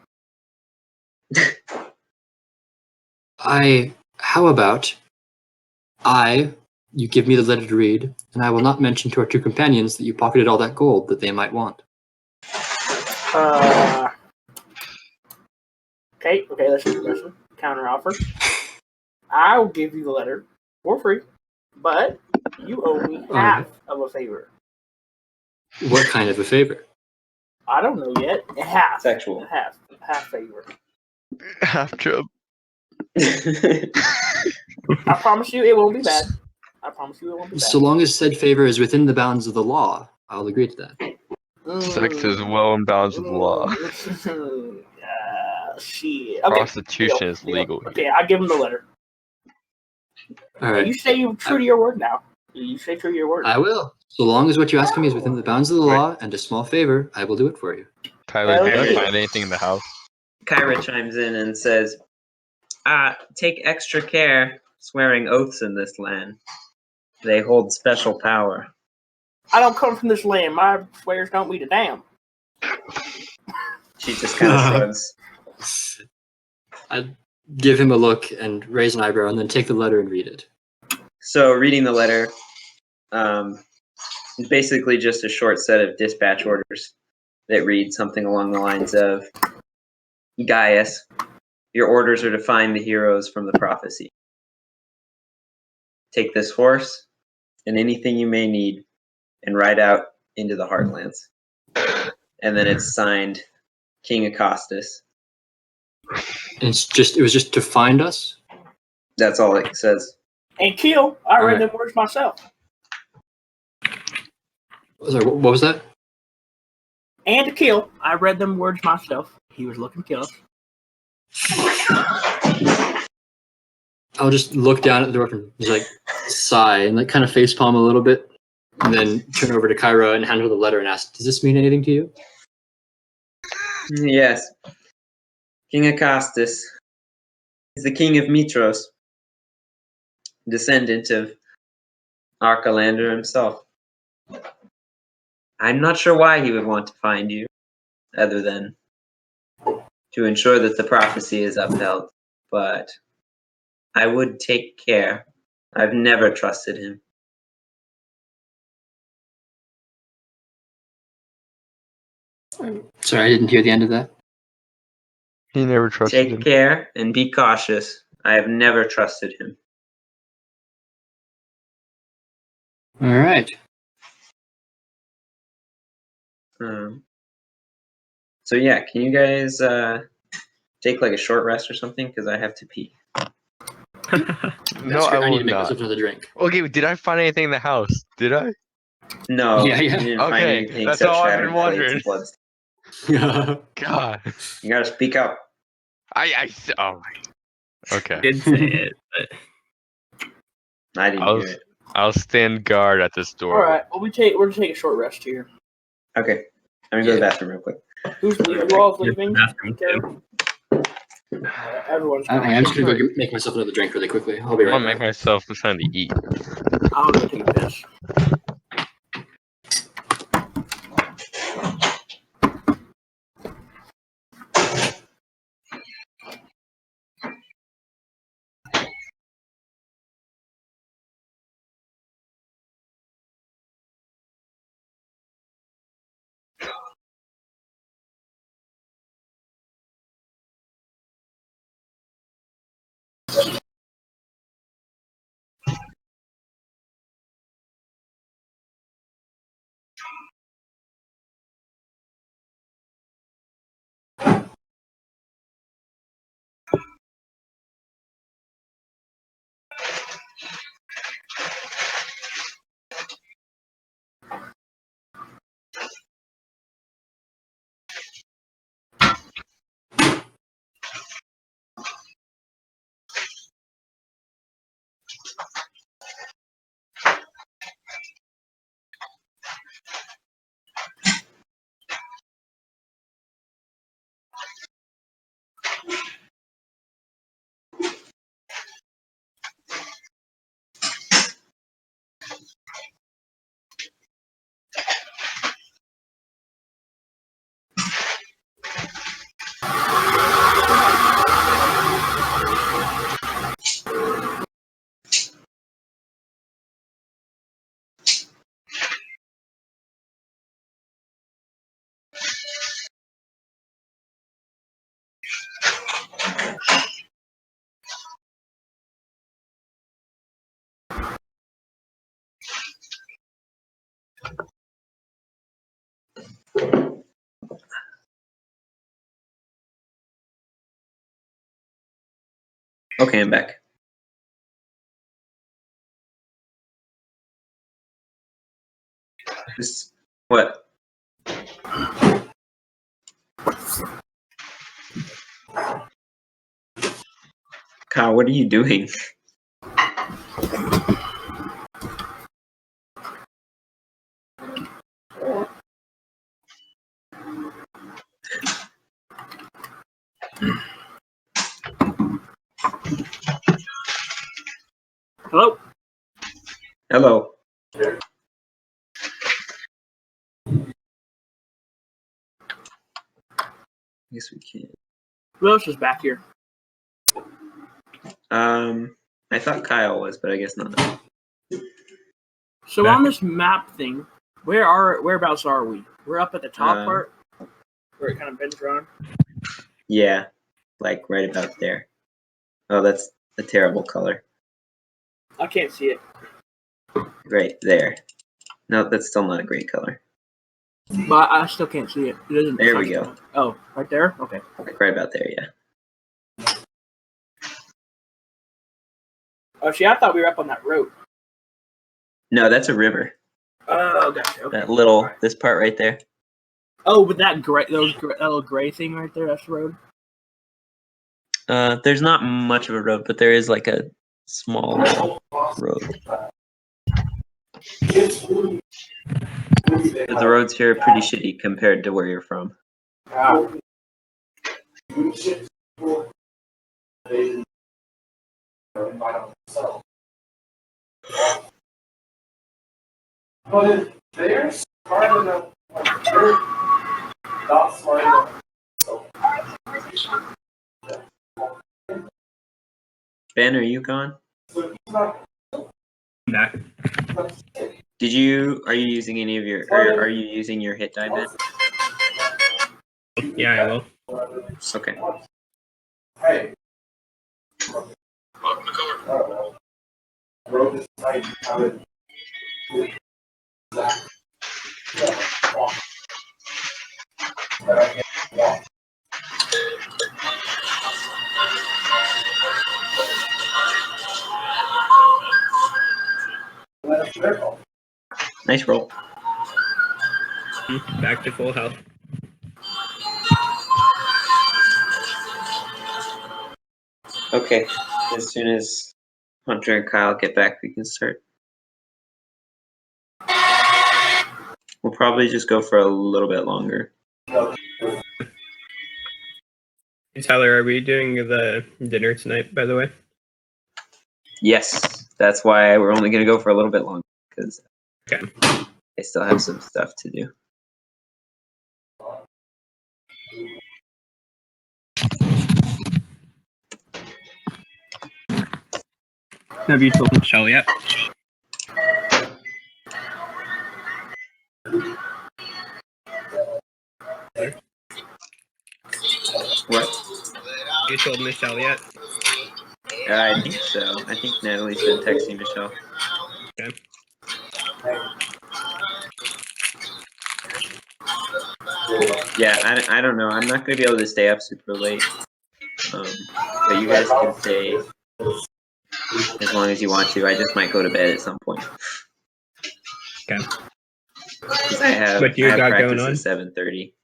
How about you give me the letter to read, and I will not mention to our two companions that you pocketed all that gold that they might want. Okay, listen. Counter offer. I'll give you the letter for free, but you owe me half of a favor. What kind of a favor? I don't know yet. Half. Sexual. Half favor. Half job. I promise you it won't be bad. So long as said favor is within the bounds of the law, I'll agree to that. Sex is well in bounds with the law. Shit. Okay. Prostitution is legal. Okay, I give him the letter. All right. You say you're true to your word now. You say true to your word. I will. So long as what you ask me is within the bounds of the law and a small favor, I will do it for you. Tyler, did you Okay. find anything in the house? Kyra chimes in and says, take extra care swearing oaths in this land. They hold special power. I don't come from this land. My swears don't mean a damn. She just kind of shrugs. I'd give him a look and raise an eyebrow and then take the letter and read it. So reading the letter is basically just a short set of dispatch orders that read something along the lines of, Gaius, your orders are to find the heroes from the prophecy. Take this horse and anything you may need and ride out into the Heartlands. And then it's signed King Acostus. And it was just to find us? That's all it says. And kill. I read Alright. them words myself. Sorry, what was that? And to kill. I read them words myself. He was looking to kill us. I'll just look down at the door and just like sigh and like kind of facepalm a little bit, and then turn over to Kyra and hand her the letter and ask, "Does this mean anything to you?" Yes. King Acostus is the king of Mitros, descendant of Archelander himself. I'm not sure why he would want to find you, other than to ensure that the prophecy is upheld, but I would take care. I've never trusted him. Sorry, I didn't hear the end of that. He never trusted Take him. care and be cautious. I have never trusted him. All right. So yeah, can you guys take like a short rest or something? Because I have to pee. No, I I need will to make not. myself another drink. Okay, did I find anything in the house? Did I? No, Yeah. you didn't find Okay, anything that's except all I've shattered been plates wondering. and blood. God. You gotta speak up. Oh my. Okay. Did say it, but I didn't hear it. I'll stand guard at this door. All right. Well, we're gonna take a short rest here. Okay, I'm gonna go to the bathroom real quick. Who's leaving? You all leaving? bathroom Okay. too. Everyone's I'm going. just gonna go make myself another drink really quickly. I'll be I'm right gonna make back. myself something to eat. I'll go take a piss. Okay, I'm back. What? Kyle, what are you doing? Hello. Hello. I guess we can. Who else is back here? I thought Kyle was, but I guess not. So on this map thing, whereabouts are we? We're up at the top part, where it kind of bends around. Yeah, like right about there. Oh, that's a terrible color. I can't see it. Right there. No, that's still not a great color. But I still can't see it. It isn't. There we go. Oh, right there. Okay. Like right about there, yeah. Oh, see, I thought we were up on that road. No, that's a river. Oh, gotcha. Okay. That little, this part right there. Oh, but that little gray thing right there, that's the road. There's not much of a road, but there is like a small road. But the roads here are pretty shitty compared to where you're from. Wow. Ben, are you gone? Back. Are you using any of your, or are you using your hit die, Ben? Yeah, I will. Okay. Nice roll. Back to full health. Okay. As soon as Hunter and Kyle get back, we can start. We'll probably just go for a little bit longer. Hey, Tyler, are we doing the dinner tonight, by the way? Yes, that's why we're only going to go for a little bit longer, because Okay. I still have some stuff to do. Have you told Michelle yet? What? You told Michelle yet? I think so. I think Natalie's been texting Michelle. Okay. Yeah, I don't know. I'm not going to be able to stay up super late. But you guys can stay as long as you want to. I just might go to bed at some point. Okay. 'Cause I have What do you got practice going on? at 7:30.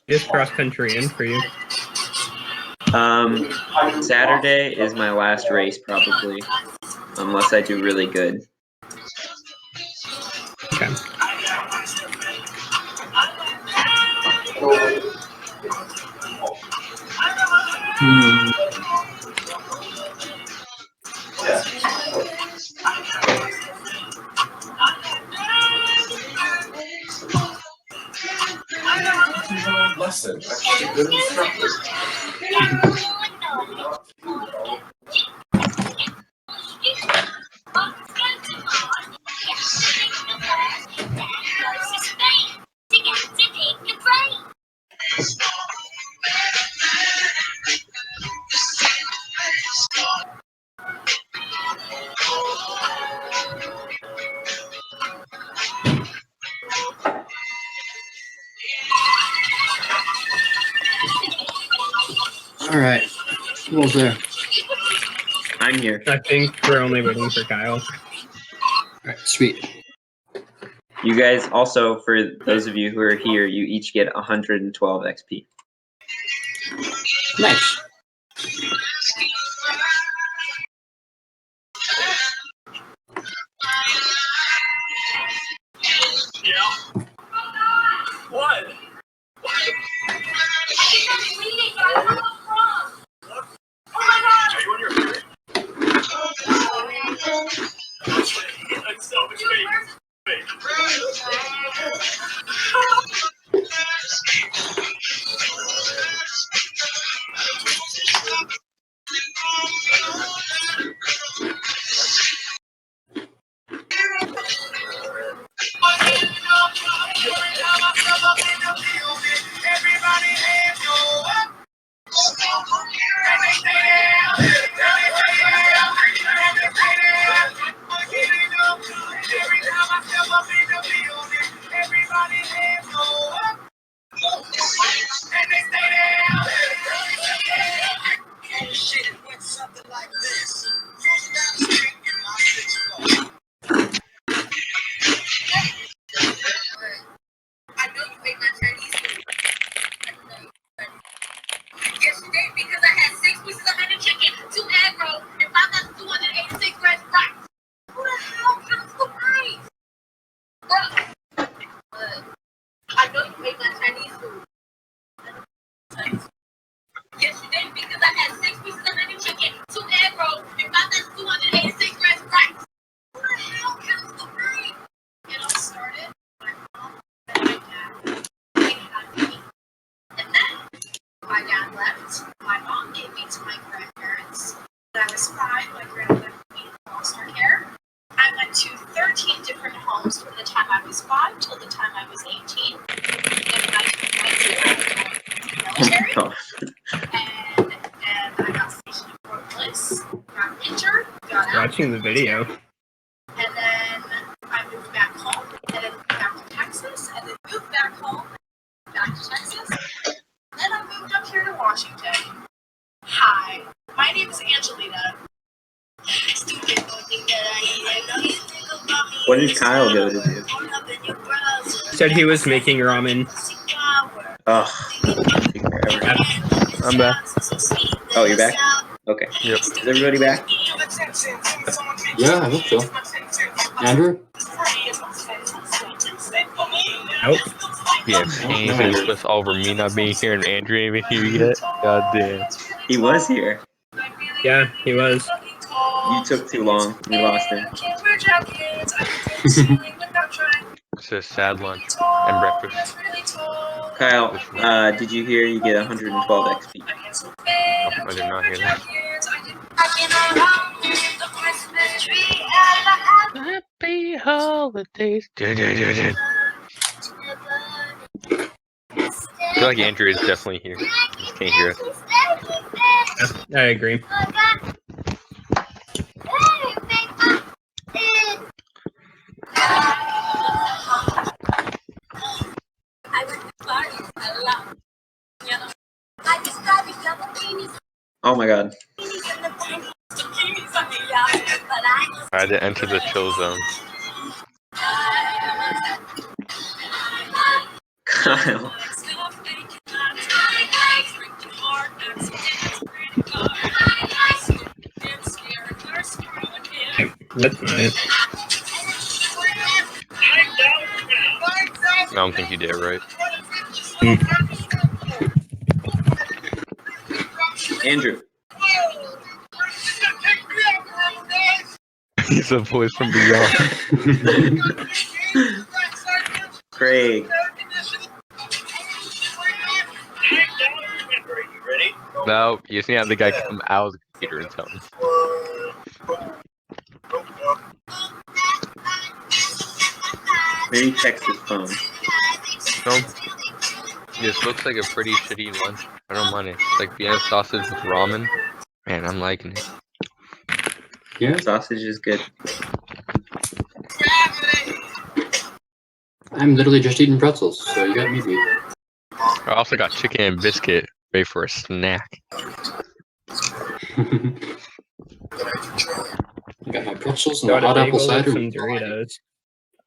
Just cross country in for you. Saturday is my last race probably, unless I do really good. Okay. Lesson. Actually, good instructor. All right. Who was there? I'm here. I think we're only waiting for Kyle. All right. Sweet. You guys also, for those of you who are here, you each get 112 XP. Nice. What? Are you on your period? That's so much fake. I know you ate my Chinese food. Yes, you did, because I had 6 pieces of honey chicken, 2 egg rolls, and 5,286 grams of rice. Who the hell counts the rice? I know you ate my Chinese food. Yes, you did, because I had 6 pieces of honey chicken, 2 egg rolls, and 5,286 grams of rice. Who the hell counts the rice? It all started when my mom and my dad ate out of me. And then my dad left. My mom gave me to my grandparents. When I was 5, my grandmother put me in foster care. I went to 13 different homes from the time I was 5 till the time I was 18. And when I turned 19, I was in the military. And I got stationed in Fort Bliss. Got injured. Got out. Watching the video. And then Washington. Hi, my name is Angelina. What did Kyle go to do? Said he was making ramen. Oh, take forever. I'm back. Oh, you're back? Okay. Yep. Is everybody back? Yeah, I think so. Andrew? Nope. Yeah, pain face with over me not being here and Andrew ain't even here yet. God damn. He was here. Yeah, he was. You took too long. We lost him. It's a sad lunch and breakfast. Kyle, did you hear you get 112 XP? Oh, I did not hear that. Happy holidays. I feel like Andrew is definitely here. Just can't hear us. I agree. Oh my god. I had to enter the chill zone. Kyle. That's it. I don't think you did right. Andrew. He's a voice from beyond. Craig. No, you just need to have the guy come out of the computer and tell him. Maybe text his phone. No. This looks like a pretty shitty lunch. I don't mind it. It's like Vienna sausage with ramen. Man, I'm liking it. Yeah, sausage is good. I'm literally just eating pretzels, so you got me beat. I also got chicken and biscuit ready for a snack. I got my pretzels and the Got a hot apple bagel with cider. some Doritos.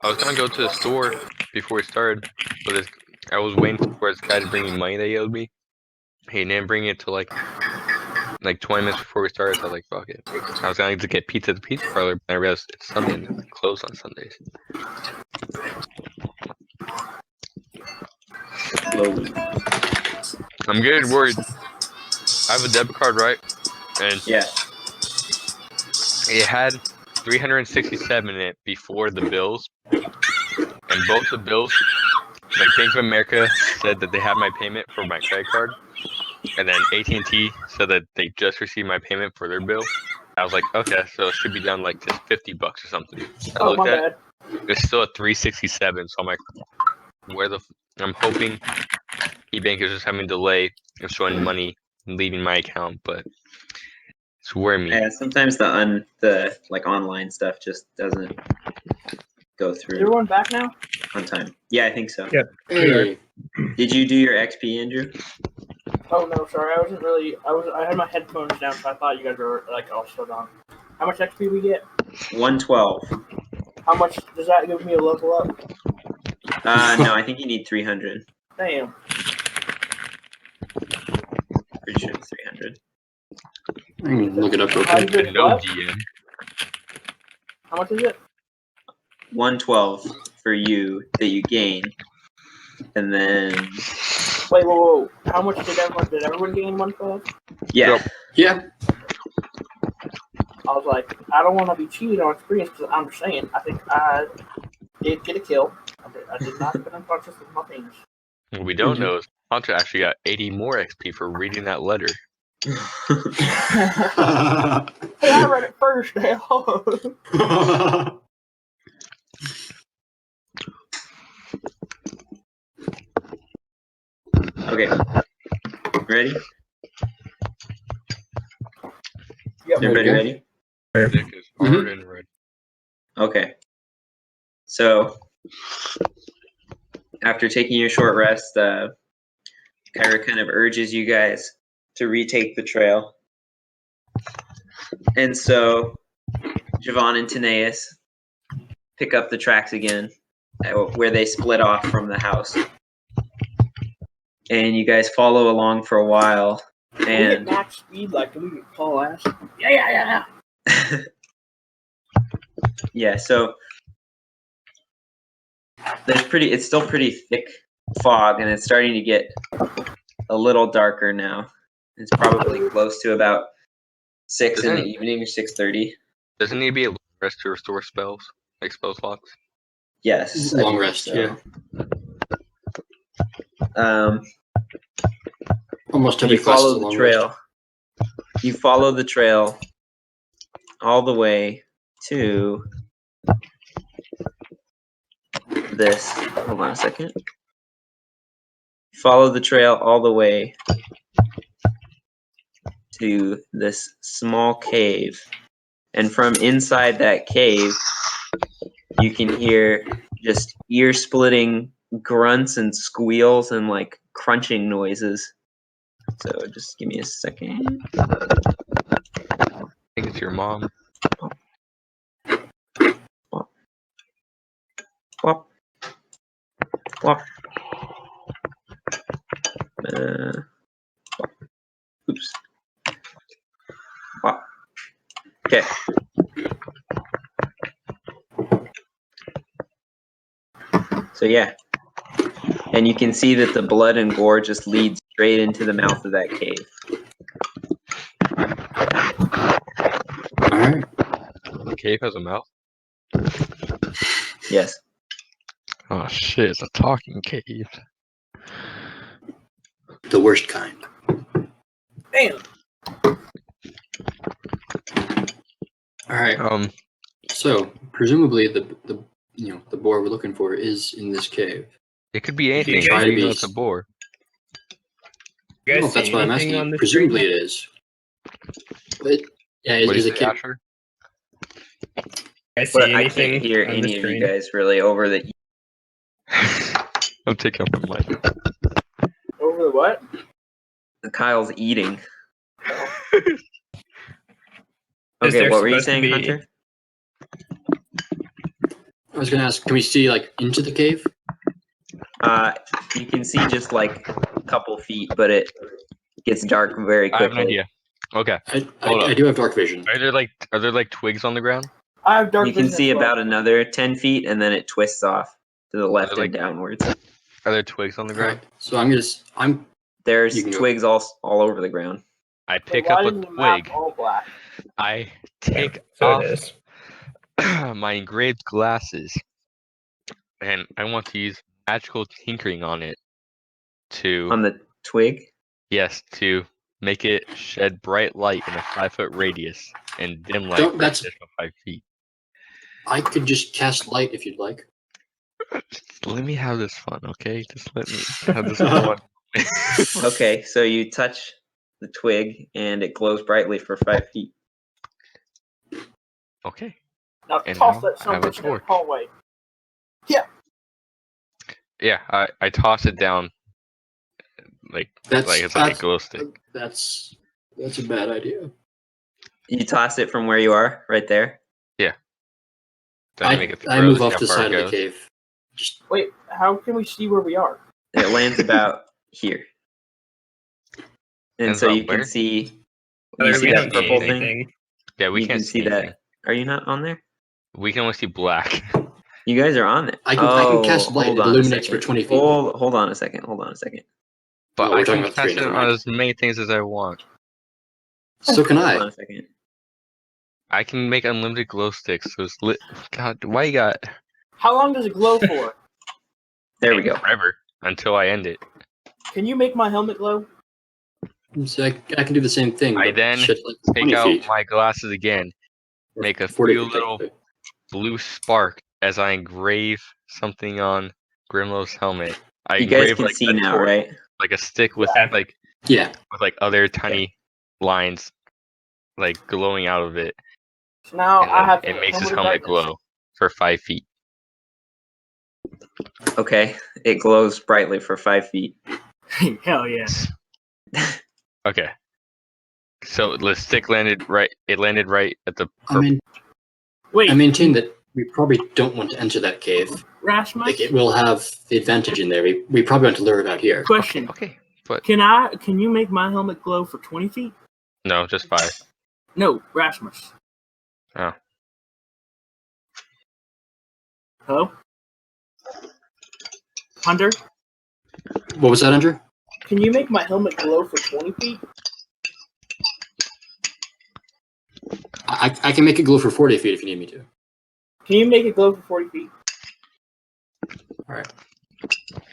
I was gonna go to the store before we started, but I was waiting for this guy to bring me money that he owed me. He didn't bring it till like 20 minutes before we started, so I was like, fuck it. I was going to get pizza at the pizza parlor, but I realized it's Sunday and it's closed on Sundays. Slowly. I'm getting worried. I have a debit card, right? And Yeah. it had 367 in it before the bills. And both the bills, like Bank of America said that they had my payment for my credit card. And then AT&T said that they just received my payment for their bill. I was like, okay, so it should be done like just $50 or something. I Oh, looked my at bad. it's still at 367, so I'm like, I'm hoping eBank is just having a delay of showing money leaving my account, but it's worrying me. Yeah, sometimes the like online stuff just doesn't go Is through everyone back now? on time. Yeah, I think so. Yeah. Hey, Did you do your XP, Andrew? Oh no, sorry, I had my headphones down, so I thought you guys were like all still on. How much XP we get? 112. How much does that give me a level up? No, I think you need 300. Damn. Pretty sure it's 300. I can look it up real How do quick. you get No what? DM. How much is it? 112 for you that you gain. And then Wait, whoa. How much did everyone gain 112? yeah. Yeah. I was like, I don't want to be cheated on experience because I'm just saying, I think I did get a kill. I did not get unconscious with my penis. What we don't know is Hunter actually got 80 more XP for reading that letter. Hey, I read it first, hell. Okay. Ready? Yep. Everybody ready? Dick is hard and red. Okay. So after taking a short rest, Kyra kind of urges you guys to retake the trail. And so Javon and Taneus pick up the tracks again where they split off from the house. And you guys follow along for a while. Can we get And max speed? Like, can we call ass? Yeah. yeah, so it's still pretty thick fog, and it's starting to get a little darker now. It's probably close to about 6 in the evening or 6:30. Doesn't need to be a long rest to restore spells, like spell slots? Yes, I Long believe rest, so. yeah. You Almost every class is a follow the long trail. rest. You follow the trail all the way to this. Hold on a second. Follow the trail all the way to this small cave. And from inside that cave, you can hear just ear-splitting grunts and squeals and like crunching noises. So just give me a second. I think it's your mom. Wop. Wop. Oops. Wop. Okay. So yeah. And you can see that the blood and gore just leads straight into the mouth of that cave. All right. The cave has a mouth? Yes. Oh shit, it's a talking cave. The worst kind. Damn. All right. So presumably the boar we're looking for is in this cave. It could be anything. guys How do you know be- it's a boar? You I don't know guys if that's see what I'm anything on asking. the Presumably screen? it is. But yeah, What do is you a say, cave. Asher? You guys But see I anything can't hear on the any of you screen? guys really over the. I'm taking up the mic. Over the what? Kyle's eating. Is Okay, there what were you supposed to saying, be- Hunter? I was gonna ask, can we see like into the cave? You can see just like a couple feet, but it gets dark very I quickly. have an idea. Okay. Hold I up. do have dark vision. Are there like twigs on the ground? I have dark You can vision see as well. about another 10 feet, and then it twists off to the left like- and downwards. Are there twigs on the All ground? right. So I'm There's You can go. twigs all over the ground. I But pick why up a is the map twig. all black? I take So off it is. my engraved glasses, and I want to use magical tinkering on it to On the twig? to make it shed bright light in a 5-foot radius and dim light Don't- for an that's- additional 5 feet. I could just cast light if you'd like. Just let me have this fun, okay? Just let me have this fun. Okay, so you touch the twig, and it glows brightly for 5 feet. Okay. Now And toss now that I son have of a a bitch in the torch. hallway. Yeah, I toss it down like That's it's like a glow stick. That's a bad idea. You toss it from where you are, right there. Then I make it I throw move to see off how the far it side of the goes. cave. Just Wait, how can we see where we are? It lands about here. And Lands so about you can where? see. You Tyler, see we that don't see purple thing? anything. Yeah, we You can't can see anything. that. Are you not on there? We can only see black. You guys are on there. I can cast light. Hold It on a illuminates for second. 20 feet. Hold on a second. But we're I talking can about three, cast it never on mind. as many things as I want. So can Hold on I. a second. I can make unlimited glow sticks. So it's lit. God, why you got? How long does it glow for? There we go. Forever until I end it. Can you make my helmet glow? So I can do the same thing. I but then shit, like Take 20 out feet. my glasses again. Or Make a 40 few feet, little technically. blue spark as I engrave something on Grimlow's helmet. I You guys engrave can like see a now, torch, right? like a stick with Yeah. Yeah. other tiny lines like glowing out of it, So now and I then have it the makes his of helmet brightness. glow for 5 feet. Okay. It glows brightly for 5 feet. Hell yeah. Okay, So the stick landed right. It landed right at the. Wait, I maintain that we probably don't want to enter that cave. Rasmus, Like, it will have the advantage in there. We probably want to lure it out here. question. Okay, but Can you make my helmet glow for 20 feet? no, just 5. No, Rasmus. Oh. Hello? Hunter, What was that, Andrew? can you make my helmet glow for 20 feet? I can make it glow for 40 feet if you need me to. Can you make it glow for 40 feet? Alright.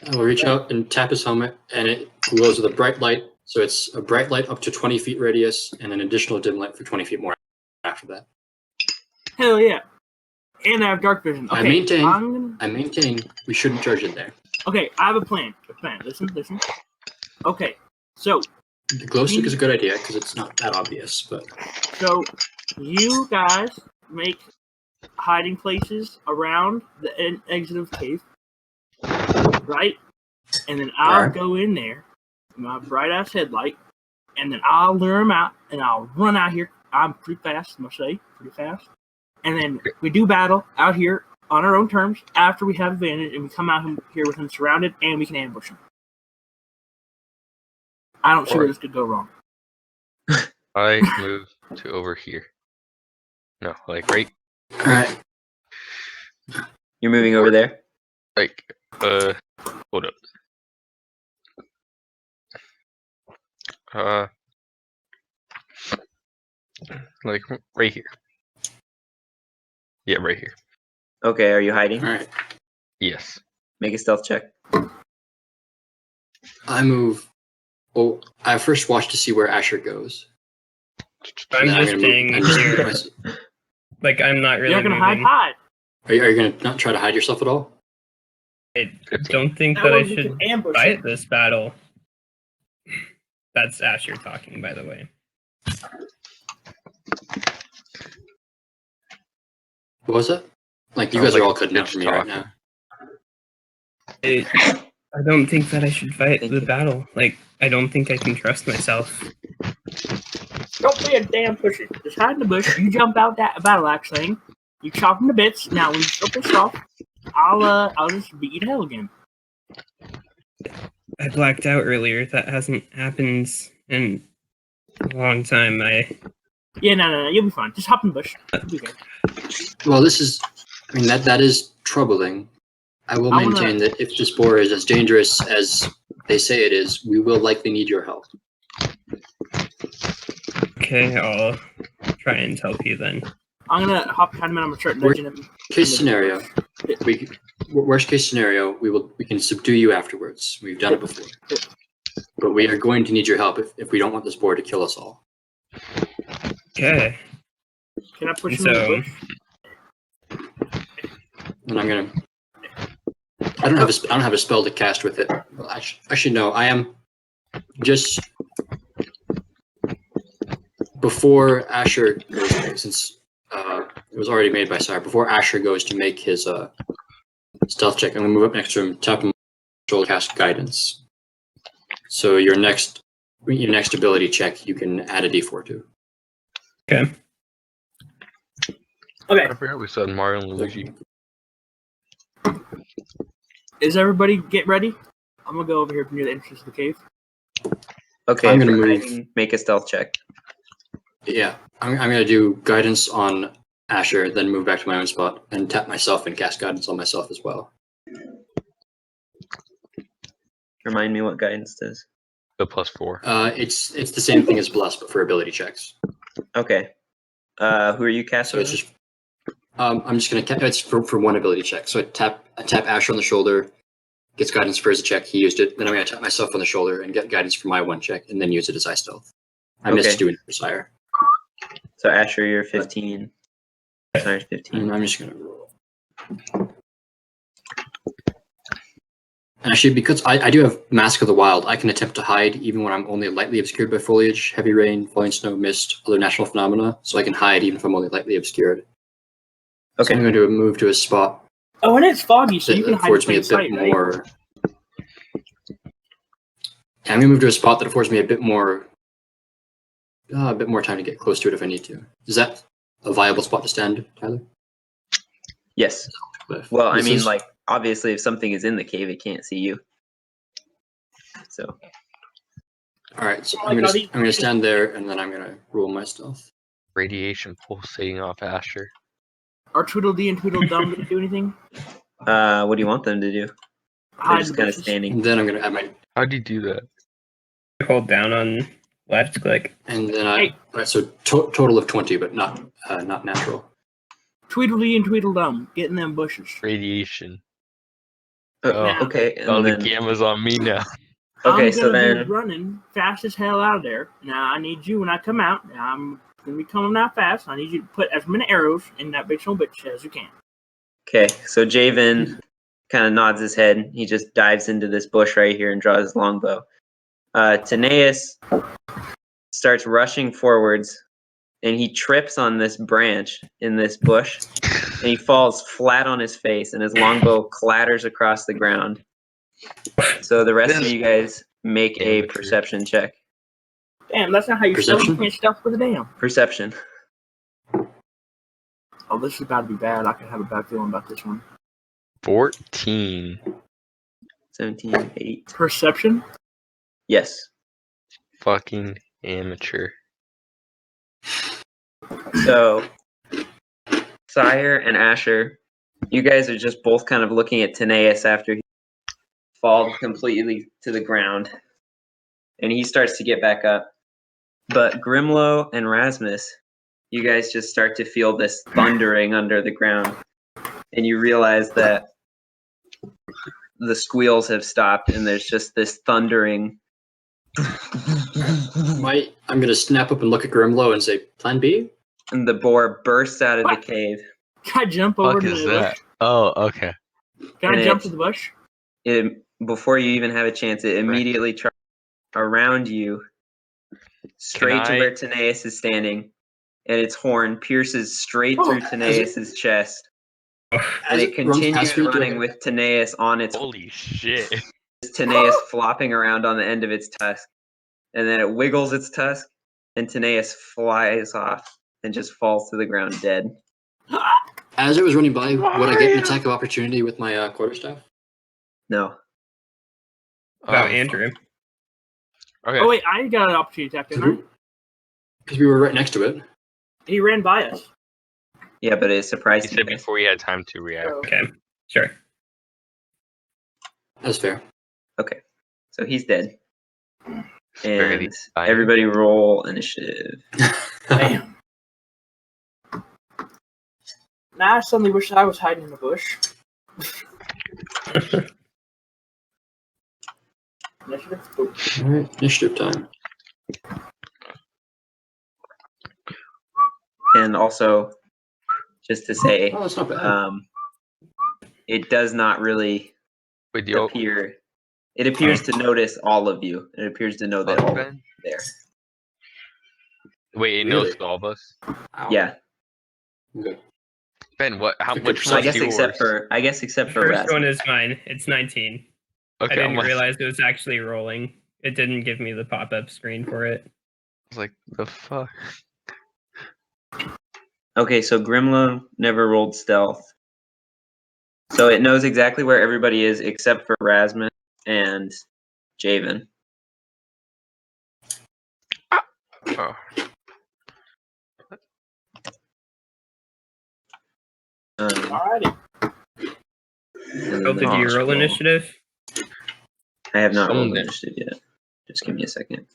I will reach out and tap his helmet, and it glows with a bright light. So it's a bright light up to 20 feet radius, and an additional dim light for 20 feet more after that. Hell yeah. And I have dark vision. Okay, I maintain we shouldn't charge in there. Okay, I have a plan. Listen. Okay, so The glow stick is a good idea because it's not that obvious, but you guys make hiding places around the exit of the cave, right? And then I'll Alright. go in there with my bright ass headlight, and then I'll lure them out, and I'll run out here. I'm pretty fast, I must say, pretty fast. And then we do battle out here on our own terms after we have advantage, and we come out here with him surrounded, and we can ambush him. I don't see where this could go wrong. I move to over here. No, like right, alright. You're moving over there? like hold up. Like right here. Yeah, right here. Okay, are you hiding? Alright. Yes. Make a stealth check. I move. Well, I first watch to see where Asher goes. I'm Then just gonna staying move- here. Like, I'm not really You're not gonna moving. hide. Are you going to not try to hide yourself at all? I don't think That that way I we should can ambush fight him. this battle. That's Asher talking, by the way. What was that? Like, you Sounds guys are like all cutting out bitch for me right talking. now. I don't think that I should fight Thank the you. battle. Like, I don't think I can trust myself. Don't be a damn pushy. Just hide in the bush. You jump out that battle axe thing. You chop him to bits. Now when you still pissed off, I'll just beat you to hell again. I blacked out earlier. That hasn't happened in a long time. Yeah, no, you'll be fine. Just hop in the bush. You'll be good. Well, this is. I mean, that is troubling. I will I wanna- maintain that if this boar is as dangerous as they say it is, we will likely need your help. Okay, I'll try and help you then. I'm gonna hop behind him and I'm gonna start nudging him. Case scenario. Worst case scenario, we can subdue you afterwards. We've done it before. But we are going to need your help if we don't want this boar to kill us all. Okay. Can I push him in the So, bush? And I'm gonna. I don't have a spell to cast with it. Well, actually, no. I am just before Asher goes, since it was already made by Sire. Before Asher goes to make his stealth check, I'm gonna move up next to him, tap him on the shoulder, cast guidance. So your next ability check, you can add a D4 to. okay. Okay, I forgot we said Mario and Luigi. is everybody get ready? I'm gonna go over here near the entrance of the cave. Okay, I'm gonna for move. hiding, make a stealth check. Yeah, I'm gonna do guidance on Asher, then move back to my own spot and tap myself and cast guidance on myself as well. Remind me what guidance does. The +4. It's the same thing as bless, but for ability checks. Okay. Who are you So casting? it's just I'm just gonna it's for one ability check. So I tap Asher on the shoulder, gets guidance for his check. He used it. Then I'm gonna tap myself on the shoulder and get guidance for my one check, and then use it as I stealth. I missed Okay. doing it for Sire. So Asher, you're 15. Sorry, 15. And I'm just gonna roll. Actually, because I do have Mask of the Wild, I can attempt to hide even when I'm only lightly obscured by foliage, heavy rain, falling snow, mist, other natural phenomena. So I can hide even if I'm only lightly obscured. So Okay. I'm going to move to a spot Oh, and it's foggy, so that you can hide in affords me a plain bit sight, right? more. Yeah, I'm going to move to a spot that affords me a bit more a bit more time to get close to it if I need to. Is that a viable spot to stand, Tyler? Yes. Cliff. Well, I This mean, is- like, obviously, if something is in the cave, it can't see you. So, All right, so Oh I'm my gonna God, I'm gonna stand there and then I'm gonna roll my stealth. Radiation pulsating off Asher. Are Tweedledee and Tweedledum going to do anything? what do you want them to do? They're Hide just the kind of bushes? standing. And then I'm gonna add my How'd you do that? Hold down on left click. and then I Hey. right, so total of 20, but not natural. Tweedledee and Tweedledum, get in them bushes. Radiation. Now, Okay, Oh, and the then gamma's on me now. okay, I'm so gonna be then running fast as hell out of there. Now I need you when I come out. I'm gonna be coming out fast. I need you to put as many arrows in that big son of a bitch as you can. okay, so Javen kind of nods his head. He just dives into this bush right here and draws his longbow. Taneus starts rushing forwards, and he trips on this branch in this bush, and he falls flat on his face, and his longbow clatters across the ground. So the rest of you guys make a Amateur. perception check. Damn, that's not how you stealth. You Perception? can't stealth with a damn. Perception. Oh, this is about to be bad. I can have a bad feeling about this one. 14. 17, 8. Perception? Yes. Fucking amateur. So, Sire and Asher, you guys are just both kind of looking at Taneus after he falls completely to the ground. And he starts to get back up. But Grimlow and Rasmus, you guys just start to feel this thundering under the ground. And you realize that the squeals have stopped and there's just this thundering. I'm gonna snap up and look at Grimlow and say, "Plan B." And the boar bursts out of the What? cave. Can I jump over Fuck to is the that? bush? Oh, okay. Can I And jump it- to the bush? Before you even have a chance, it immediately charges around you, straight to I- where Taneus is standing, and its horn pierces straight Oh, through as Taneus's chest, and As it runs continues past me, do I running get- with Taneus on its Holy shit. Taneus flopping around on the end of its tusk, and then it wiggles its tusk, and Taneus flies off and just falls to the ground dead. As it was running by, would I get an attack of opportunity with my quarterstaff? No. About Oh, Andrew. Okay. Oh, wait, I got an opportunity attack, didn't Because we were right next to it. I? He ran by us. Yeah, but it He surprised said you guys. before he had time to react. So, Okay, sure. That's fair. Okay, so he's dead. Barely And dying. everybody roll initiative. damn. Now I suddenly wish I was hiding in the bush. Initiative? Oh. All right, initiative time. And also, just to say, Oh, that's not bad. it does not really Wait, yo, appear. It appears to notice all of you. It appears to know that all of you Ben? are there. Wait, it Really? knows all of us. Ow. Yeah. Okay. Ben, what? How Good much percent. I was guess yours? except for First one Rasmus. is mine. It's 19. I Okay, didn't I'm like, realize it was actually rolling. It didn't give me the pop-up screen for it. I was like, the fuck? Okay, so Grimlow never rolled stealth. So it knows exactly where everybody is except for Rasmus and Javen. Oh. Alrighty. And Both then of the you next roll initiative? I have not rolled Someday. initiative yet. Just give me a second.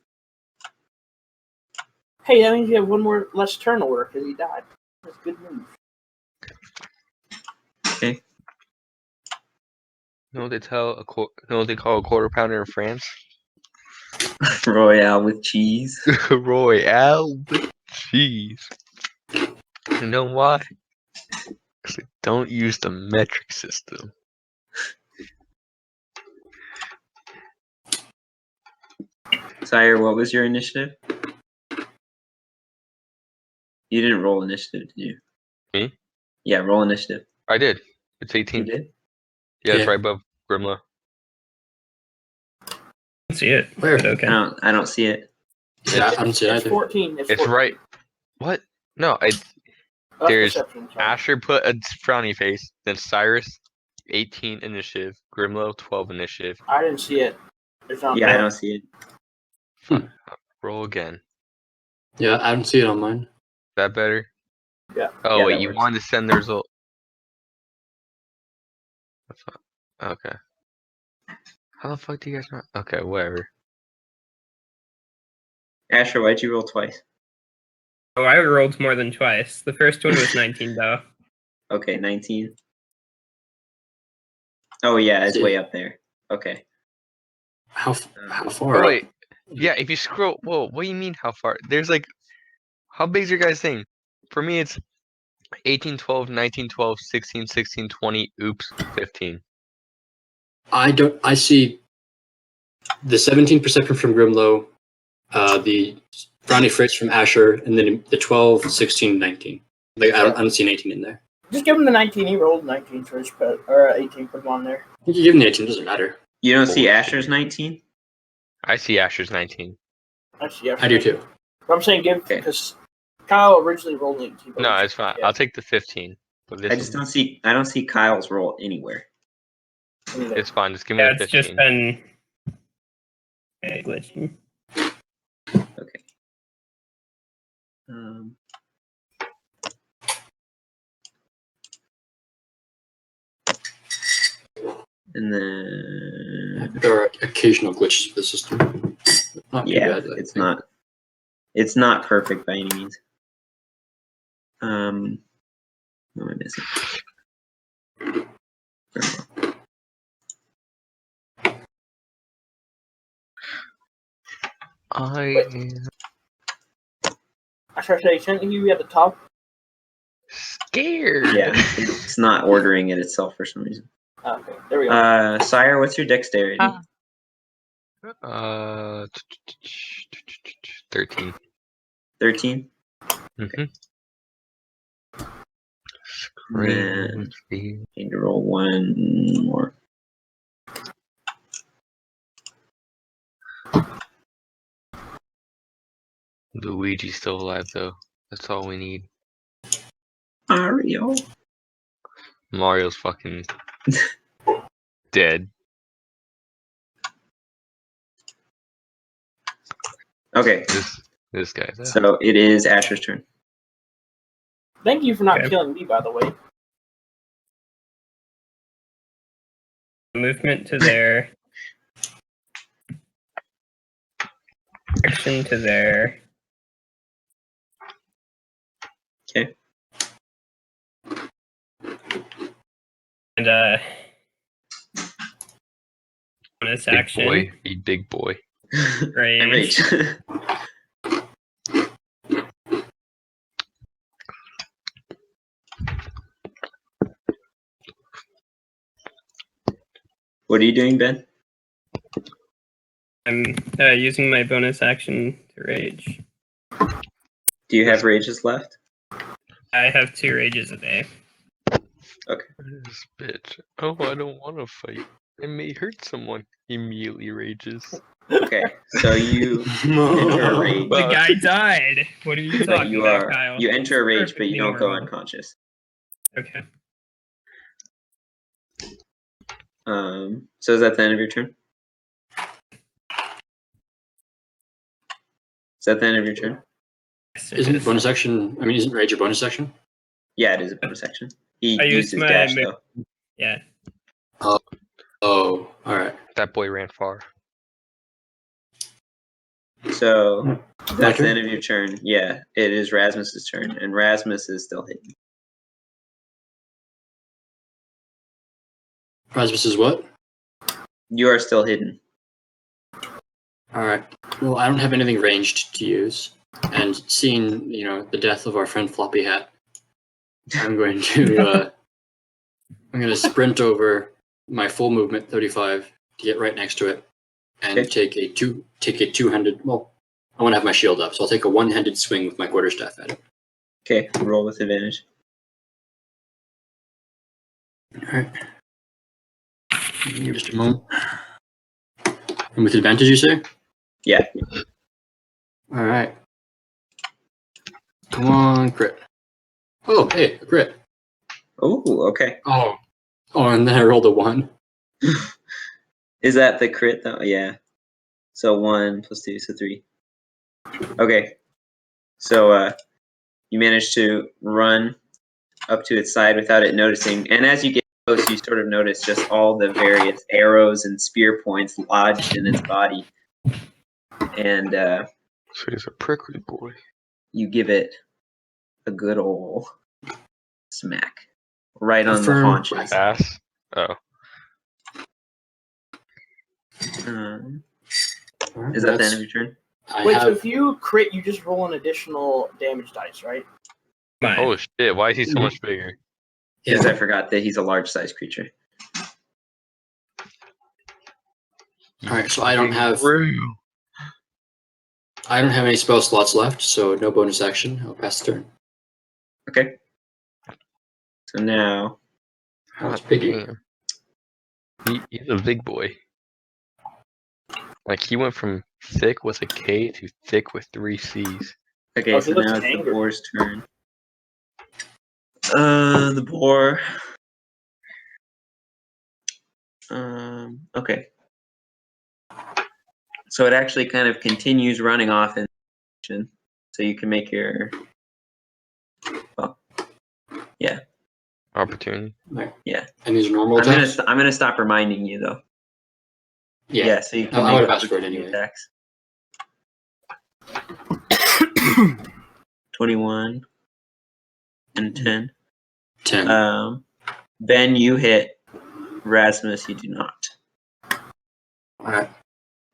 Hey, that means you have one more less turn order because he died. That's good news. Okay. You know what they call a quarter pounder in France? Royale with cheese. Royale with cheese. You know why? Because they don't use the metric system. Sire, what was your initiative? You didn't roll initiative, did you? Me? Yeah, roll initiative. I did. It's You 18. did? Yeah, it's Yeah. right above Grimlow. I don't see it. Where? But okay. I don't see it. Yeah, I don't see it It's either. 14. It's It's 14. right. What? No, That's there's perception, sorry. Asher put a frowny face. Then Cyrus, 18 initiative. Grimlow, 12 initiative. I didn't see it. It's not Yeah, I there. don't see it. Fine. Roll again. Is Yeah, I don't see it on mine. that better? Yeah. Oh Yeah, wait, that you works. wanted to send the result. That's fine. Okay. How the fuck do you guys not? Okay, whatever. Asher, why'd you roll twice? Oh, I rolled more than twice. The first one was 19 though. Okay, 19. Oh yeah, it's way up there. Okay. How Oh far up? wait, yeah. If you scroll, whoa, what do you mean? How far? There's like, how big's your guys' thing? For me, it's 18, 12, 19, 12, 16, 16, 20. Oops, 15. I see the 17 perception from Grimlow, the Brownie Fritz from Asher, and then the 12, 16, 19. Like I don't see an 18 in there. Just give him the 19. He rolled 19, so just put, or 18, put him on there. You can give him the 18, doesn't matter. You don't see Bullshit. Asher's 19? I see Asher's 19. Actually, yeah. I do too. But I'm saying give, Okay. because Kyle originally rolled 18. but No, we- it's fine. yeah. I'll take the 15. But this I just don't see Kyle's roll anywhere. It's fine. Just give me Yeah, the it's 15. just been glitching. Okay. And then There are occasional glitches with the system. Not too yeah, bad. I it's think. not perfect by any means. What am I missing? I I should say, shouldn't you be at the top? scared. Yeah, it's not ordering it itself for some reason. Oh, okay, there we go. Sire, what's your dexterity? Uh, 13. 13? Mm-hmm. Then need to roll one more. Luigi's still alive though. That's all we need. Mario. Mario's fucking dead. Okay, This guy's out. so it is Asher's turn. Thank you for not Okay. killing me, by the way. Movement to there. Action to there. Okay. And bonus Big action. boy, you big boy. Range. What are you doing, Ben? I'm using my bonus action to rage. Do you have rages left? I have 2 rages a day. This bitch. Oh, I don't want to fight. It may hurt someone. Immediately rages. Okay, so you enter a rage, The guy died. What are you but talking you about, Kyle? you enter a rage, but Perfectly you don't go normal. unconscious. Okay. So is that the end of your turn? Is that the end of your turn? Yes, it Isn't is. bonus action? I mean, isn't rage a bonus action? Yeah, it is a bonus action. He I used used his my dash move. though. Yeah. Oh, all right. That boy ran far. So that's the turn? end of your turn. Yeah, it is Rasmus's turn, and Rasmus is still hidden. Rasmus is what? You are still hidden. All right. Well, I don't have anything ranged to use, and seeing the death of our friend Floppy Hat, I'm going to sprint over my full movement 35 to get right next to it, and Okay. take a two-handed. Well, I want to have my shield up, so I'll take a one-handed swing with my quarterstaff at it. Okay, roll with advantage. All right. Give me just a moment. And with advantage, you say? Yeah. All right. Come on, crit. Oh, hey, a crit. Oh, okay. Oh, and then I rolled a 1. Is that the crit though? Yeah. So 1 plus 2, so 3. Okay. So you managed to run up to its side without it noticing, and as you get close, you sort of notice just all the various arrows and spear points lodged in its body, and So he's a prickly boy. you give it a good ol' smack right on the Confirm. haunches. Ass. Oh. Um, All right, is that the that's- end of your turn? I Wait, so have. if you crit, you just roll an additional damage dice, right? Fine. Oh shit! Why is he so much bigger? Because I forgot that he's a large-sized creature. All right, so I don't have. Real. I don't have any spell slots left, so no bonus action. I'll pass the turn. Okay. So now, Oh, it's Piggy. Damn. He's a big boy. Like he went from thick with a K to thick with 3 C's. okay, Oh, so he looks now it's the angry. boar's turn. The boar. Okay. So it actually kind of continues running off in action. So you can make your. Well, yeah. Opportunity. Right. Yeah. And these are normal I'm attacks. gonna stop reminding you though. Yeah. Yeah. So you can I make would've asked for it opportunity anyway. attacks. 21 and 10. 10. Ben, you hit. Rasmus, you do not. All right.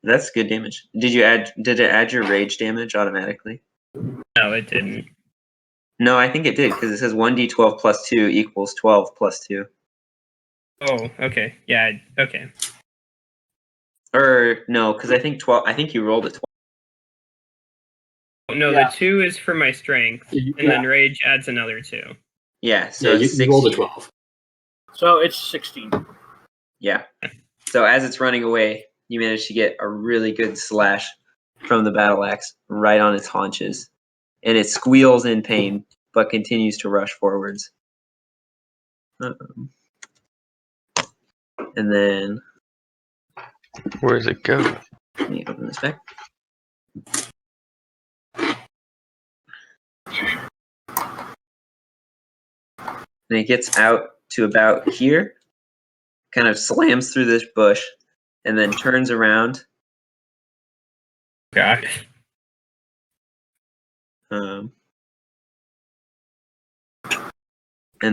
That's good damage. Did it add your rage damage automatically? No, it didn't. No, I think it did because it says 1d12 plus 2 equals 12 plus 2. Oh, okay. Yeah, okay. Or no, because I think 12. I think you rolled a 12. Oh, no, Yeah. the 2 is for my strength, and then rage adds another 2. Yeah, so Yeah, it's you rolled a 16. 12. So it's 16. Yeah. So as it's running away, you manage to get a really good slash from the battle axe right on its haunches, and it squeals in pain, but continues to rush forwards. And then Where does it go? let me open this back. And it gets out to about here, kind of slams through this bush, and then turns around. God. And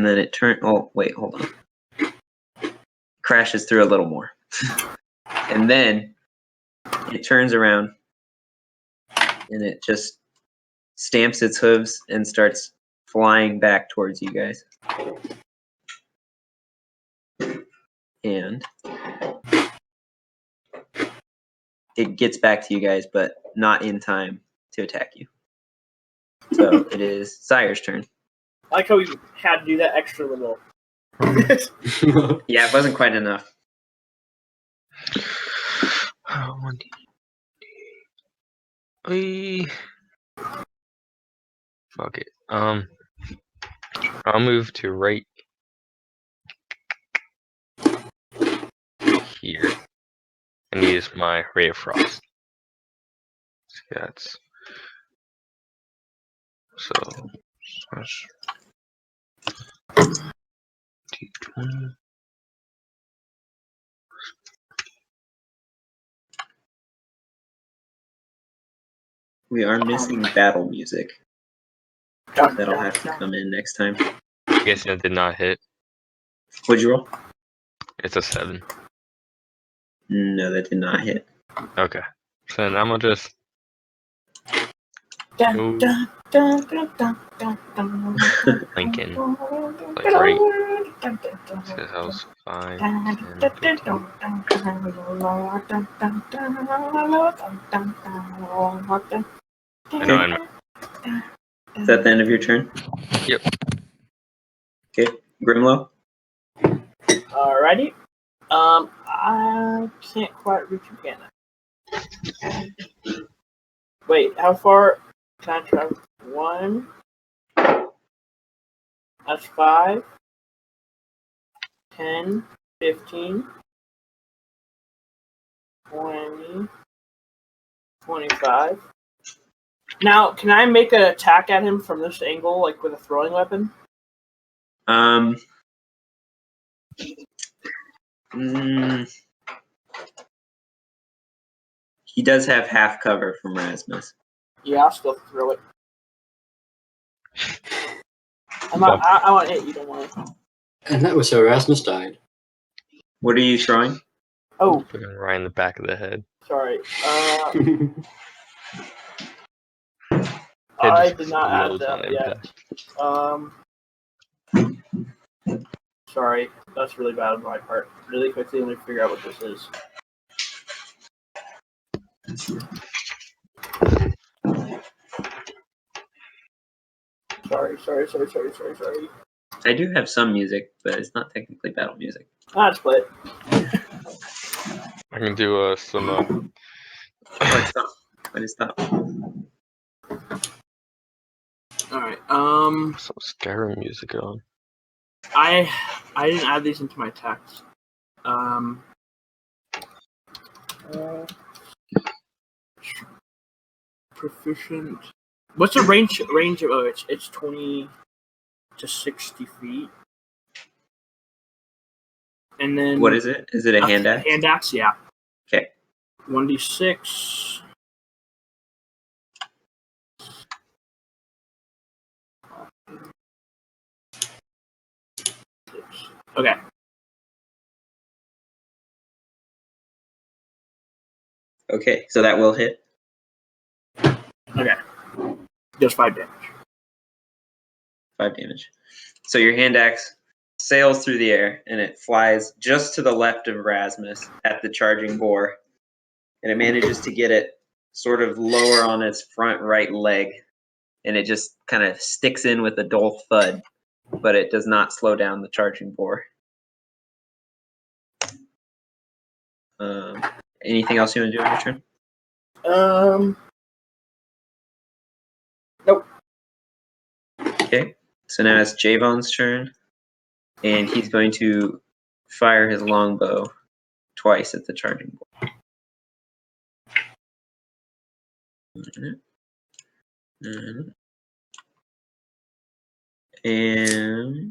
then it oh wait, hold on. Crashes through a little more. And then it turns around and it just stamps its hooves and starts flying back towards you guys. And it gets back to you guys, but not in time to attack you. So it is Sire's turn. I like how you had to do that extra little. Yeah, it wasn't quite enough. Oh, 1D. Fuck it. I'll move to right here and use my Ray of Frost. That's so slash D20. We are missing battle music. That'll have to come in next time. I guess that did not hit. What'd you roll? It's a 7. No, that did not hit. Okay. So then I'm gonna just Dun, dun, dun, dun, dun, dun, dun, dun, Lincoln. dun, Like right. dun, dun, dun, Says I was 5, dun, 10, dun, 15. dun, dun, dun, dun, dun. I know I'm Is that the end of your turn? Yep. Okay, Grimlow. Alrighty. I can't quite reach you, can I? Wait, how far can I travel? 1. That's 5. 10, 15, 20, 25. Now, can I make an attack at him from this angle, like with a throwing weapon? He does have half cover from Rasmus. Yeah, I'll still throw it. I want to hit you, don't worry. And that was how Erasmus died. What are you throwing? Oh, Fucking right in the back of the head. sorry. Head I just did not add explodes on that yet. impact. Sorry, that's really bad on my part. Really quickly, let me figure out what this is. Sorry. I do have some music, but it's not technically battle music. Let's play it. I can do some. Oh, stop. Why did it stop? Alright, some Skyrim music on. I didn't add these into my text. Proficient. What's the range of? Oh, it's 20 to 60 feet. And then What is it? Is it a hand axe? Hand axe, yeah. Okay. 1d6. Okay. Okay, so that will hit. Okay. Just 5 damage. 5 damage. So your hand axe sails through the air and it flies just to the left of Rasmus at the charging boar. And it manages to get it sort of lower on its front right leg. And it just kind of sticks in with a dull thud, but it does not slow down the charging boar. Anything else you want to do on your turn? Nope. Okay, so now it's Javon's turn, and he's going to fire his longbow twice at the charging boar. And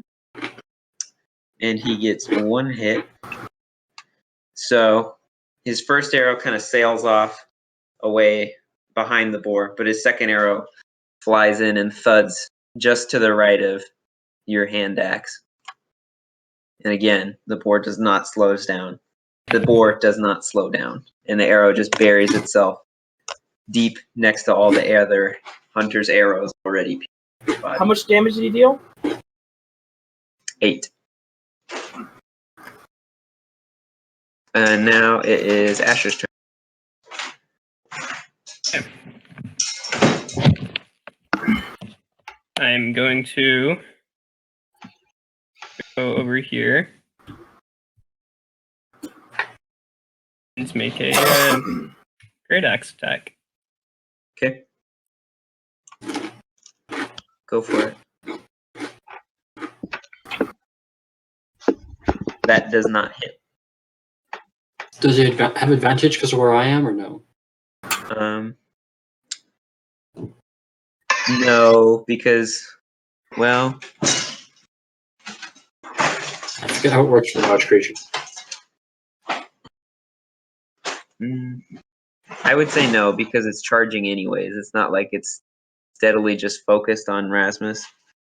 he gets 1 hit. So his first arrow kind of sails off away behind the boar, but his second arrow flies in and thuds just to the right of your hand axe. And again, the boar does not slow down. The boar does not slow down, and the arrow just buries itself deep next to all the other hunter's arrows already. How much damage did he deal? 8. And now it is Asher's turn. I'm going to go over here and make a great axe attack. Okay. Go for it. That does not hit. Does he have advantage because of where I am, or no? No, because, well, I forget how it works for large creatures. I would say no, because it's charging anyways. It's not like it's steadily just focused on Rasmus.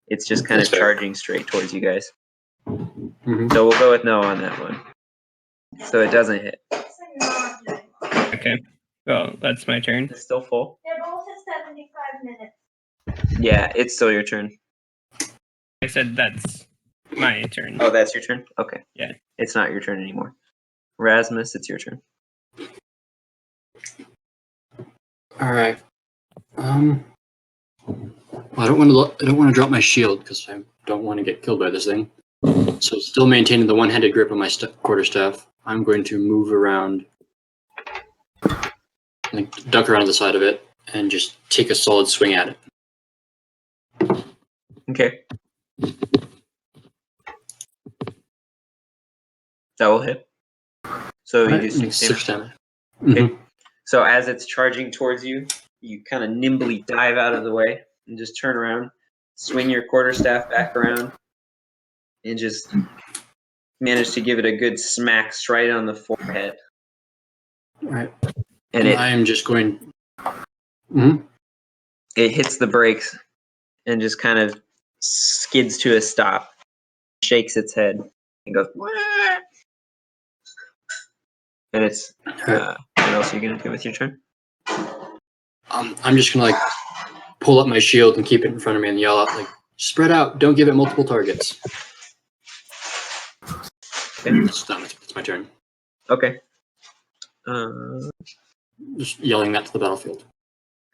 It's just kind of That's fair. charging straight towards you guys. Mm-hmm. So we'll go with no on that one. So it doesn't hit. Okay. Well, that's my turn. It's still full. They're both at 75 minutes. Yeah, it's still your turn. I said that's my turn. Oh, that's your turn? Okay. Yeah. It's not your turn anymore. Rasmus, it's your turn. All right. Well, I don't want to drop my shield because I don't want to get killed by this thing. So, still maintaining the one-handed grip on my quarterstaff, I'm going to move around, like duck around the side of it, and just take a solid swing at it. Okay. That will hit. So you do 6 damage. damage. Okay. Mhm. So as it's charging towards you, you kind of nimbly dive out of the way and just turn around, swing your quarterstaff back around, and just manage to give it a good smack straight on the forehead. All right. And I am just going. Mhm. it hits the brakes and just kind of skids to a stop, shakes its head, and goes, "Wah!" And it's, what else are you going to do with your turn? I'm just gonna pull up my shield and keep it in front of me and yell out "Spread out! Don't give it multiple targets." Okay. It's my turn. Okay. Just yelling that to the battlefield.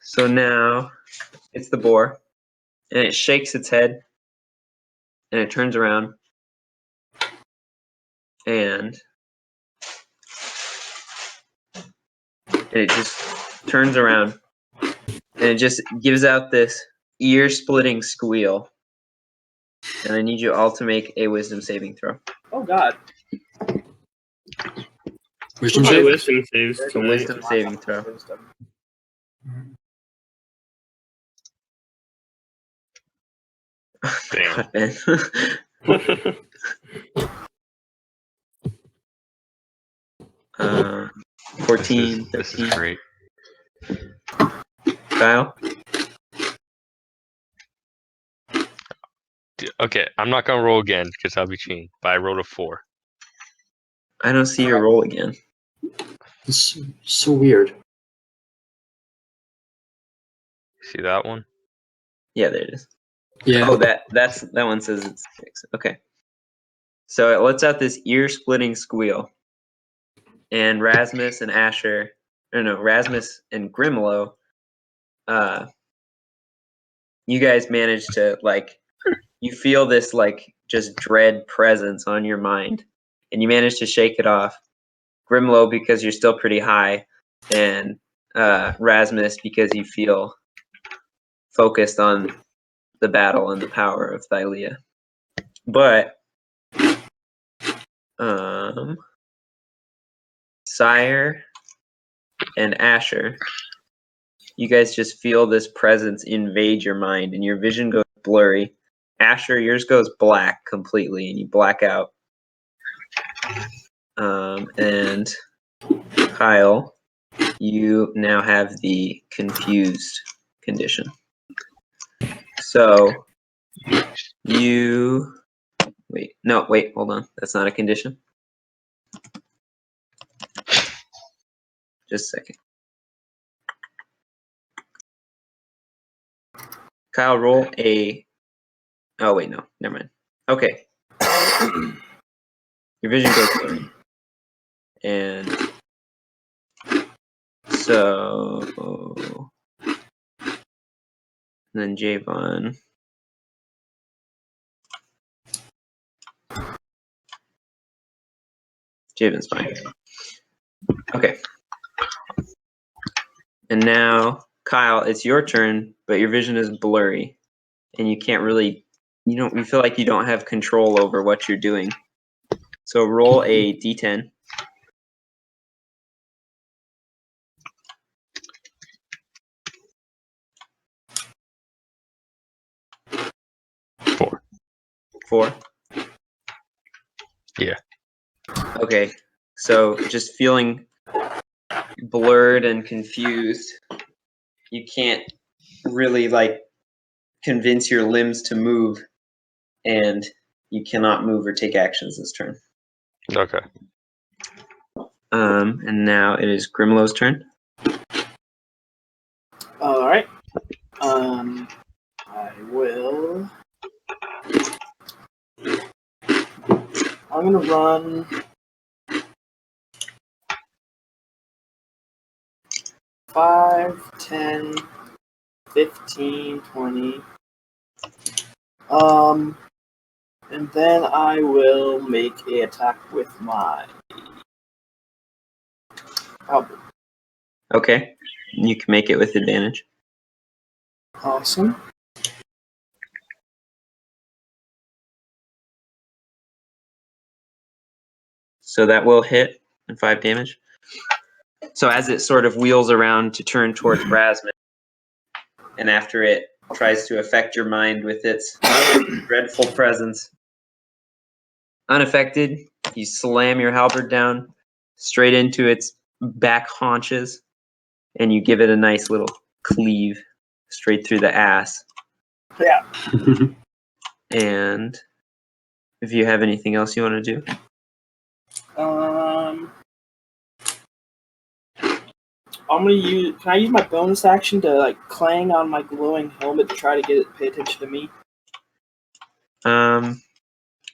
So now it's the boar, and it shakes its head, and it turns around, and it just turns around, and it just gives out this ear-splitting squeal. And I need you all to make a wisdom saving throw. Oh God. Wisdom My save. wisdom saves A tonight. wisdom saving throw. Damn. God, man. 14, This 13. is great. Kyle? Okay, I'm not gonna roll again because I'll be cheating. But I rolled a 4. I don't see your roll again. It's so weird. See that one? Yeah, there it is. Yeah. Oh, that one says it's 6. Okay. So it lets out this ear-splitting squeal, and Rasmus and Rasmus and Grimlow, you guys manage to you feel this just dread presence on your mind, and you manage to shake it off. Grimlow because you're still pretty high, and Rasmus because you feel focused on the battle and the power of Thylea. But Sire and Asher, you guys just feel this presence invade your mind, and your vision goes blurry. Asher, yours goes black completely, and you black out. And Kyle, you now have the confused condition. So you wait, hold on. That's not a condition. Just a second. Kyle, roll a. Oh wait, no, never mind. Okay. Your vision goes blurry. And so then Javon. Javon's fine. Okay. And now, Kyle, it's your turn, but your vision is blurry, and you can't really. You feel like you don't have control over what you're doing. So roll a d10. Four. Yeah. Okay. So just feeling blurred and confused. You can't really convince your limbs to move, and you cannot move or take actions this turn. Okay. And now it is Grimlow's turn. All right. I will. I'm gonna run 5, 10, 15, 20. And then I will make a attack with my halberd. Okay. You can make it with advantage. Awesome. So that will hit and 5 damage. So as it sort of wheels around to turn towards Rasmus, and after it tries to affect your mind with its dreadful presence, unaffected, you slam your halberd down straight into its back haunches, and you give it a nice little cleave straight through the ass. Yeah. And if you have anything else you want to do, I'm gonna use. Can I use my bonus action to like clang on my glowing helmet to try to get it to pay attention to me?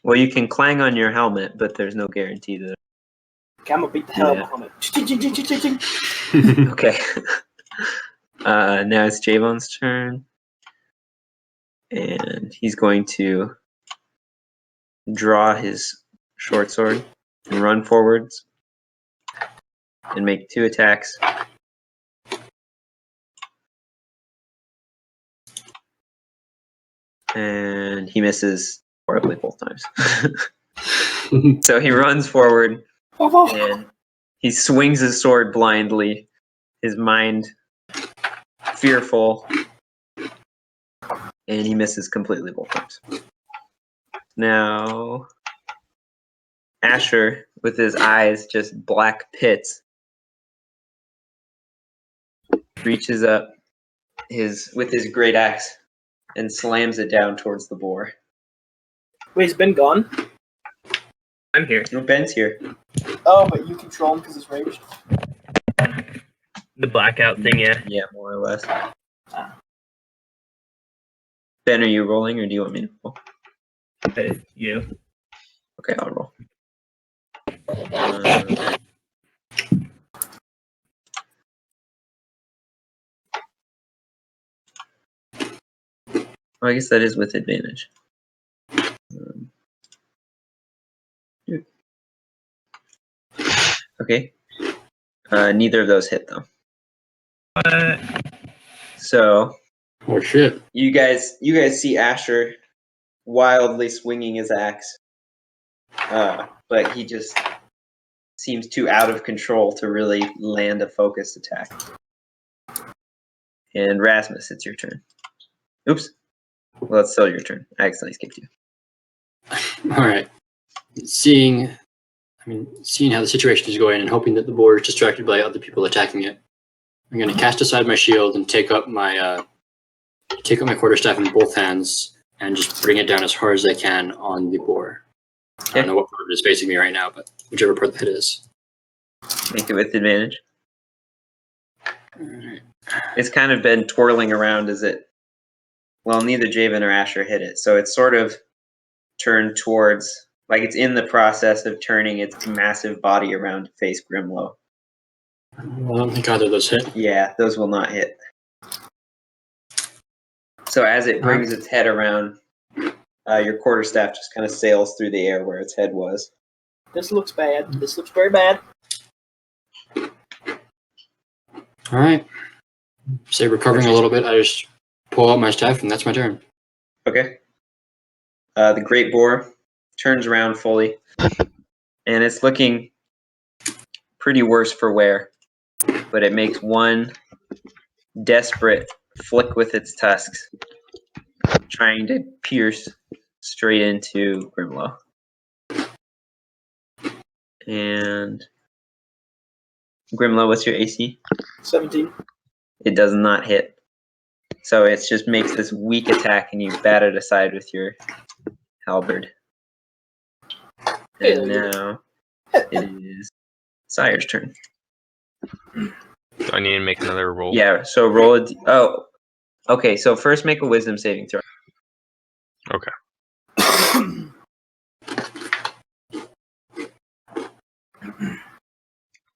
well, you can clang on your helmet, but there's no guarantee that. Okay, I'm gonna beat the hell out of my helmet. Okay. Now it's Javon's turn, and he's going to draw his short sword and run forwards and make 2 attacks. And he misses horribly both times. So he runs forward and he swings his sword blindly, his mind fearful, and he misses completely both times. Now, Asher, with his eyes just black pits, reaches up with his great axe and slams it down towards the boar. Wait, is Ben gone? I'm here. Oh, Ben's here. Oh, but you control him because he's raged. The blackout thing, yeah. Yeah, more or less. Ben, are you rolling, or do you want me to roll? You. Okay, I'll roll. Well, I guess that is with advantage. Okay. Neither of those hit, though. So Oh shit. you guys see Asher wildly swinging his axe, but he just seems too out of control to really land a focused attack. And Rasmus, it's your turn. Oops. Well, it's still your turn. I accidentally skipped you. All right. Seeing how the situation is going and hoping that the boar is distracted by other people attacking it, I'm going to cast aside my shield and take up my quarterstaff in both hands and just bring it down as hard as I can on the boar. I don't know what part is facing me right now, but whichever part that is. Make it with advantage. All right. It's kind of been twirling around as it. Well, neither Javen or Asher hit it, so it's sort of turned towards, like it's in the process of turning its massive body around to face Grimlow. Well, I don't think either of those hit. Yeah, those will not hit. So as it brings its head around, your quarterstaff just kind of sails through the air where its head was. This looks bad. This looks very bad. All right. Say recovering a little bit, I just pull out my staff and that's my turn. Okay. The great boar turns around fully, and it's looking pretty worse for wear, but it makes one desperate flick with its tusks, trying to pierce straight into Grimlow. And Grimlow, what's your AC? 17. It does not hit. So it just makes this weak attack, and you bat it aside with your halberd. And now it is Sire's turn. Do I need to make another roll? Yeah, so roll a oh, okay, so first make a wisdom saving throw. Okay.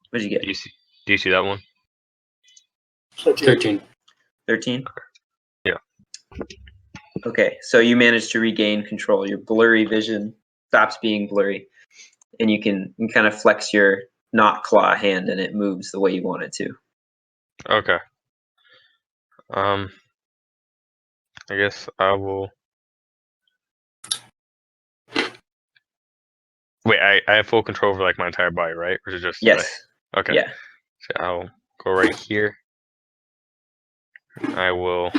What'd you get? Do you see that one? 13. 13? Yeah. Okay, so you managed to regain control. Your blurry vision stops being blurry, and you can kind of flex your not claw hand, and it moves the way you want it to. Okay. I guess I will. Wait, I have full control over like my entire body, right? Or is it just Yes. okay? Yeah. So I'll go right here. I will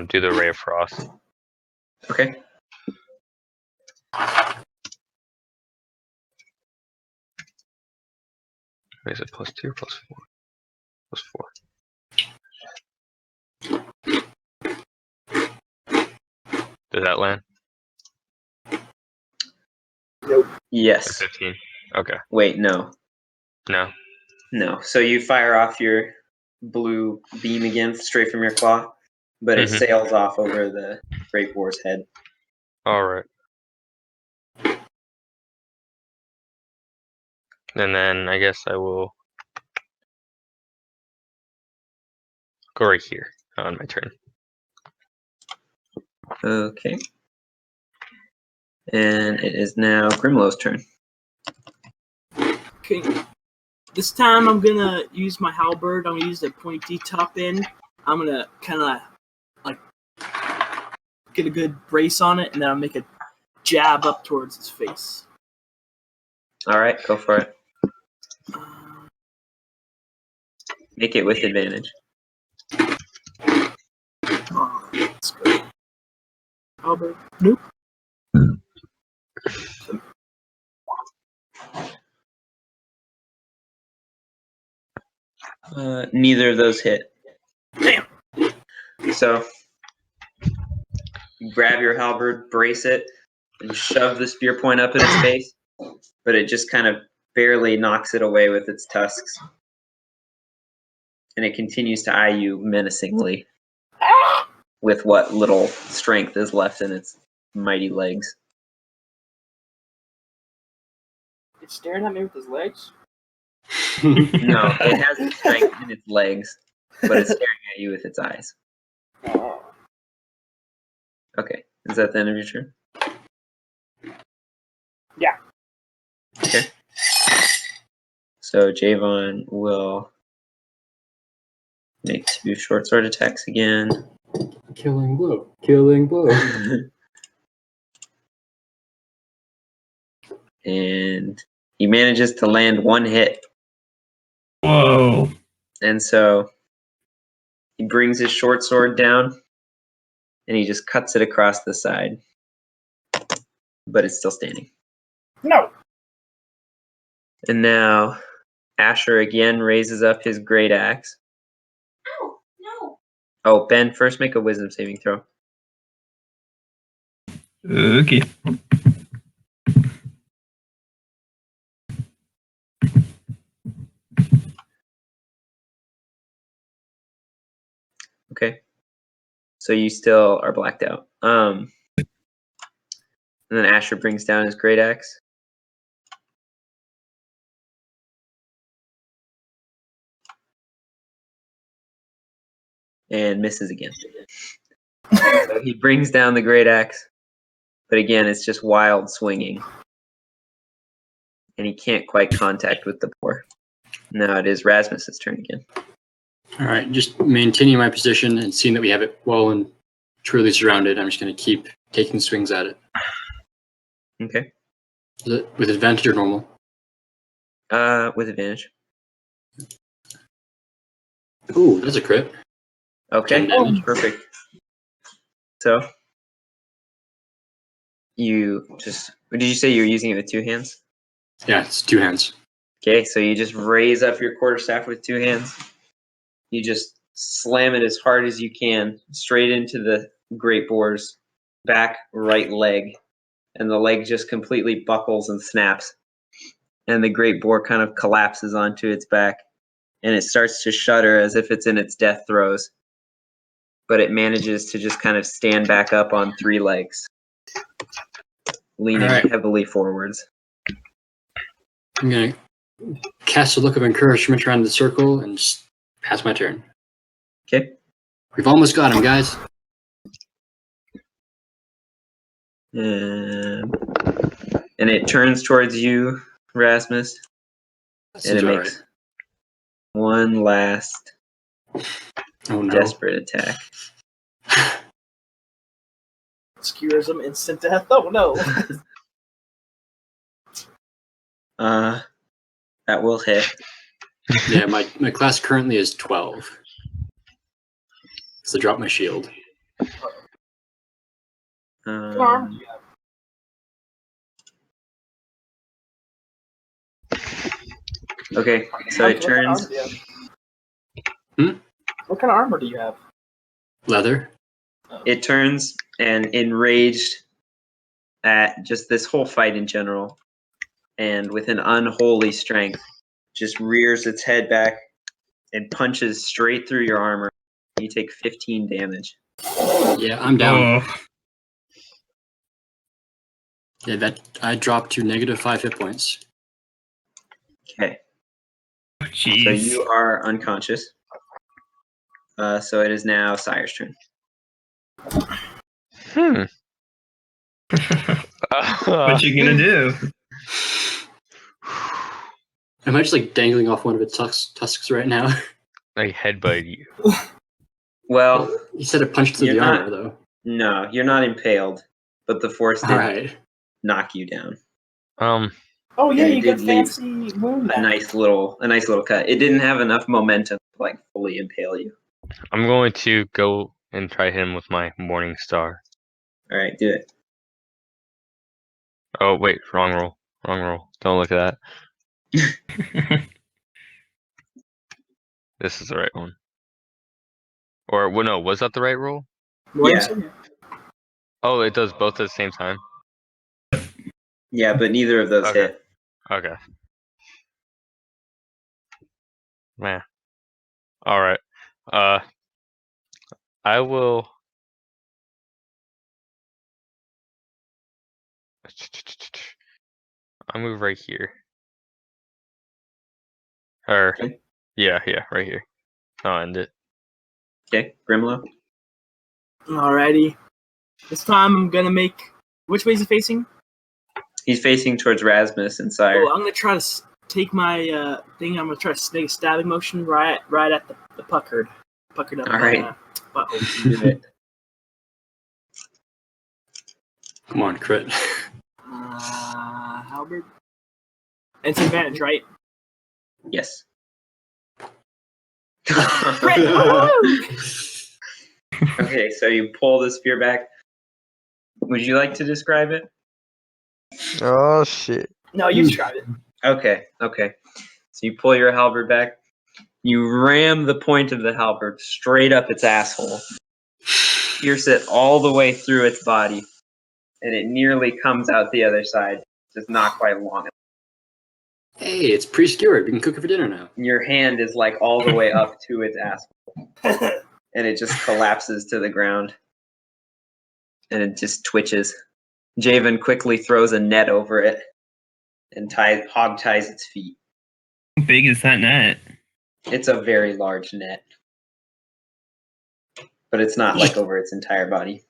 do the Ray of Frost. Okay. Is it +2 or +4? +4. Does that land? At Yes. 15. Okay. Wait, no. No. No. So you fire off your blue beam again, straight from your claw, but it Mhm. sails off over the Great Boar's head. All right. And then I guess I will go right here on my turn. Okay. And it is now Grimlow's turn. Okay. This time I'm gonna use my halberd. I'm gonna use the pointy top end. I'm gonna kind of like get a good brace on it, and then I'll make a jab up towards his face. All right, go for it. Uh, Make it with advantage. oh, that's good. Halberd. Nope. Neither of those hit. Damn. So you grab your halberd, brace it, and shove the spear point up in its face, but it just kind of barely knocks it away with its tusks. And it continues to eye you menacingly with what little strength is left in its mighty legs. It's staring at me with his legs. No, it has strength in its legs, but it's staring at you with its eyes. Oh. Okay, is that the end of your turn? Yeah. Okay. So Javon will make 2 short sword attacks again. Killing blow. Killing blow. And he manages to land 1 hit. Whoa. And so he brings his short sword down and he just cuts it across the side. But it's still standing. No. And now Asher again raises up his great axe. Ow, no. Oh, Ben, first make a wisdom saving throw. Okay. Okay. So you still are blacked out. And then Asher brings down his great axe. And misses again. So he brings down the great axe, but again, it's just wild swinging. And he can't quite contact with the boar. Now it is Rasmus's turn again. All right, just maintaining my position and seeing that we have it well and truly surrounded. I'm just going to keep taking swings at it. Okay. Is it with advantage or normal? With advantage. Ooh, that's a crit. Okay, 10 damage. perfect. So you just, did you say you were using it with 2 hands? Yeah, it's 2 hands. Okay, so you just raise up your quarterstaff with 2 hands. You just slam it as hard as you can straight into the great boar's back right leg, and the leg just completely buckles and snaps. And the great boar kind of collapses onto its back, and it starts to shudder as if it's in its death throes. But it manages to just kind of stand back up on 3 legs, leaning All right. heavily forwards. I'm going to cast a look of encouragement around the circle and just pass my turn. Okay. We've almost got him, guys. And it turns towards you, Rasmus, That and seems it all makes one last Oh no. Desperate attack. Skewerism, instant death. Oh no. That will hit. Yeah, my class currently is 12. So drop my shield. What armor do you have? Okay, so it turns. What kind of armor do you have? Leather. It turns and enraged at just this whole fight in general, and with an unholy strength, just rears its head back and punches straight through your armor. You take 15 damage. Yeah, I'm down. Oh, Yeah, that I dropped to -5 hit points. Okay, so jeez. you are unconscious. So it is now Sire's turn. What you gonna do? Am I just like dangling off one of its tusks right now? I headbutt you. Well, You said it punched through You're the not- armor, though. no, you're not impaled, but the force did All right. knock you down. Oh yeah, Yeah, you you got did leave fancy wound. A nice little cut. It didn't have enough momentum to like fully impale you. I'm going to go and try him with my Morning Star. All right, do it. Oh wait, wrong roll. Wrong roll. Don't look at that. This is the right one. Or well, no, was that the right roll? Yeah. Oh, it does both at the same time. Yeah, but neither of those Okay. hit. Okay. Man. All right. I will. I'll move right here. Or Okay. yeah, right here. I'll end it. Okay, Grimlow. Alrighty. This time I'm gonna make. Which way is he facing? He's facing towards Rasmus and Sire. Oh, I'm gonna try to take my thing. I'm gonna try to make a stabbing motion right at the puckered up. All right. Butthole. Do it. Come on, crit. Halberd. It's advantage, right? Yes. Crit! Woohoo! Okay, so you pull the spear back. Would you like to describe it? Oh shit. No, you describe it. Okay. So you pull your halberd back. You ram the point of the halberd straight up its asshole. Pierce it all the way through its body. And it nearly comes out the other side. Just not quite long enough. Hey, it's pre-skewered. We can cook it for dinner now. Your hand is like all the way up to its asshole. And it just collapses to the ground. And it just twitches. Javen quickly throws a net over it and hog ties its feet. How big is that net? It's a very large net. But it's not like over its entire body.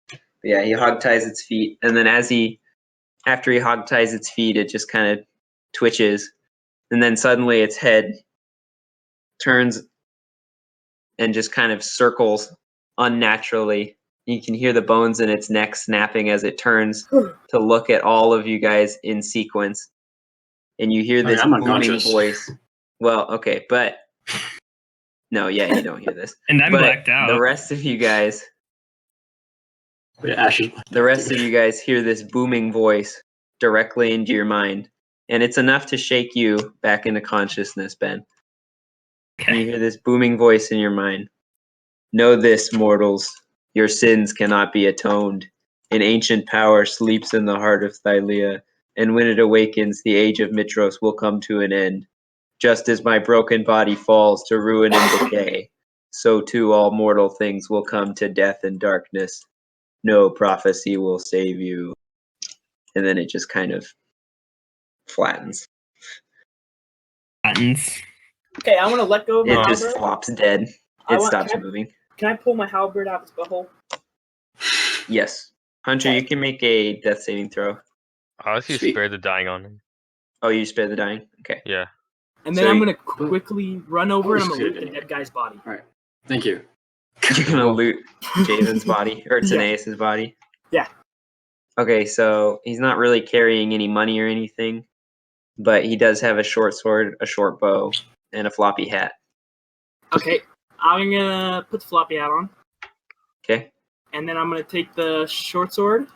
But yeah, he hog ties its feet, and then after he hog ties its feet, it just kind of twitches, and then suddenly its head turns and just kind of circles unnaturally. You can hear the bones in its neck snapping as it turns to look at all of you guys in sequence. And you hear this I'm booming unconscious. voice. Well, okay, but no, yeah, you don't hear this. And I'm But blacked out. the rest of you guys Wait, Ash is The rest of you guys hear this booming voice directly into your mind, and it's enough to shake you back into consciousness, Ben. And you Okay. hear this booming voice in your mind. Know this, mortals, your sins cannot be atoned. An ancient power sleeps in the heart of Thylea, and when it awakens, the age of Mitros will come to an end. Just as my broken body falls to ruin and decay, so too all mortal things will come to death and darkness. No prophecy will save you. And then it just kind of flattens. Buttons. Okay, I'm gonna let go of my It just halberd. flops dead. It stops moving. Can I pull my halberd out of its butthole? Yes. Hunter, you can make a death saving throw. I'll actually Sweet. spare the dying on him. Oh, you spare the dying? Okay. Yeah. And then So I'm you- gonna quickly run over and I'm gonna Shoot loot the it. dead guy's body. Thank you. You're gonna loot Javen's body or Taneus's body. Yeah. Okay, so he's not really carrying any money or anything, but he does have a short sword, a short bow, and a floppy hat. Okay, I'm gonna put the floppy hat on, Okay. and then I'm gonna take the short sword,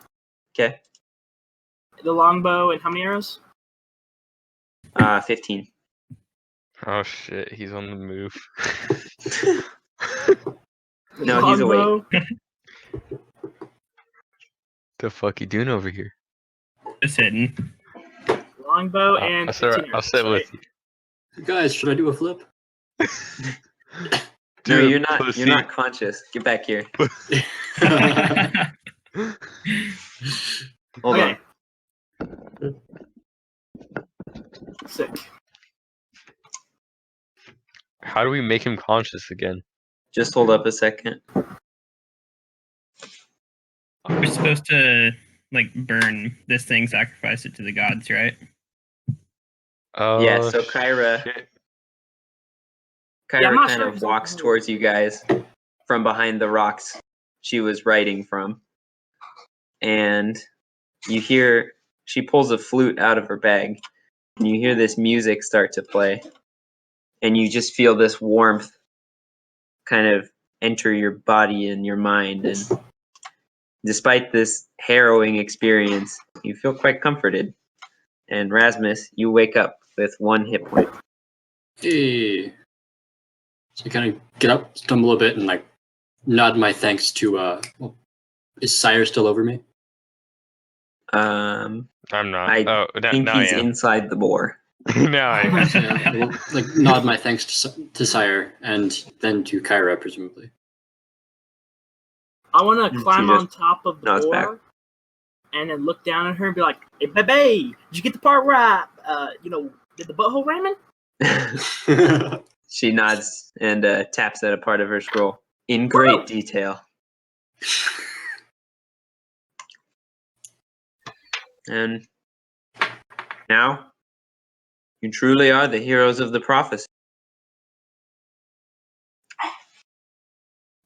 Okay. the longbow, and how many arrows? 15. Oh shit, he's on the move. The No, he's awake. longbow, The fuck you doing over here? Just hidden. longbow, and I'll 15 I'll sit arrows, with you. Guys, should I do a flip? No, Dude, you're not. pussy. You're not conscious. Get back here. Hold Okay. on. Sick. How do we make him conscious again? Just hold up a second. We're supposed to like burn this thing, sacrifice it to the gods, right? Yeah. Oh, So Kyra shit. I'm not kind sure of exactly walks how it towards you guys from behind the rocks she was riding from, and you hear she pulls a flute out of her bag, and you hear this music start to play, and you just feel this warmth kind of enter your body and your mind, and despite this harrowing experience, you feel quite comforted. And Rasmus, you wake up with 1 hit point. Hey. So I kind of get up, stumble a bit, and like nod my thanks to. Well, is Sire still over me? I'm not. I oh, think now I he's am. inside the boar. Now I am. So, yeah, I will, like nod my thanks to Sire and then to Kyra, presumably. I want to She climb just on top of the nods back. boar and then look down at her and be like, "Hey, baby, did you get the part where I, did the butthole ramen?" She nods and taps at a part of her scroll in great detail. And now, you truly are the heroes of the prophecy.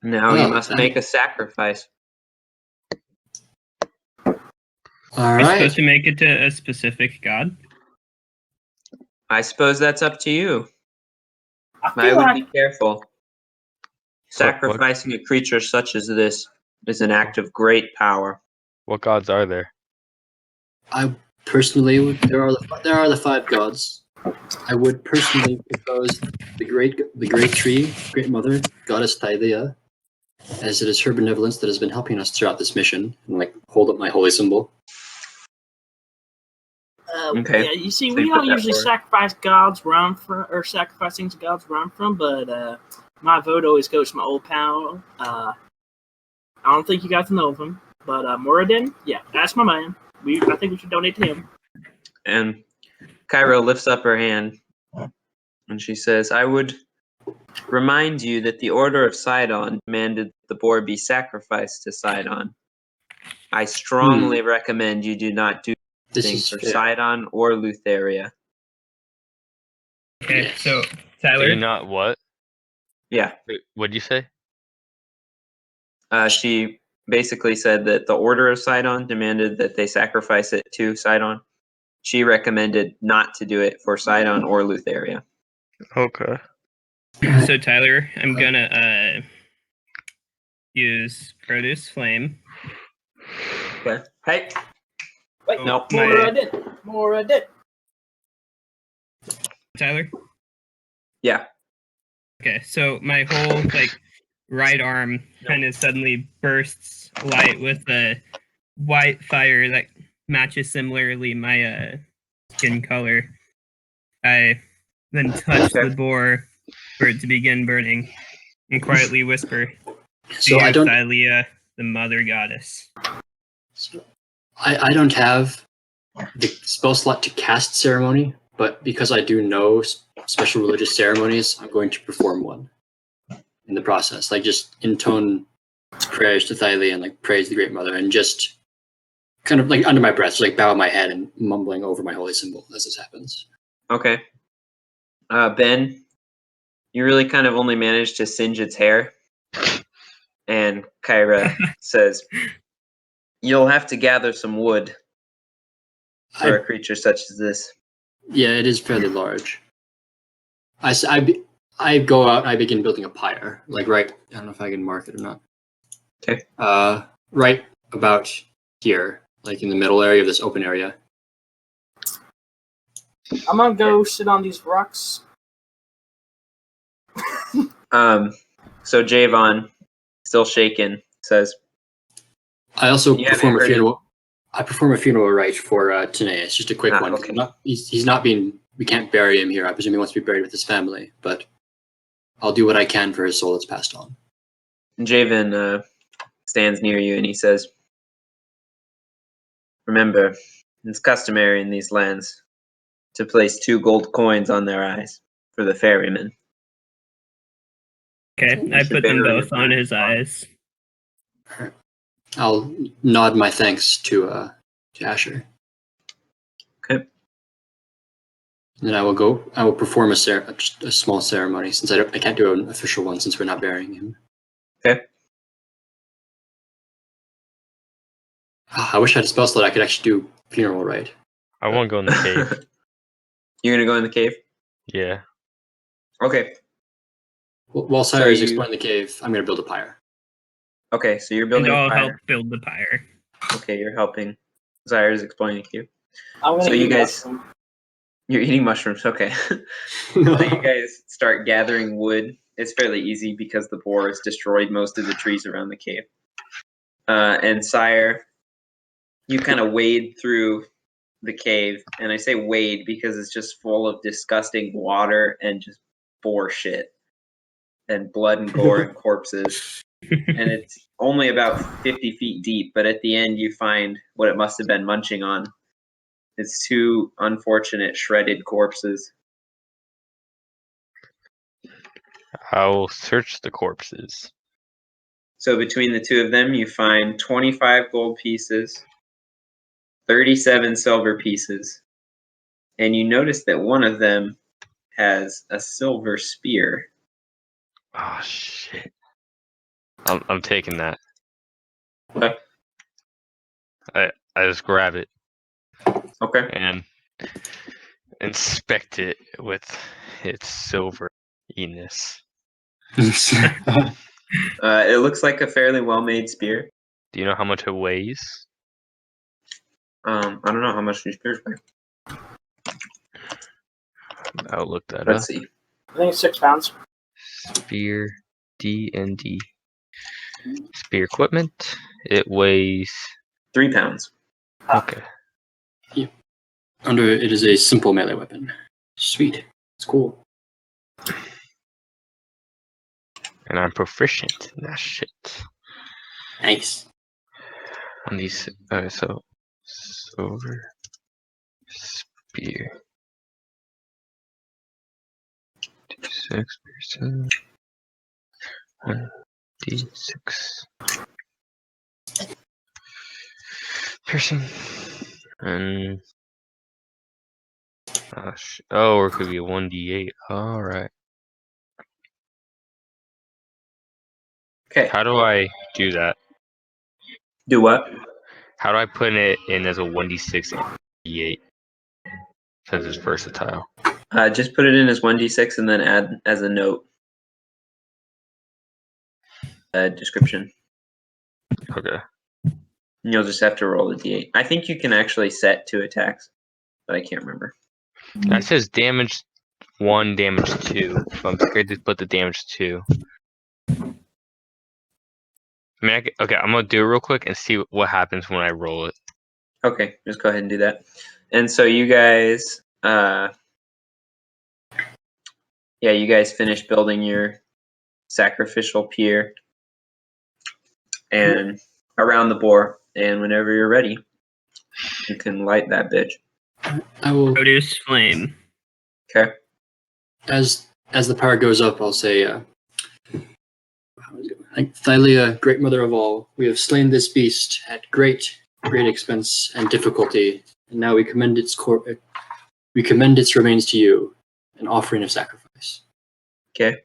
Now you Well, must then. make a sacrifice. All We're right. supposed to make it to a specific god. I suppose that's up to you. I I feel would like be careful. Sacrificing a creature such as this is an act of great power. What gods are there? I personally, there are the 5 gods. I would personally propose the great tree, great mother, goddess Thalia, as it is her benevolence that has been helping us throughout this mission. And like hold up my holy symbol. Okay. Yeah, you see, So we you put don't that usually forward. sacrifice gods where I'm from, or sacrifice things to gods where I'm from, but my vote always goes to my old pal. I don't think you got to know of him, but Muradin, yeah, that's my man. I think we should donate to him. And Cairo lifts up her hand and she says, I would remind you that the Order of Sidon demanded the boar be sacrificed to Sidon. I strongly recommend you do not do This anything is for fair. Sidon or Lutheria. Okay, Yes. so Do Tyler, not what? Yeah. Wait, what'd you say? She basically said that the Order of Sidon demanded that they sacrifice it to Sidon. She recommended not to do it for Sidon or Lutheria. Okay. so Tyler, I'm gonna use produce flame. Okay. Hey. Wait, No. Muradin. Tyler. Yeah. Okay, so my whole like right arm kind of suddenly bursts light with a white fire that matches similarly my skin color. I then touch Okay. the boar for it to begin burning and quietly whisper, So "To I you, don't. Thalia, the mother goddess." So I don't have the spell slot to cast ceremony, but because I do know special religious ceremonies, I'm going to perform one in the process. Like just intone prayers to Thalia and like praise the Great Mother, and just kind of like under my breath, just like bow my head and mumbling over my holy symbol as this happens. Okay. Ben, you really kind of only managed to singe its hair. And Kyra says, "You'll have to gather some wood for a creature such as this." Yeah, it is fairly large. I go out and I begin building a pyre. Like right, I don't know if I can mark it or not. Okay. Right about here, like in the middle area of this open area. I'm gonna go sit on these rocks. So Javon, still shaken, says, I also You haven't perform a heard funeral. I perform a funeral rite for Taneus, just a quick one. okay. He's not being. We can't bury him here. I presume he wants to be buried with his family, but I'll do what I can for his soul that's passed on. Javon stands near you and he says, "Remember, it's customary in these lands to place 2 gold coins on their eyes for the ferryman." Okay, I put them both on his eyes. I'll nod my thanks to Asher. Okay. Then I will perform a small ceremony since I can't do an official one since we're not burying him. Okay. I wish I had a spell slot I could actually do funeral rite. I want to go in the cave. You're gonna go in the cave? Yeah. Okay. While Sire is exploring the cave, I'm going to build a pyre. Okay, so you're building And a I'll pyre. help build the pyre. Okay, you're helping. Zaire is explaining to you. I'm gonna So you eat guys- mushroom. You're eating mushrooms, okay. So you guys start gathering wood. It's fairly easy because the boar has destroyed most of the trees around the cave. And Sire, you kind of wade through the cave, and I say wade because it's just full of disgusting water and just boar shit and blood and gore and corpses. And it's only about 50 feet deep, but at the end you find what it must have been munching on. It's 2 unfortunate shredded corpses. I'll search the corpses. So between the 2 of them, you find 25 gold pieces, 37 silver pieces, and you notice that one of them has a silver spear. Oh shit. I'm taking that. Okay. I just grab it Okay. and inspect it with its silveriness. It looks like a fairly well-made spear. Do you know how much it weighs? I don't know how much these spears weigh. I'll look that Let's up. see. I think it's 6 pounds. Spear D&D. Spear equipment. It weighs 3 pounds. okay. Under it is a simple melee weapon. Sweet. It's cool. And I'm proficient in that shit. Nice. On these so silver spear. 6%. 1d6 piercing and or it could be a 1d8. All right. Okay. How do I do that? Do what? How do I put it in as a 1d6 and d8 since it's versatile? Just put it in as 1d6 and then add as a note. Description. Okay. And you'll just have to roll a d8. I think you can actually set 2 attacks, but I can't remember. That says damage 1, damage 2. So I'm scared to put the damage 2. I mean, okay, I'm gonna do it real quick and see what happens when I roll it. Okay, just go ahead and do that. And so you guys, you guys finished building your sacrificial pier and around the boar. And whenever you're ready, you can light that bitch. I will. Produce flame. Okay. As the pyre goes up, I'll say, Thylea, great mother of all, we have slain this beast at great expense and difficulty, and now we commend its remains to you, an offering of sacrifice. Okay.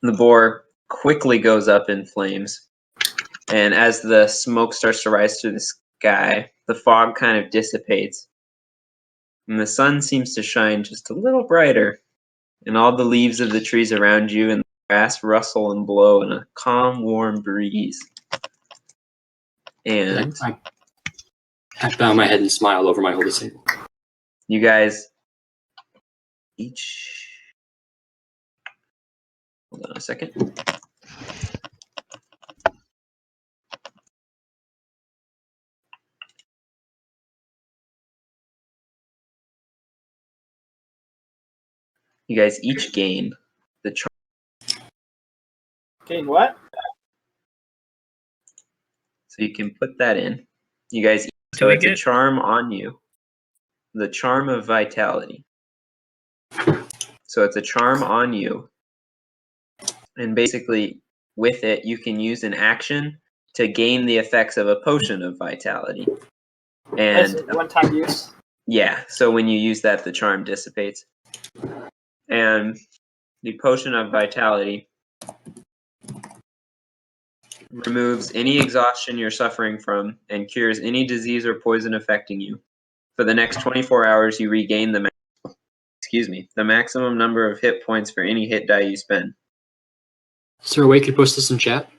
The boar quickly goes up in flames, and as the smoke starts to rise through the sky, the fog kind of dissipates, and the sun seems to shine just a little brighter, and all the leaves of the trees around you and the grass rustle and blow in a calm, warm breeze. And I bow my head and smile over my holy symbol. you guys each... Hold on a second. You guys each gain the charm. Gain what? So you can put that in. You guys, so it's a charm on you. The charm of vitality. So it's a charm on you. And basically, with it, you can use an action to gain the effects of a potion of vitality. And one-time use. yeah, so when you use that, the charm dissipates. And the potion of vitality removes any exhaustion you're suffering from and cures any disease or poison affecting you. For the next 24 hours, you regain the maximum number of hit points for any hit die you spend. Is there a way you could post this in chat?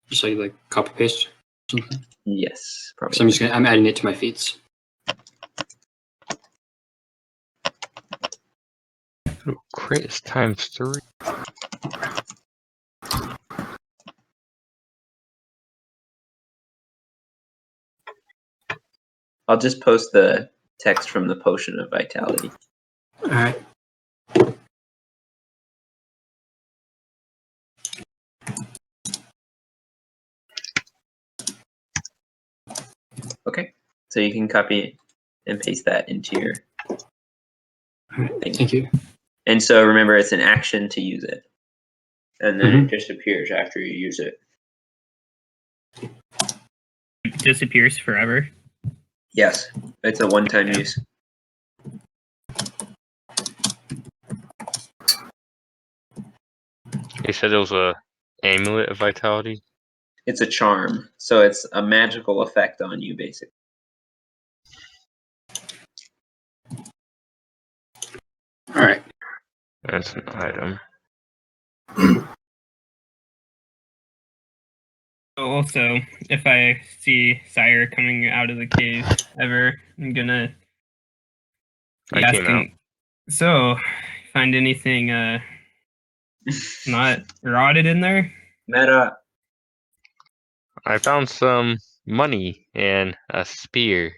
Just so you like copy paste something? Yes, probably. So I'm adding it to my feeds. Crit is times 3. I'll just post the text from the potion of vitality. All right. Okay, so you can copy and paste that into your thing. Thank you. And so remember, it's an action to use it. And then it disappears after you use it. It disappears forever. Yes, it's a one-time use. You said it was a amulet of vitality? It's a charm, so it's a magical effect on you, basically. All right. That's an item. Also, if I see Sire coming out of the cave ever, I'm gonna be I came out. asking, so, find anything not rotted in there? Meta. I found some money and a spear,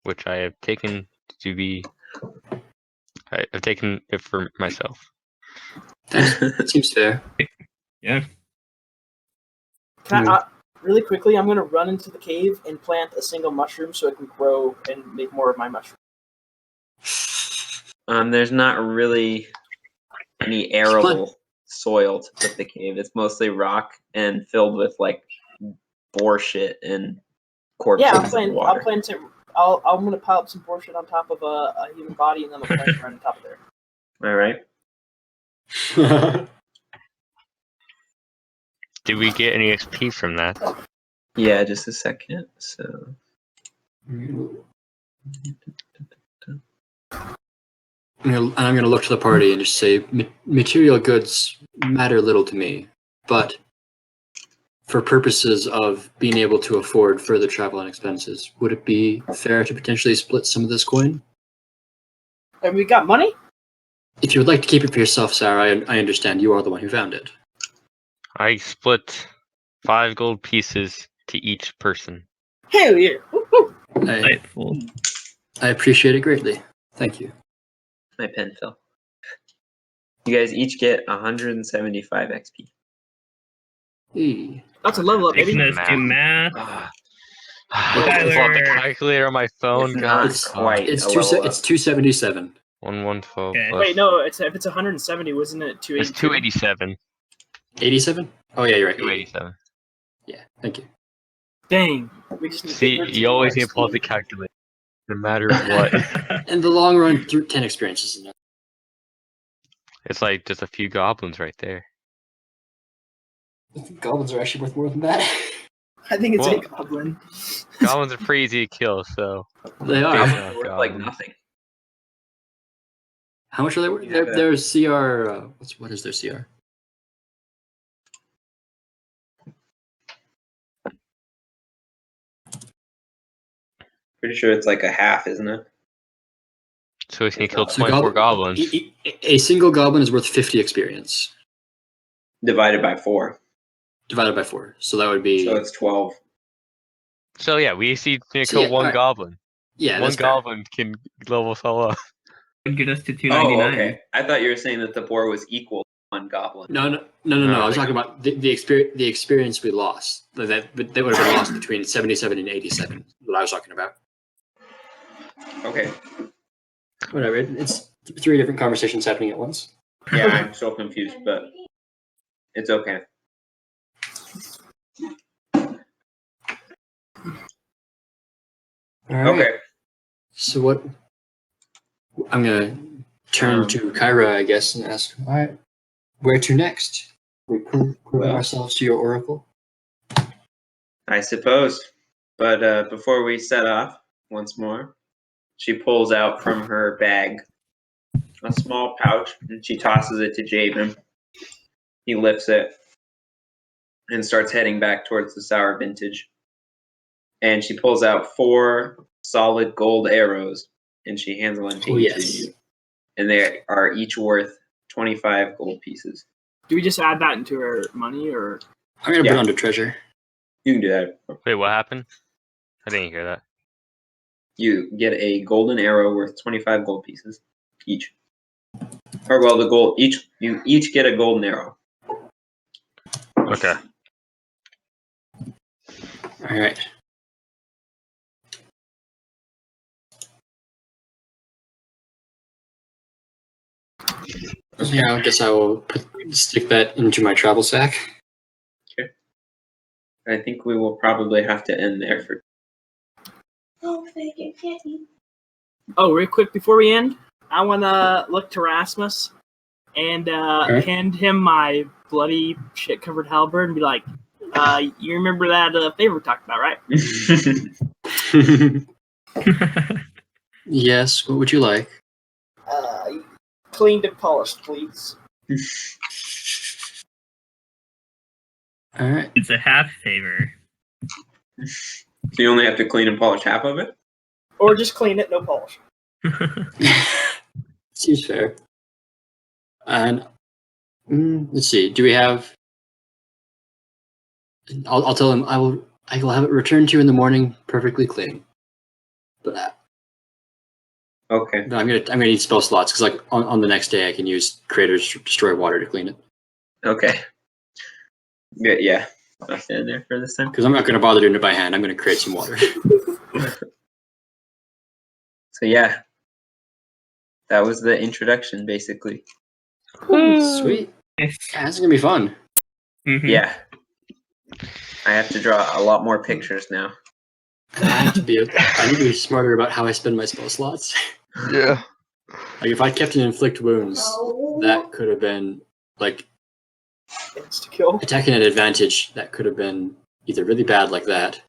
which I have taken to be. I've taken it for myself. That seems fair. Yeah. Can I, really quickly, I'm going to run into the cave and plant a single mushroom so it can grow and make more of my mushroom. There's not really any arable soil to put the cave. It's mostly rock and filled with like boar shit and corpses. Yeah, I'm going to pile up some boar shit on top of a human body and then I'll plant it right on top of there. All right. Did we get any XP from that? Yeah, just a second. So. And I'm going to look to the party and just say, material goods matter little to me, but for purposes of being able to afford further travel and expenses, would it be fair to potentially split some of this coin? And we got money? If you would like to keep it for yourself, Sarah, I understand you are the one who found it. I split 5 gold pieces to each person. Hell yeah! Woo-hoo. Delightful. I appreciate it greatly. Thank you. My pen fell. You guys each get 175 XP. Hey. That's a level up, baby. Making us do math. I pull out the Tyler. calculator on my phone. It's God. not quite It's a level up. 277. 1112 Okay. plus. Wait, no, if it's 170, wasn't it 280? It's 287. 87? Oh yeah, you're right. 287. Yeah, thank you. Dang. We just need to See, get 13 you always more need to pull out XP. the calculator, no matter what. In the long run, 10 experiences is enough. It's like just a few goblins right there. I think goblins are actually worth more than that. I think it's Well- a goblin. Goblins are pretty easy to kill, so They are. Based Goblins on are worth like goblins. nothing. How much are they worth? Yeah. Their CR. What is their CR? Pretty sure it's like a half, isn't it? so we can It's kill not. 24 goblins. A single goblin is worth 50 experience Divided by 4. divided by 4. So that would be So it's 12. So yeah, we see to So kill yeah, one alright. goblin. yeah. One That's fair. goblin can level us all up. Would get us to Oh, 299. okay. I thought you were saying that the boar was equal to one goblin. No. No. I was talking about the experience we lost. That they would have been lost between 77 and 87. What I was talking about. Okay. Whatever. It's 3 different conversations happening at once. Yeah, I'm so confused, but it's okay. All right. Okay. So what? I'm gonna turn to Kyra, I guess, and ask. All right. Where to next? We prove Well- ourselves to your oracle. I suppose. But before we set off once more, she pulls out from her bag a small pouch and she tosses it to Jabin. He lifts it and starts heading back towards the sour vintage. And she pulls out 4 solid gold arrows and she hands one to Oh, each of yes. you. And they are each worth 25 gold pieces. Do we just add that into our money, or I'm gonna Yeah. put it under treasure. You can do that. Wait, what happened? I didn't hear that. You get a golden arrow worth 25 gold pieces each. Or well, the gold you each get a golden arrow. Okay. All right. Yeah, I guess I will stick that into my travel sack. I think we will probably have to end there for. Oh, kitty. oh, real quick before we end, I want to look to Rasmus and Okay. hand him my bloody shit-covered halberd and be like, "You remember that favor we talked about, right? Yes, what would you like? Cleaned and polished, please." All right. It's a half favor. So you only have to clean and polish half of it? Or just clean it, no polish. Seems fair. And let's see. Do we have? I'll tell him I will have it returned to you in the morning, perfectly clean. But Okay. no, I'm gonna need spell slots because like on the next day I can use Creator's Destroy Water to clean it. Okay. Good, yeah. I'll stand there for this time. Because I'm not gonna bother doing it by hand. I'm gonna create some water. So yeah. That was the introduction, basically. Sweet. Yes. That's gonna be fun. Mhm. Yeah. I have to draw a lot more pictures now. I need to be smarter about how I spend my spell slots. Yeah. Like if I kept an inflict wounds, that could have been like Insta kill. attacking at advantage. That could have been either really bad like that,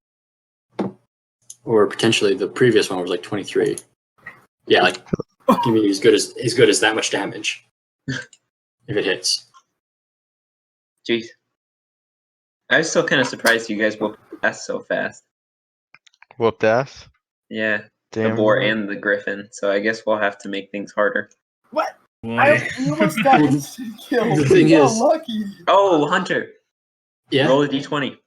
or potentially the previous one was like 23. Yeah, like give me as good as that much damage if it hits. Jeez. I was still kind of surprised you guys whooped ass so fast. Whooped ass. Yeah. Damn. The boar and the griffin. So I guess we'll have to make things harder. What? Boy. You almost got instant kill. The thing You're is- lucky. Oh, Hunter. Yeah, Roll a d20.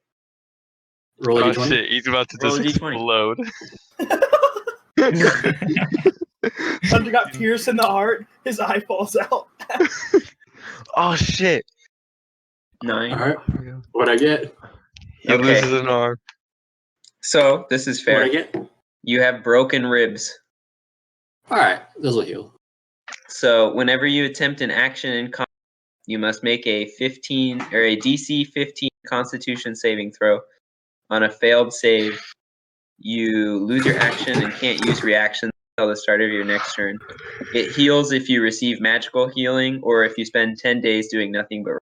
roll a Oh d20. shit, he's about to Roll just a d20. explode. Hunter got pierced in the heart. His eye falls out. Oh shit. 9. All right, what I get? He Okay. loses an arm. So this is What I fair. get? You have broken ribs. All right, those will heal. So whenever you attempt an action in combat, you must make a 15 or a DC 15 Constitution saving throw. On a failed save, you lose your action and can't use reactions until the start of your next turn. It heals if you receive magical healing or if you spend 10 days doing nothing but.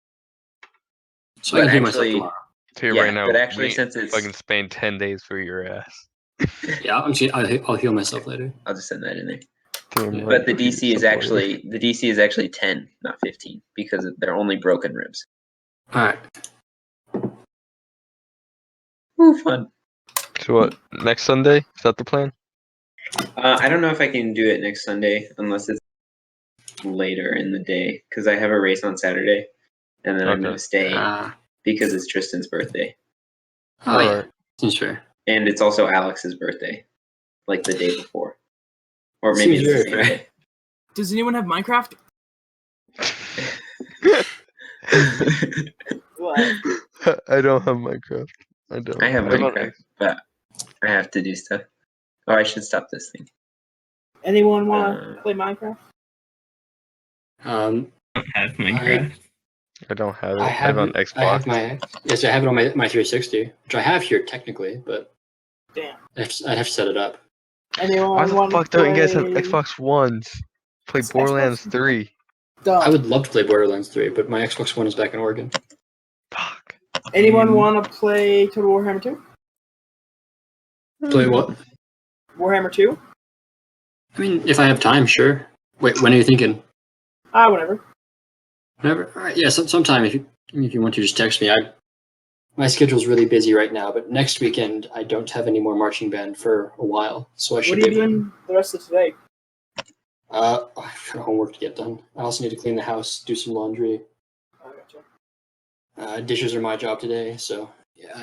So I But can heal myself actually- tomorrow. Tell you Yeah, right now, but actually, we since it's, fucking spend 10 days for your ass. Yeah, I'll heal myself later. I'll just send that in there. Damn Yeah. right, But the fucking DC is supporter. actually 10, not 15, because they're only broken ribs. All right. Ooh, fun. So what? Next Sunday? Is that the plan? I don't know if I can do it next Sunday unless it's later in the day because I have a race on Saturday, and then I'm Okay. gonna stay because it's Tristan's birthday, Oh yeah, Alright. seems fair. and it's also Alex's birthday, like the day before, or maybe Seems it's the very same fair. day. Does anyone have Minecraft? What? I don't have Minecraft. I don't. I have I'm on Minecraft, but I have to do stuff. Oh, I should stop this thing. Anyone want to play Minecraft? Um, I don't have Minecraft. I don't have it. I I have it on have Xbox. I have my yes, I have it on my 360, which I have here technically, but Damn. I'd have to set it up. Anyone Why the want fuck to don't you guys have play- Xbox Ones? Play It's Borderlands Xbox? 3. Duh. I would love to play Borderlands 3, but my Xbox One is back in Oregon. Fuck. Anyone want to play Total Warhammer 2? Play what? Warhammer 2? I mean, if I have time, sure. Wait, when are you thinking? Whatever. Whenever. All right, yeah, sometime if you want to, just text me. My schedule's really busy right now, but next weekend I don't have any more marching band for a while, so I should. What are be you able doing the rest of today? I've got homework to get done. I also need to clean the house, do some laundry. I gotcha. Dishes are my job today, so